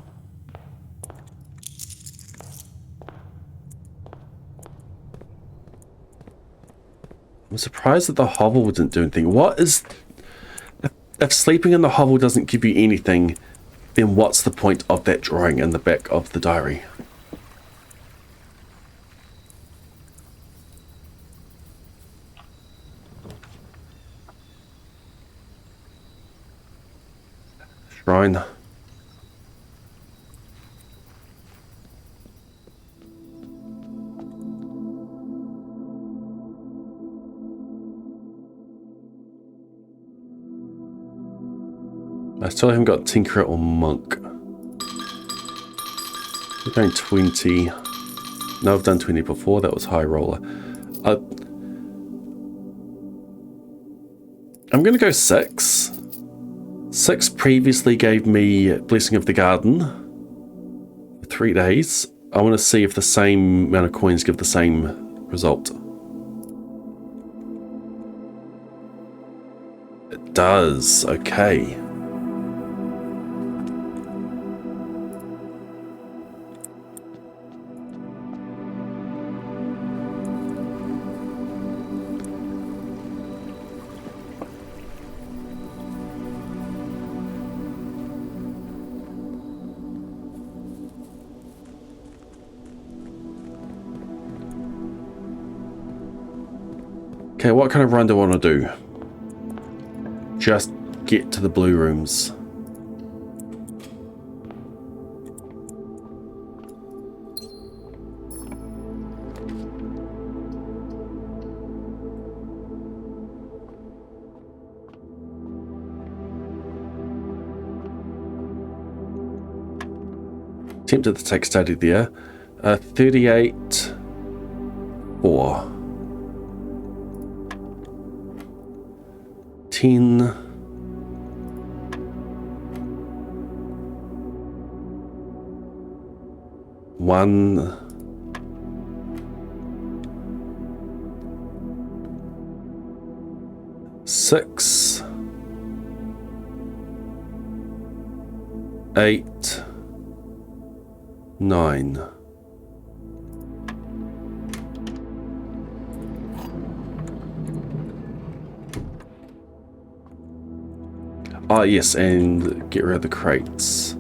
I'm surprised that the hovel didn't do anything. What is... If sleeping in the hovel doesn't give you anything, then what's the point of that drawing in the back of the diary? Shrine. I still haven't got Tinkerer or Monk. We're going 20. No, I've done 20 before. That was High Roller. I'm going to go 6. 6 previously gave me Blessing of the Garden for 3 days. I want to see if the same amount of coins give the same result. It does. Okay. Okay, what kind of run do I want to do? Just get to the blue rooms. Tempted to take study there. 38, 4. 10. 1. 6. 8, 9. Oh yes, and get rid of the crates.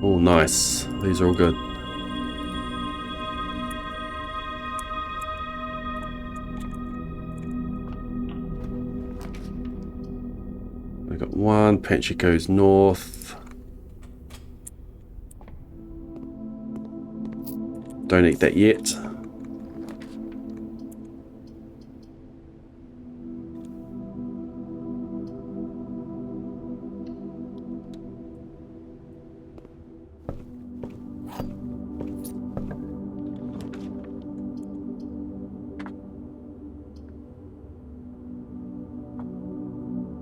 Oh, nice. These are all good. I got one. Pantry goes north. Don't eat that yet.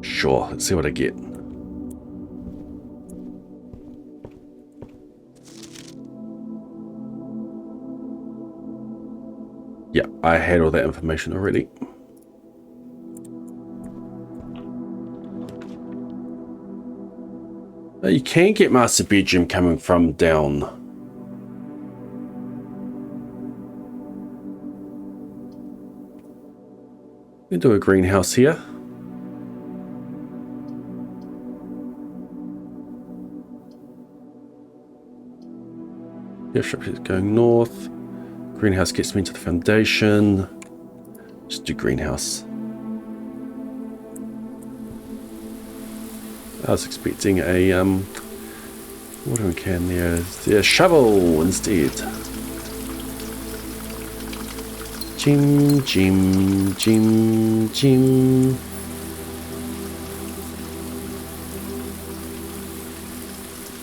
Sure, let's see what I get. Yeah, I had all that information already. You can get master bedroom coming from down. We can do a greenhouse here. Yeah, structure is going north. Greenhouse gets me into the foundation. Just do greenhouse. I was expecting a watering can there. The shovel instead. Jim, Jim, Jim, Jim.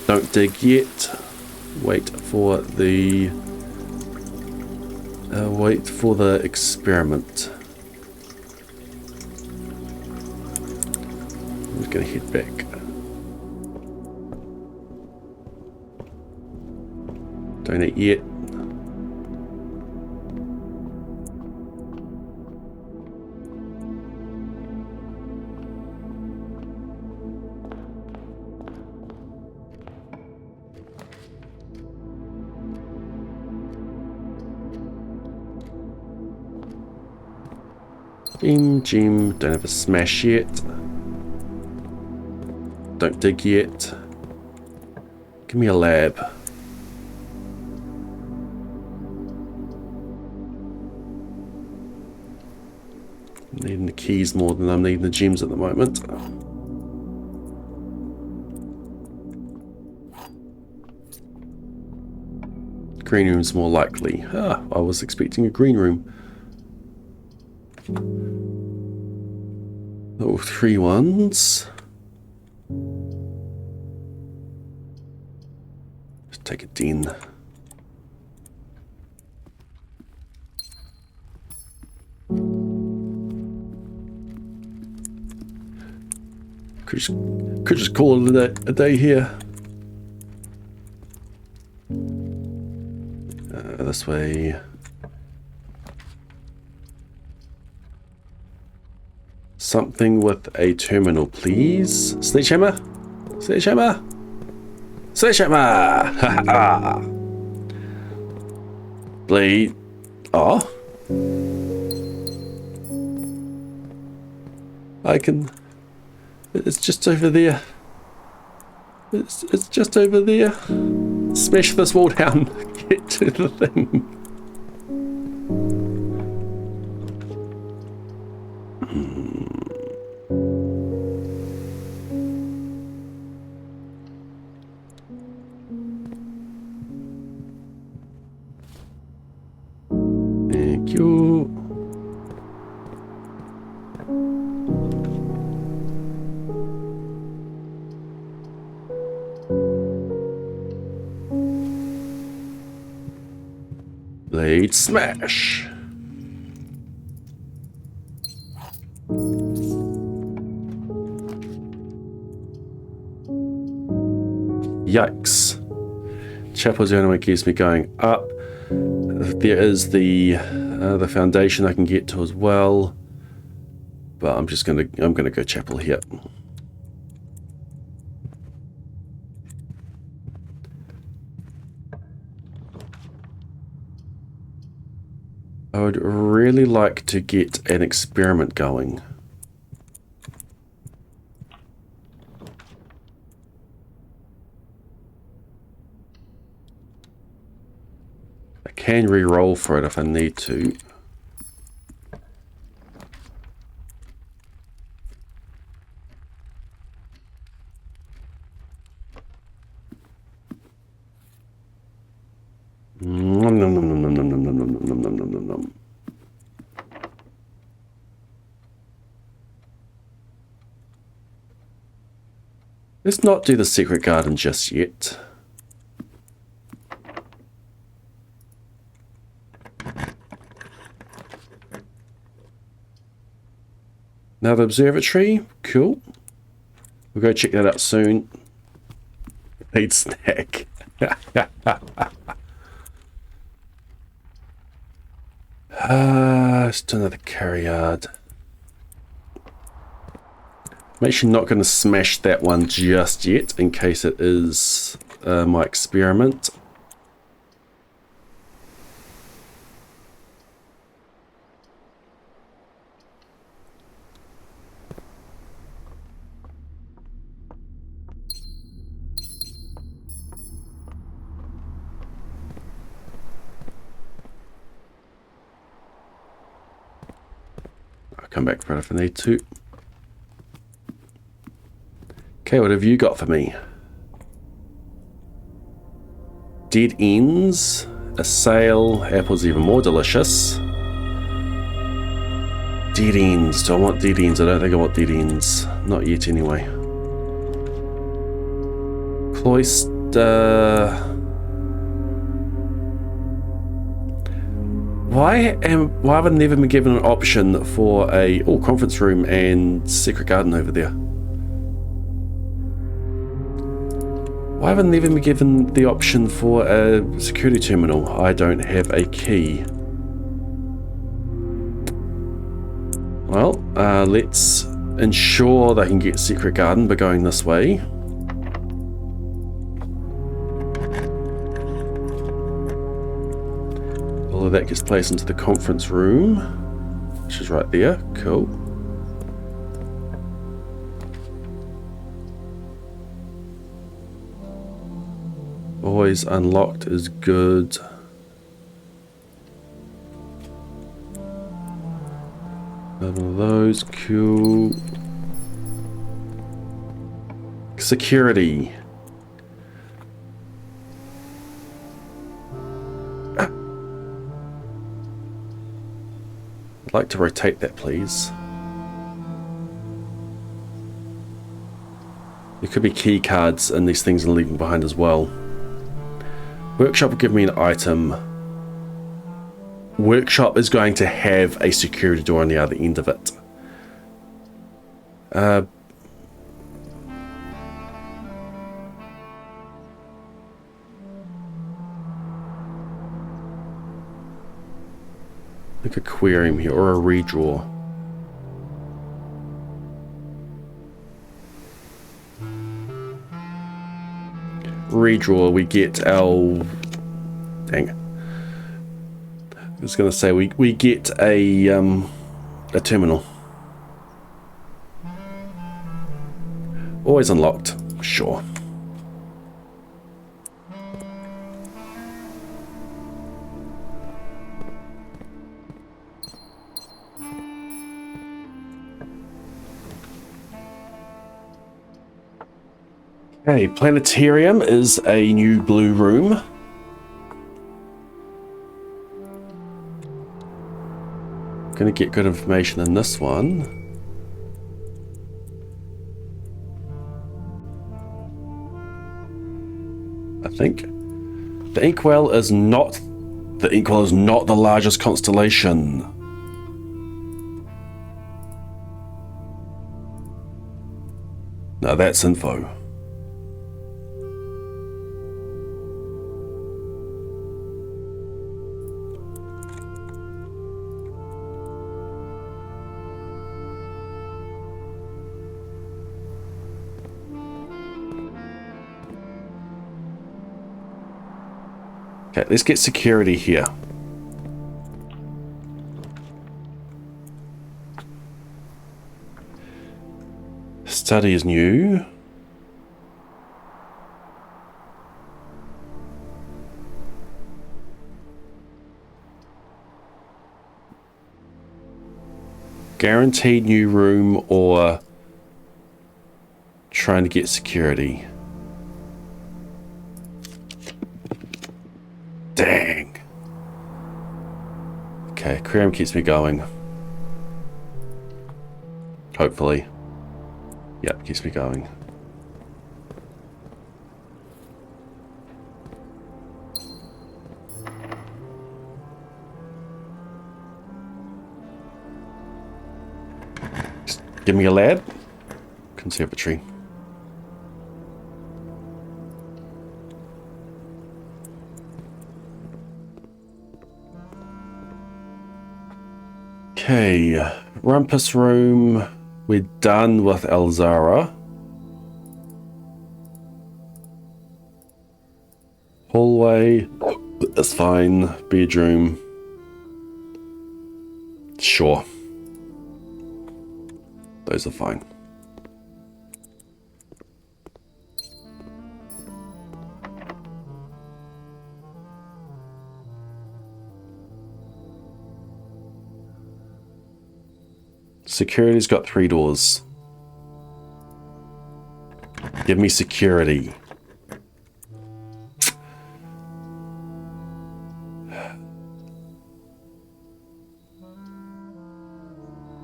Don't dig yet. Wait for the experiment. I'm just gonna head back. Don't eat yet. Jim, don't have a smash yet. Don't dig yet. Give me a lab. I'm needing the keys more than I'm needing the gems at the moment. Green room's more likely. Ah, I was expecting a green room. Oh, 3 ones. Just take a den. Could just call it a day here. This way. Something with a terminal, please. Sledgehammer? Sledgehammer? Sledgehammer! Ha ha! Blade. Oh. I can. It's just over there. It's just over there. Smash this wall down. Get to the thing. Thank you. Blade smash. Yikes. Chapel's the only one that keeps me going up. There is the foundation I can get to as well. But I'm gonna go chapel here. I would really like to get an experiment going. I can re-roll for it if I need to. Nom, nom, nom, nom, nom, nom, nom, nom, nom, nom, nom, nom, nom. Let's not do the secret garden just yet. Now the observatory, cool. We'll go check that out soon. Need snack. Let's do another carry yard. I'm actually not going to smash that one just yet in case it is my experiment. I'll come back for it if I need to. Okay, what have you got for me? Dead ends, a sail, apples even more delicious. Dead ends, do I want dead ends? I don't think I want dead ends. Not yet anyway. Cloister. Why have I never been given an option for a conference room and secret garden over there? Why haven't I even been given the option for a security terminal? I don't have a key. Well, let's ensure that I can get secret garden by going this way. All of that gets placed into the conference room, which is right there. Cool. Always unlocked is good. Another one of those, cool. Security. I'd like to rotate that, please. There could be key cards and these things I'm leaving behind as well. Workshop will give me an item. Workshop is going to have a security door on the other end of it. Like aquarium here, or a redraw. Redraw, we get our... Dang it. I was going to say, we get a terminal. Always unlocked, sure. Okay, planetarium is a new blue room. Gonna get good information in this one. I think the inkwell is not the largest constellation. No, that's info. Okay, let's get security here. Study is new. Guaranteed new room or trying to get security. Dang. Okay, aquarium keeps me going. Hopefully. Yep, keeps me going. Just give me a lab. Conservatory. Okay, rumpus room. We're done with Elzara. Hallway. That's fine. Bedroom. Sure. Those are fine. Security's got 3 doors. Give me security.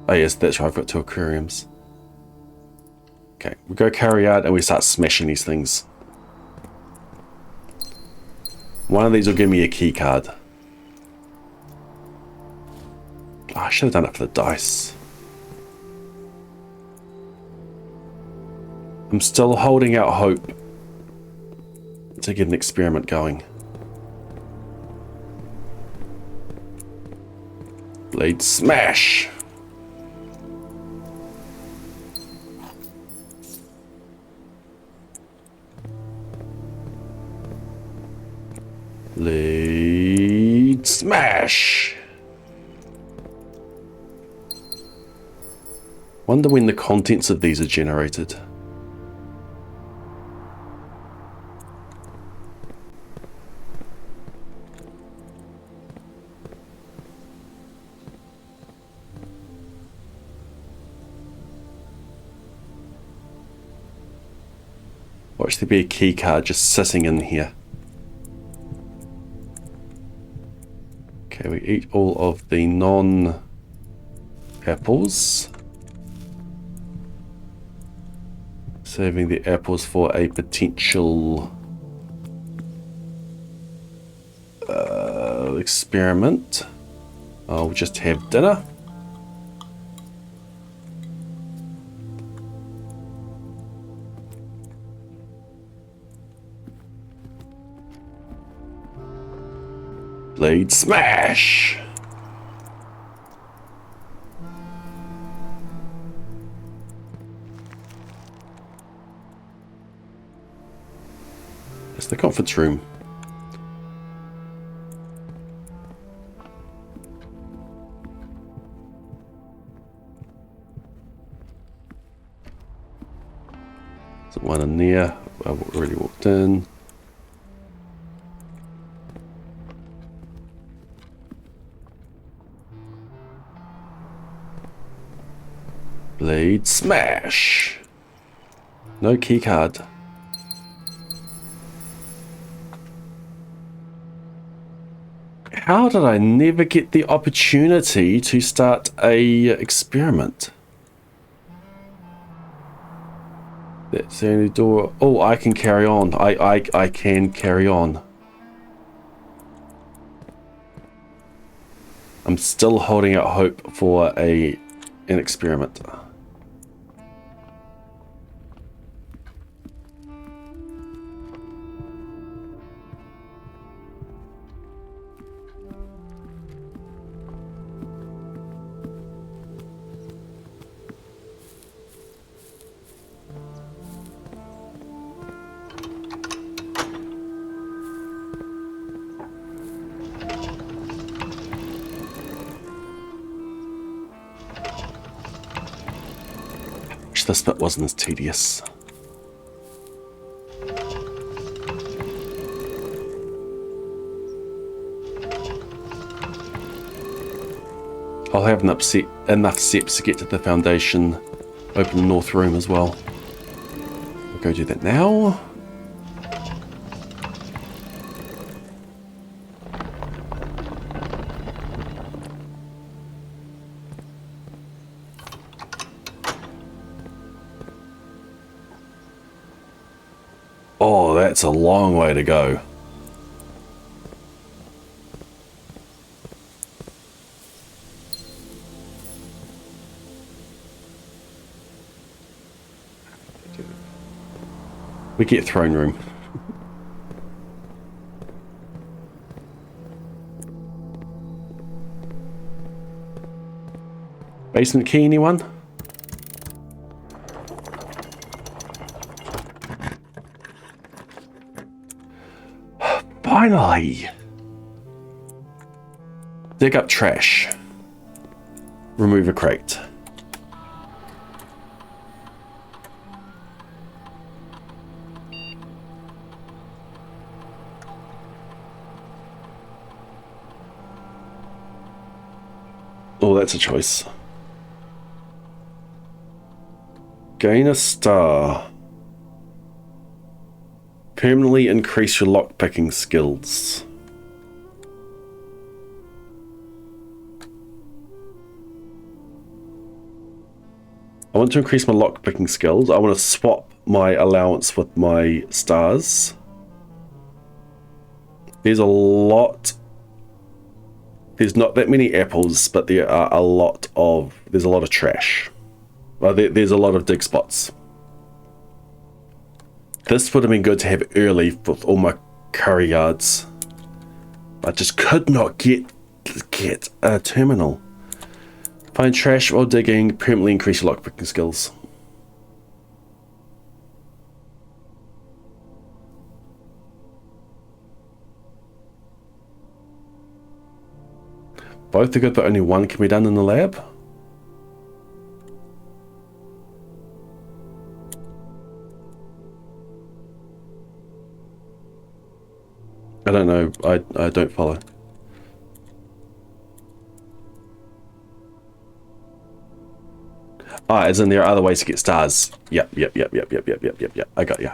Oh yes, that's right, I've got 2 aquariums. Okay, we go carry out and we start smashing these things. One of these will give me a key card. Oh, I should have done it for the dice. I'm still holding out hope to get an experiment going. Blade smash! Blade smash! Wonder when the contents of these are generated. Watch there be a key card just sitting in here. Okay, we eat all of the non-apples. Saving the apples for a potential experiment. I'll just have dinner. Blade smash! It's the conference room. There's one in there. I've already walked in. Blade smash. No key card. How did I never get the opportunity to start a experiment? That's the only door. Oh, I can carry on. I can carry on. I'm still holding out hope for an experiment. wish this bit wasn't as tedious. I'll have enough steps to get to the foundation, open the north room as well. We'll go do that now. Oh, that's a long way to go. We get throne room. Basement key, anyone? Finally! Dig up trash. Remove a crate. Oh, that's a choice. Gain a star. Permanently increase your lockpicking skills. I want to increase my lockpicking skills. I want to swap my allowance with my stars. There's a lot. There's not that many apples, but there are there's a lot of trash. Well, there's a lot of dig spots. This would have been good to have early with all my curry yards. I just could not get a terminal. Find trash while digging, permanently increase your lockpicking skills. Both are good, but only one can be done in the lab. I don't know. I don't follow. Ah, as in there are other ways to get stars. Yep. I got you.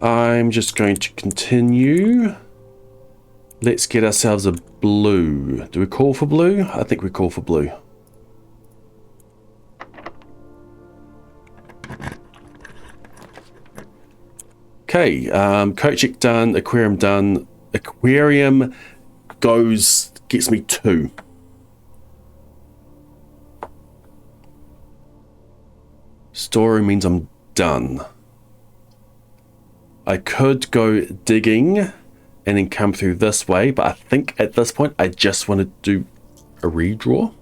I'm just going to continue. Let's get ourselves a blue. Do we call for blue? I think we call for blue. Okay, coat check done, aquarium done. Aquarium gets me 2. Story means I'm done. I could go digging and then come through this way, but I think at this point I just want to do a redraw.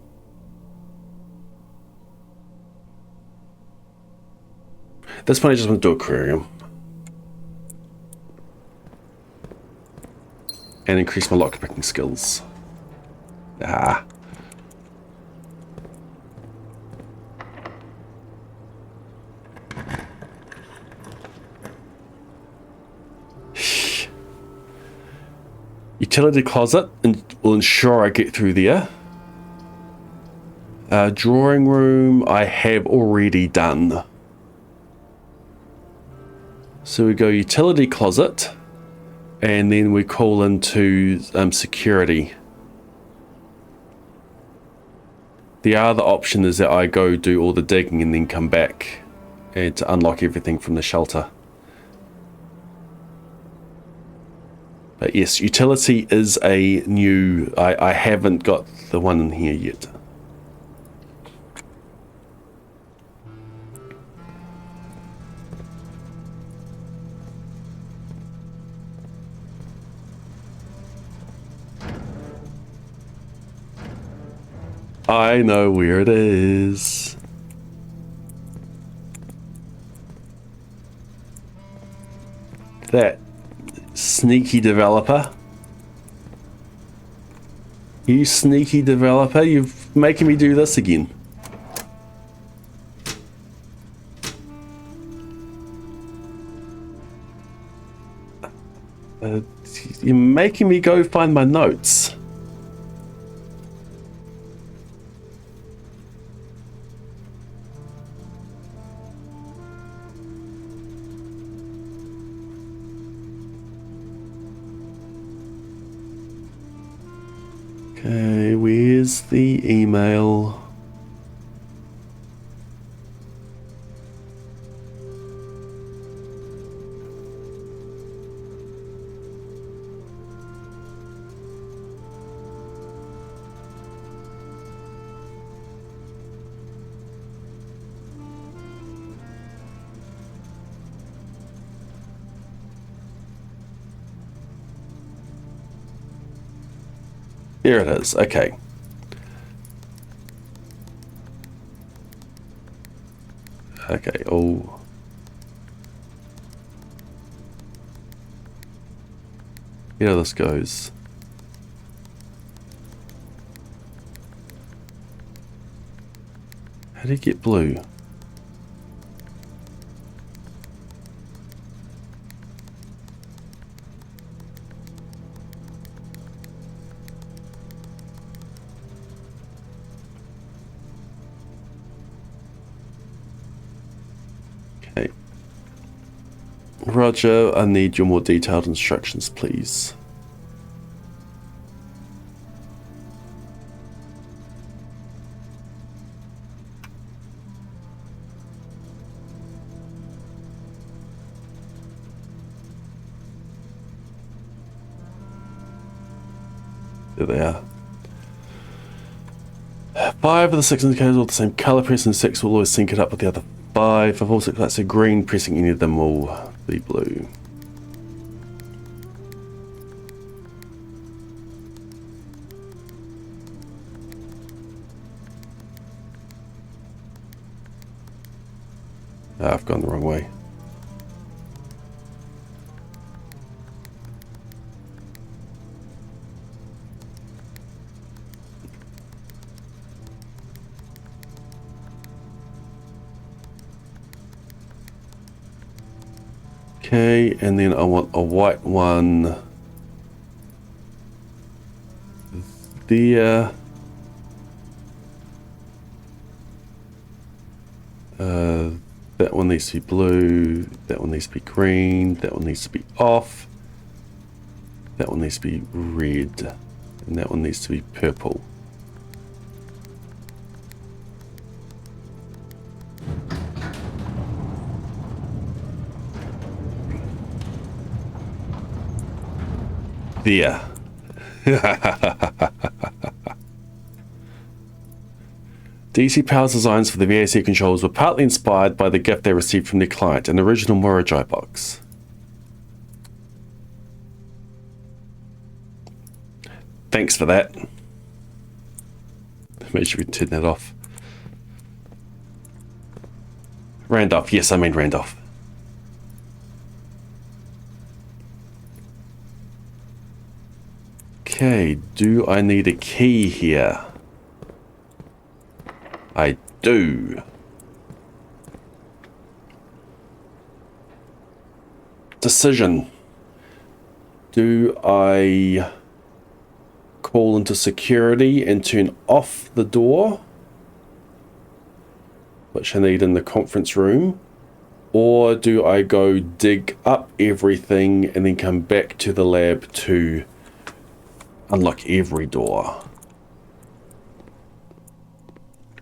At this point I just want to do aquarium. And increase my lockpicking skills. Ah. Utility closet will ensure I get through there. Drawing room I have already done. So we go utility closet and then we call into security. The other option is that I go do all the digging and then come back and to unlock everything from the shelter. But yes, utility is a new... I haven't got the one in here yet. I know where it is. That sneaky developer. You sneaky developer, you're making me do this again. You're making me go find my notes. Okay, where's the email? Here it is. Okay. Okay. Oh. Here this goes. How do you get blue? Okay. Roger, I need your more detailed instructions, please. There they are. 5 of the 6 indicators are the same color. Pressing 6 will always sync it up with the other 5. If all 6 lights are green, pressing any of them will be blue. I've gone the wrong way. Okay, and then I want a white one there. That one needs to be blue, that one needs to be green, that one needs to be off, that one needs to be red, and that one needs to be purple. There. DC Power's designs for the VAC controls were partly inspired by the gift they received from their client, an original Morajai box. Thanks for that. Make sure we turn that off. Randolph, yes, I mean Randolph. Okay, do I need a key here? I do. Decision. Do I call into security and turn off the door, which I need in the conference room, or do I go dig up everything and then come back to the lab to unlock every door?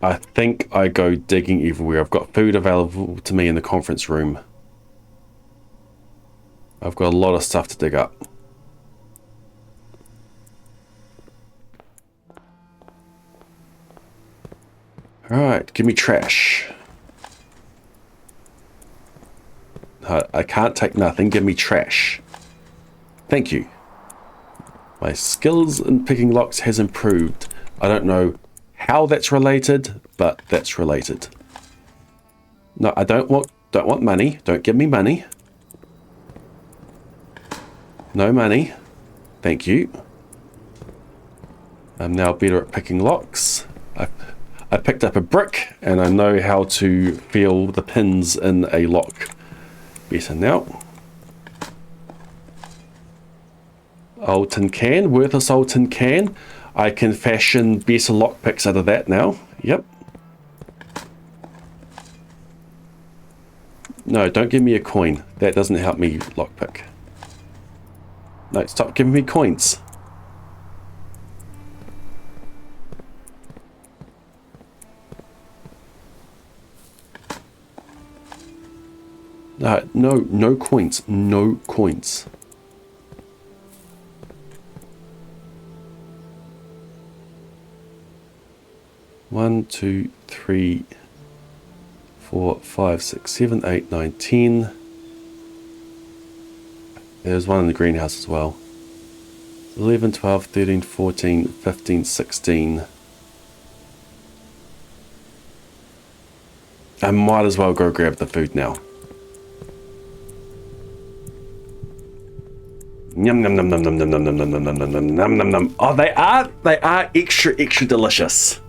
I think I go digging everywhere. I've got food available to me in the conference room. I've got a lot of stuff to dig up. Alright, give me trash. I can't take nothing, give me trash. Thank you. My skills in picking locks has improved. I don't know how that's related, but that's related. No, I don't want money. Don't give me money. No money. Thank you. I'm now better at picking locks. I picked up a brick and I know how to feel the pins in a lock better now. Old tin can, worthless old tin can. I can fashion better lockpicks out of that now. Yep. No, don't give me a coin. That doesn't help me lockpick. No, stop giving me coins. No coins. No coins. One, two, three, 4, 5, 6, 7, 8, 9, 10. There's one in the greenhouse as well. 11, 12, 13, 14, 15, 16. I might as well go grab the food now. Yum num num num num num num num num num num num num num num. Oh, they are extra delicious.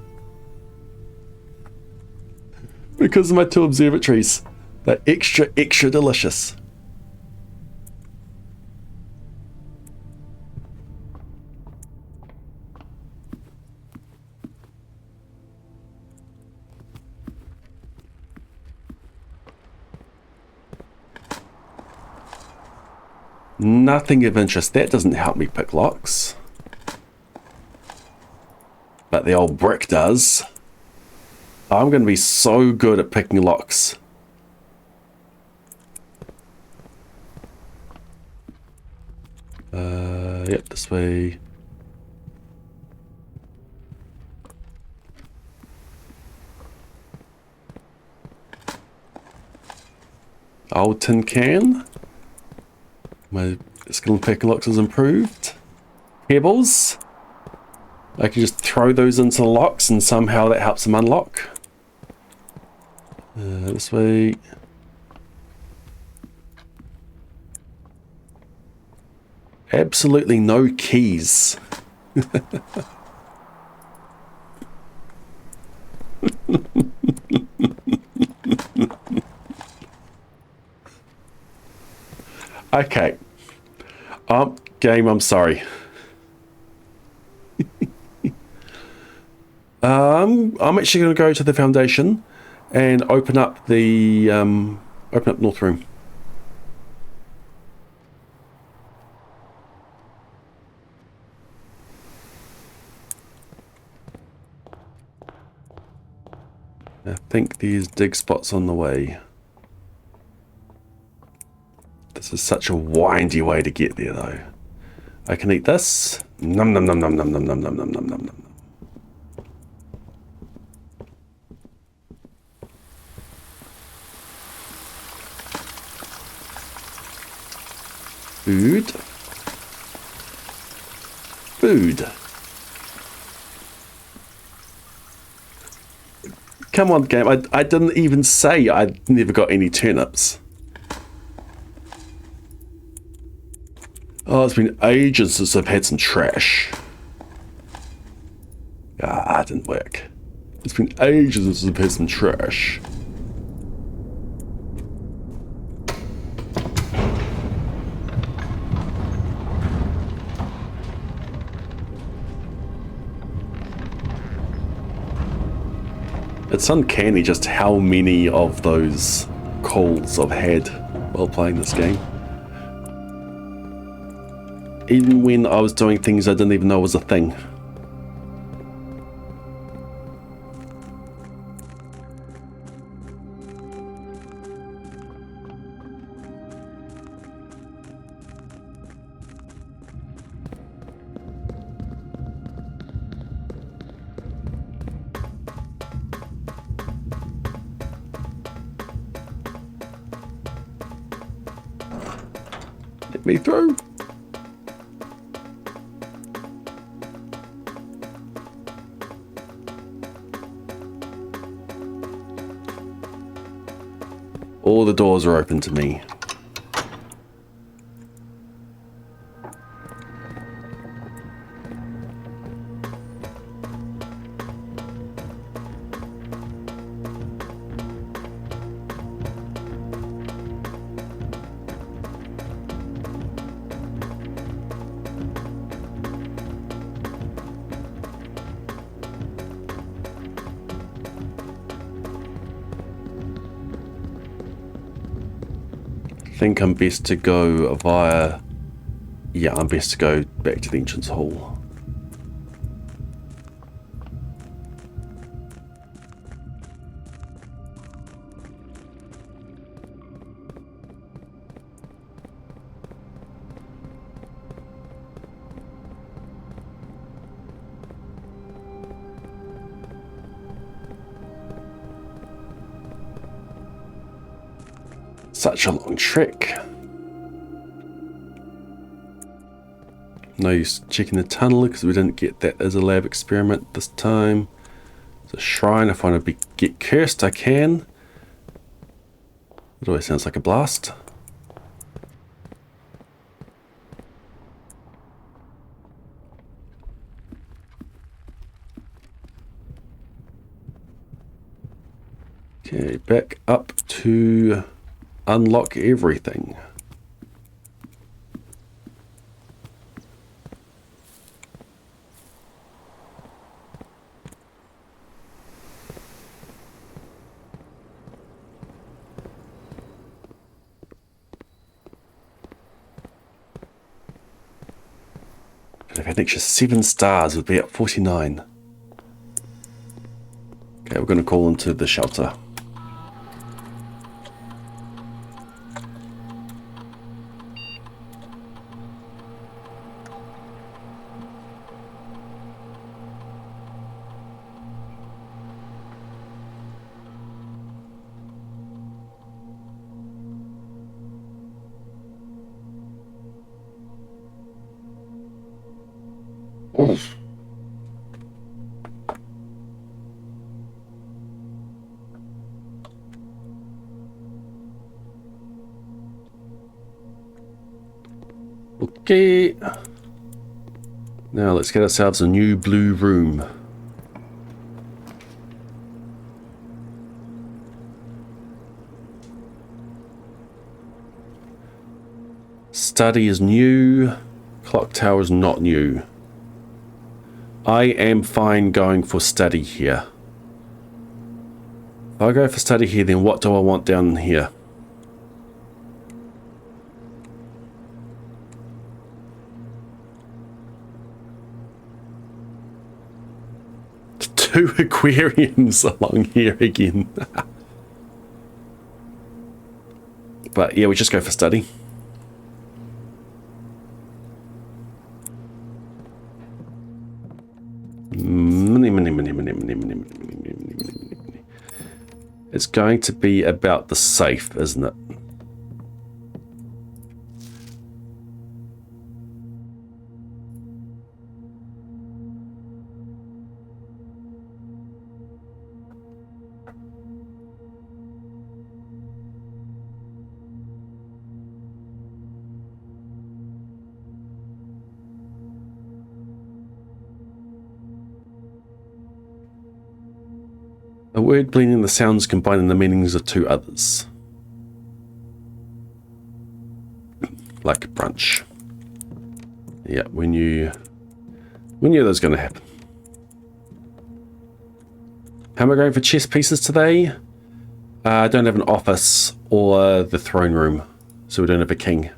Because of my 2 observatories. They're extra delicious. Nothing of interest. That doesn't help me pick locks. But the old brick does. I'm going to be so good at picking locks. Yep, this way. Old tin can. My skill in picking locks is improved. Pebbles. I can just throw those into the locks and somehow that helps them unlock. This way. Absolutely no keys. Okay. Game, I'm sorry. I'm actually going to go to the foundation and open up the north room. I think there's dig spots on the way. This is such a windy way to get there, though. I can eat this. Num num num num num num num num num num num num. Food. Food. Come on, game. I didn't even say I never got any turnips. Oh, it's been ages since I've had some trash. Ah, it didn't work. It's been ages since I've had some trash. It's uncanny just how many of those calls I've had while playing this game. Even when I was doing things I didn't even know was a thing. Let me through. All the doors are open to me. think I'm best to go via... Yeah, I'm best to go back to the entrance hall. Such a long trek. No use checking the tunnel because we didn't get that as a lab experiment this time. It's a shrine. If I want to get cursed, I can. It always sounds like a blast. Okay, back up to unlock everything. If I had an extra 7 stars, we'd be at 49. Okay, we're going to call into the shelter. Okay. Now let's get ourselves a new blue room. Study is new. Clock tower is not new. I am fine going for study here. If I go for study here, then what do I want down here? Two aquariums along here again. But yeah, we just go for study. It's going to be about the safe, isn't it? A word blending the sounds combining the meanings of two others. Like brunch. Yeah, we knew that was going to happen. How am I going for chess pieces today? I don't have an office or the throne room, so we don't have a king.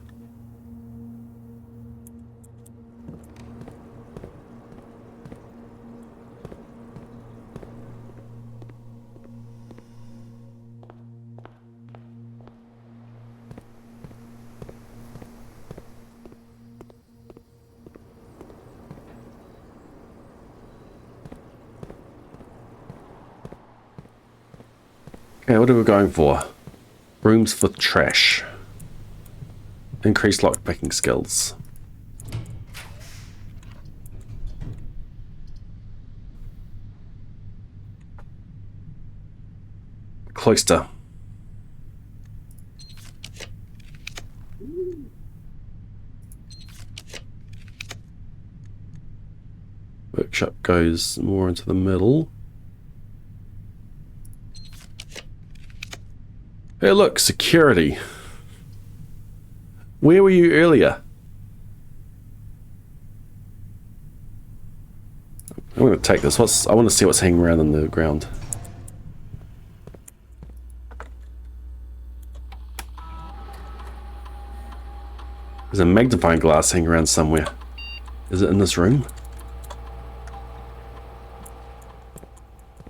Okay, what are we going for? Rooms for trash. Increased lockpicking skills. Cloister. Workshop goes more into the middle. Hey look, security. Where were you earlier? I'm going to take this. I want to see what's hanging around on the ground. There's a magnifying glass hanging around somewhere. Is it in this room?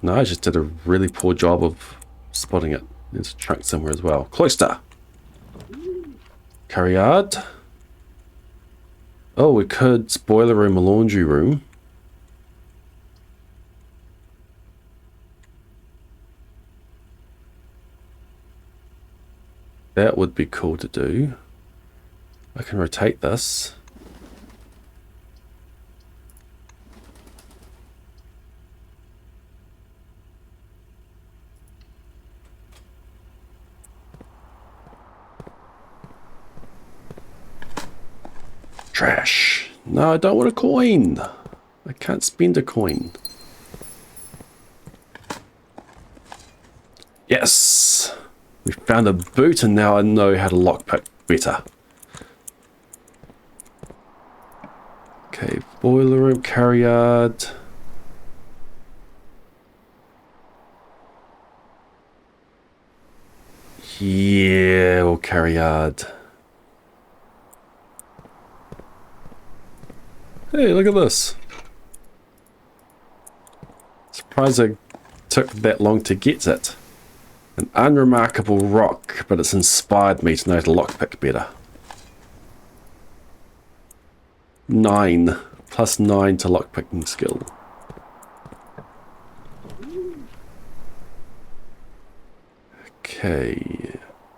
No, I just did a really poor job of spotting it. There's a trunk somewhere as well. Cloister. Curry yard. Oh, we could boiler room or laundry room. That would be cool to do. I can rotate this. Trash. No, I don't want a coin. I can't spend a coin. Yes. We found a boot and now I know how to lockpick better. Okay, boiler room, carry yard. Yeah, we'll carry yard. Hey, look at this. Surprised it took that long to get it. An unremarkable rock, but it's inspired me to know how to lockpick better. 9. Plus 9 to lockpicking skill. Okay.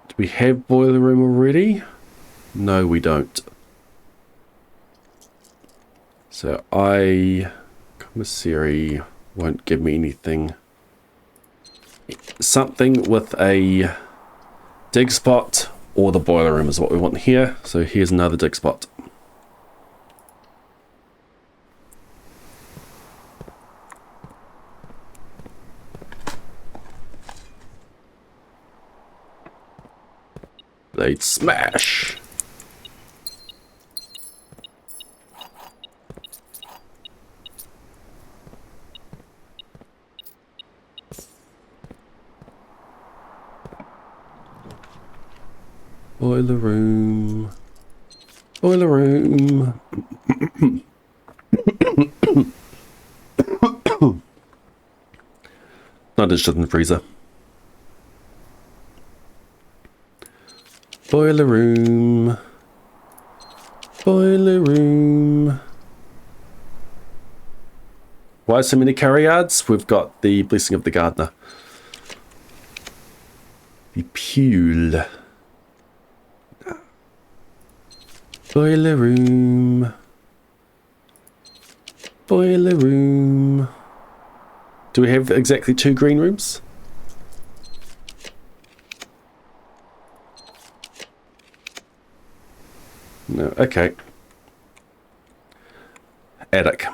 Do we have boiler room already? No, we don't. So commissary won't give me anything. Something with a dig spot or the boiler room is what we want here. So here's another dig spot. Blade smash. Boiler room. Boiler room. Not interested in the freezer. Boiler room. Boiler room. Why so many carry yards? We've got the Blessing of the Gardener. The Pule. Boiler room. Boiler room. Do we have exactly 2 green rooms? No, okay. Attic.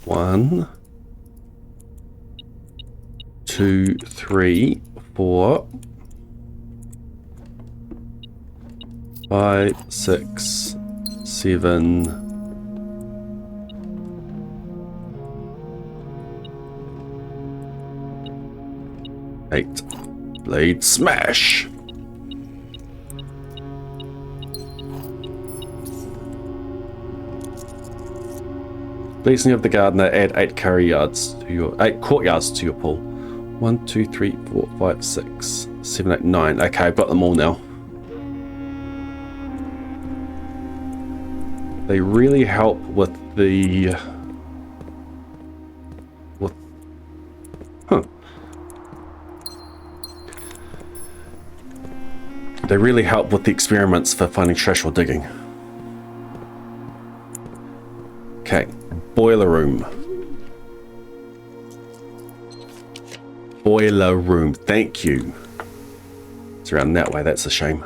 One, 2, 3, 4, 5, 6, 7, 8. Blade smash. Blessing of the Gardener, add 8 curry yards to your 8 courtyards to your pool. 1, 2, 3, 4, 5, 6, 7, 8, 9. Okay, I've got them all now. They really help with the They really help with the experiments for finding trash or digging. Okay, boiler room. Boiler room, thank you. It's around that way, that's a shame.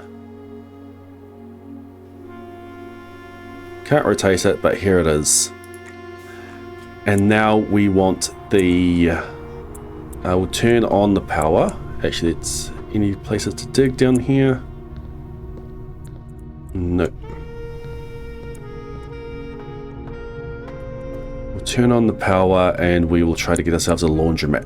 Can't rotate it, but here it is. And now we want the... we'll turn on the power. Actually, it's any places to dig down here? No. We'll turn on the power and we will try to get ourselves a laundromat.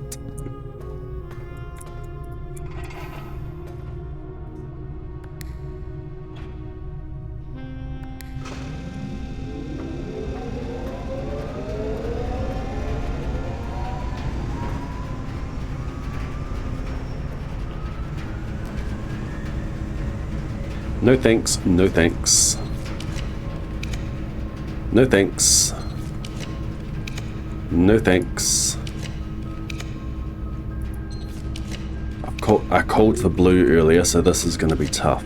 No thanks, no thanks. No thanks. No thanks. I called for blue earlier, so this is going to be tough.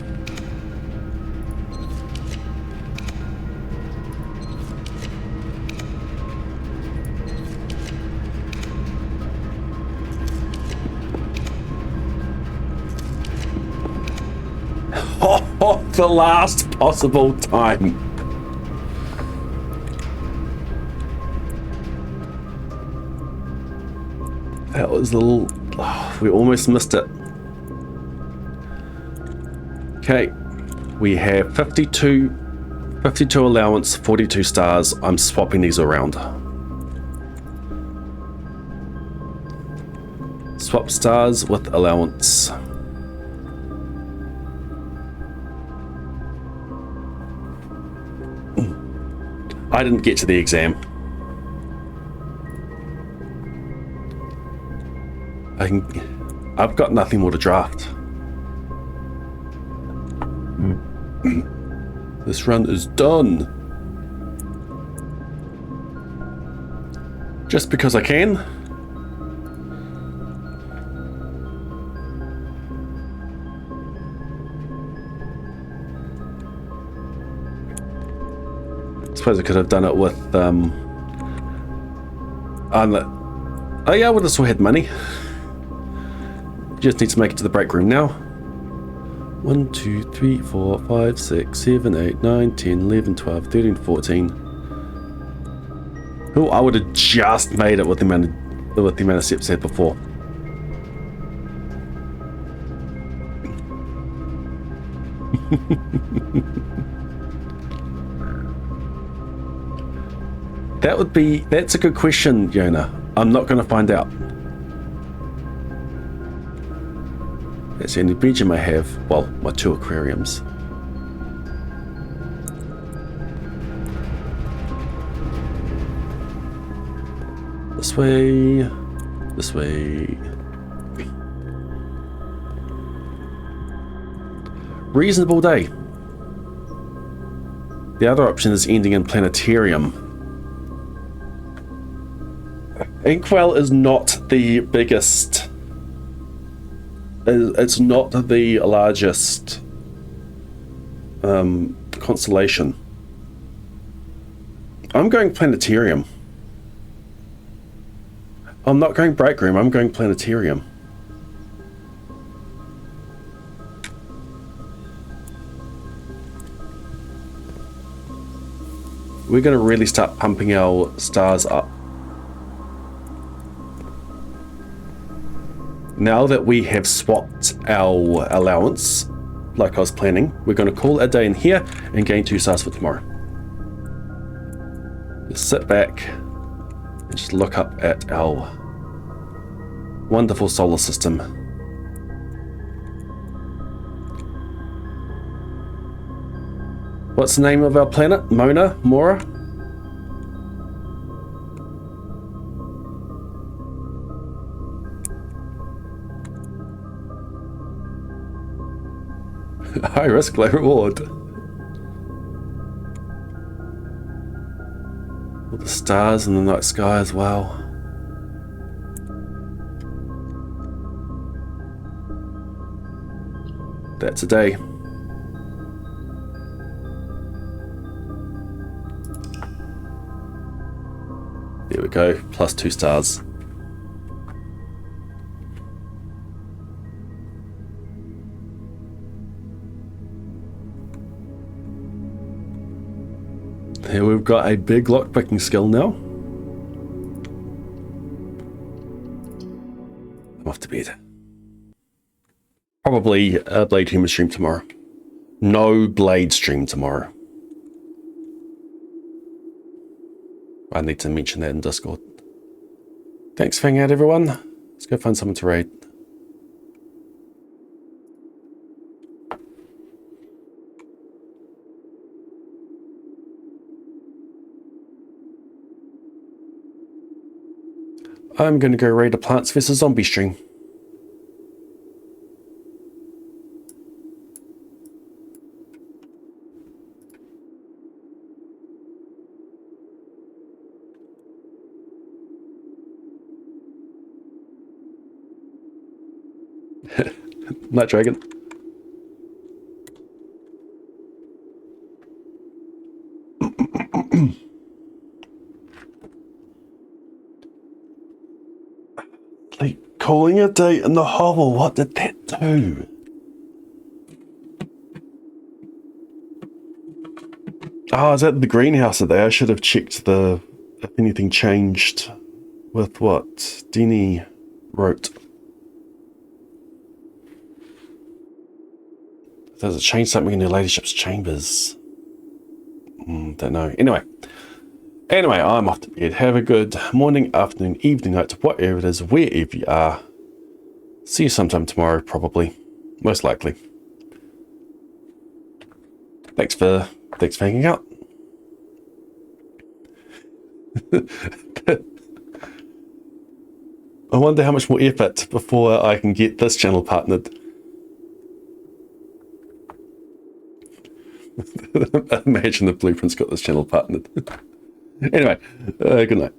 Oh, the last possible time. That was a little... Oh, we almost missed it. Okay, we have 52 allowance, 42 stars. I'm swapping these around. Swap stars with allowance. I didn't get to the exam. I've got nothing more to draft. This run is done. Just because I can. I suppose I could have done it with oh yeah, I would have still had money. Just need to make it to the break room now. 1, 2, 3, 4, 5, 6, 7, 8, 9, 10, 11, 12, 13, 14. Oh, I would have just made it with the amount of steps I had before. That's a good question, Yona. I'm not going to find out. That's the only medium I have. Well, my 2 aquariums. This way. This way. Reasonable day. The other option is ending in planetarium. Inkwell is not the biggest. It's not the largest constellation. I'm going planetarium. I'm not going break room, I'm going planetarium. We're going to really start pumping our stars up. Now that we have swapped our allowance, like I was planning, we're going to call it a day in here and gain 2 stars for tomorrow. Just sit back and just look up at our wonderful solar system. What's the name of our planet? Mora? High risk, low reward. All the stars in the night sky as well. That's a day. There we go, plus 2 stars. Here we've got a big lockpicking skill now. I'm off to bed. Probably a Blade Human stream tomorrow. No Blade stream tomorrow. I need to mention that in Discord. Thanks for hanging out, everyone. Let's go find someone to raid. I'm going to go raid a Plants vs. Zombie stream. Night Dragon. Like calling a date in the hovel, what did that do? Oh, is that the greenhouse today? I should have checked if anything changed with what Denny wrote. Does it change something in your ladyship's chambers? Don't know. Anyway, I'm off to bed. Have a good morning, afternoon, evening, night, whatever it is, wherever you are. See you sometime tomorrow, probably. Most likely. Thanks for hanging out. I wonder how much more effort before I can get this channel partnered. Imagine the Blueprint's got this channel partnered. Anyway, good night.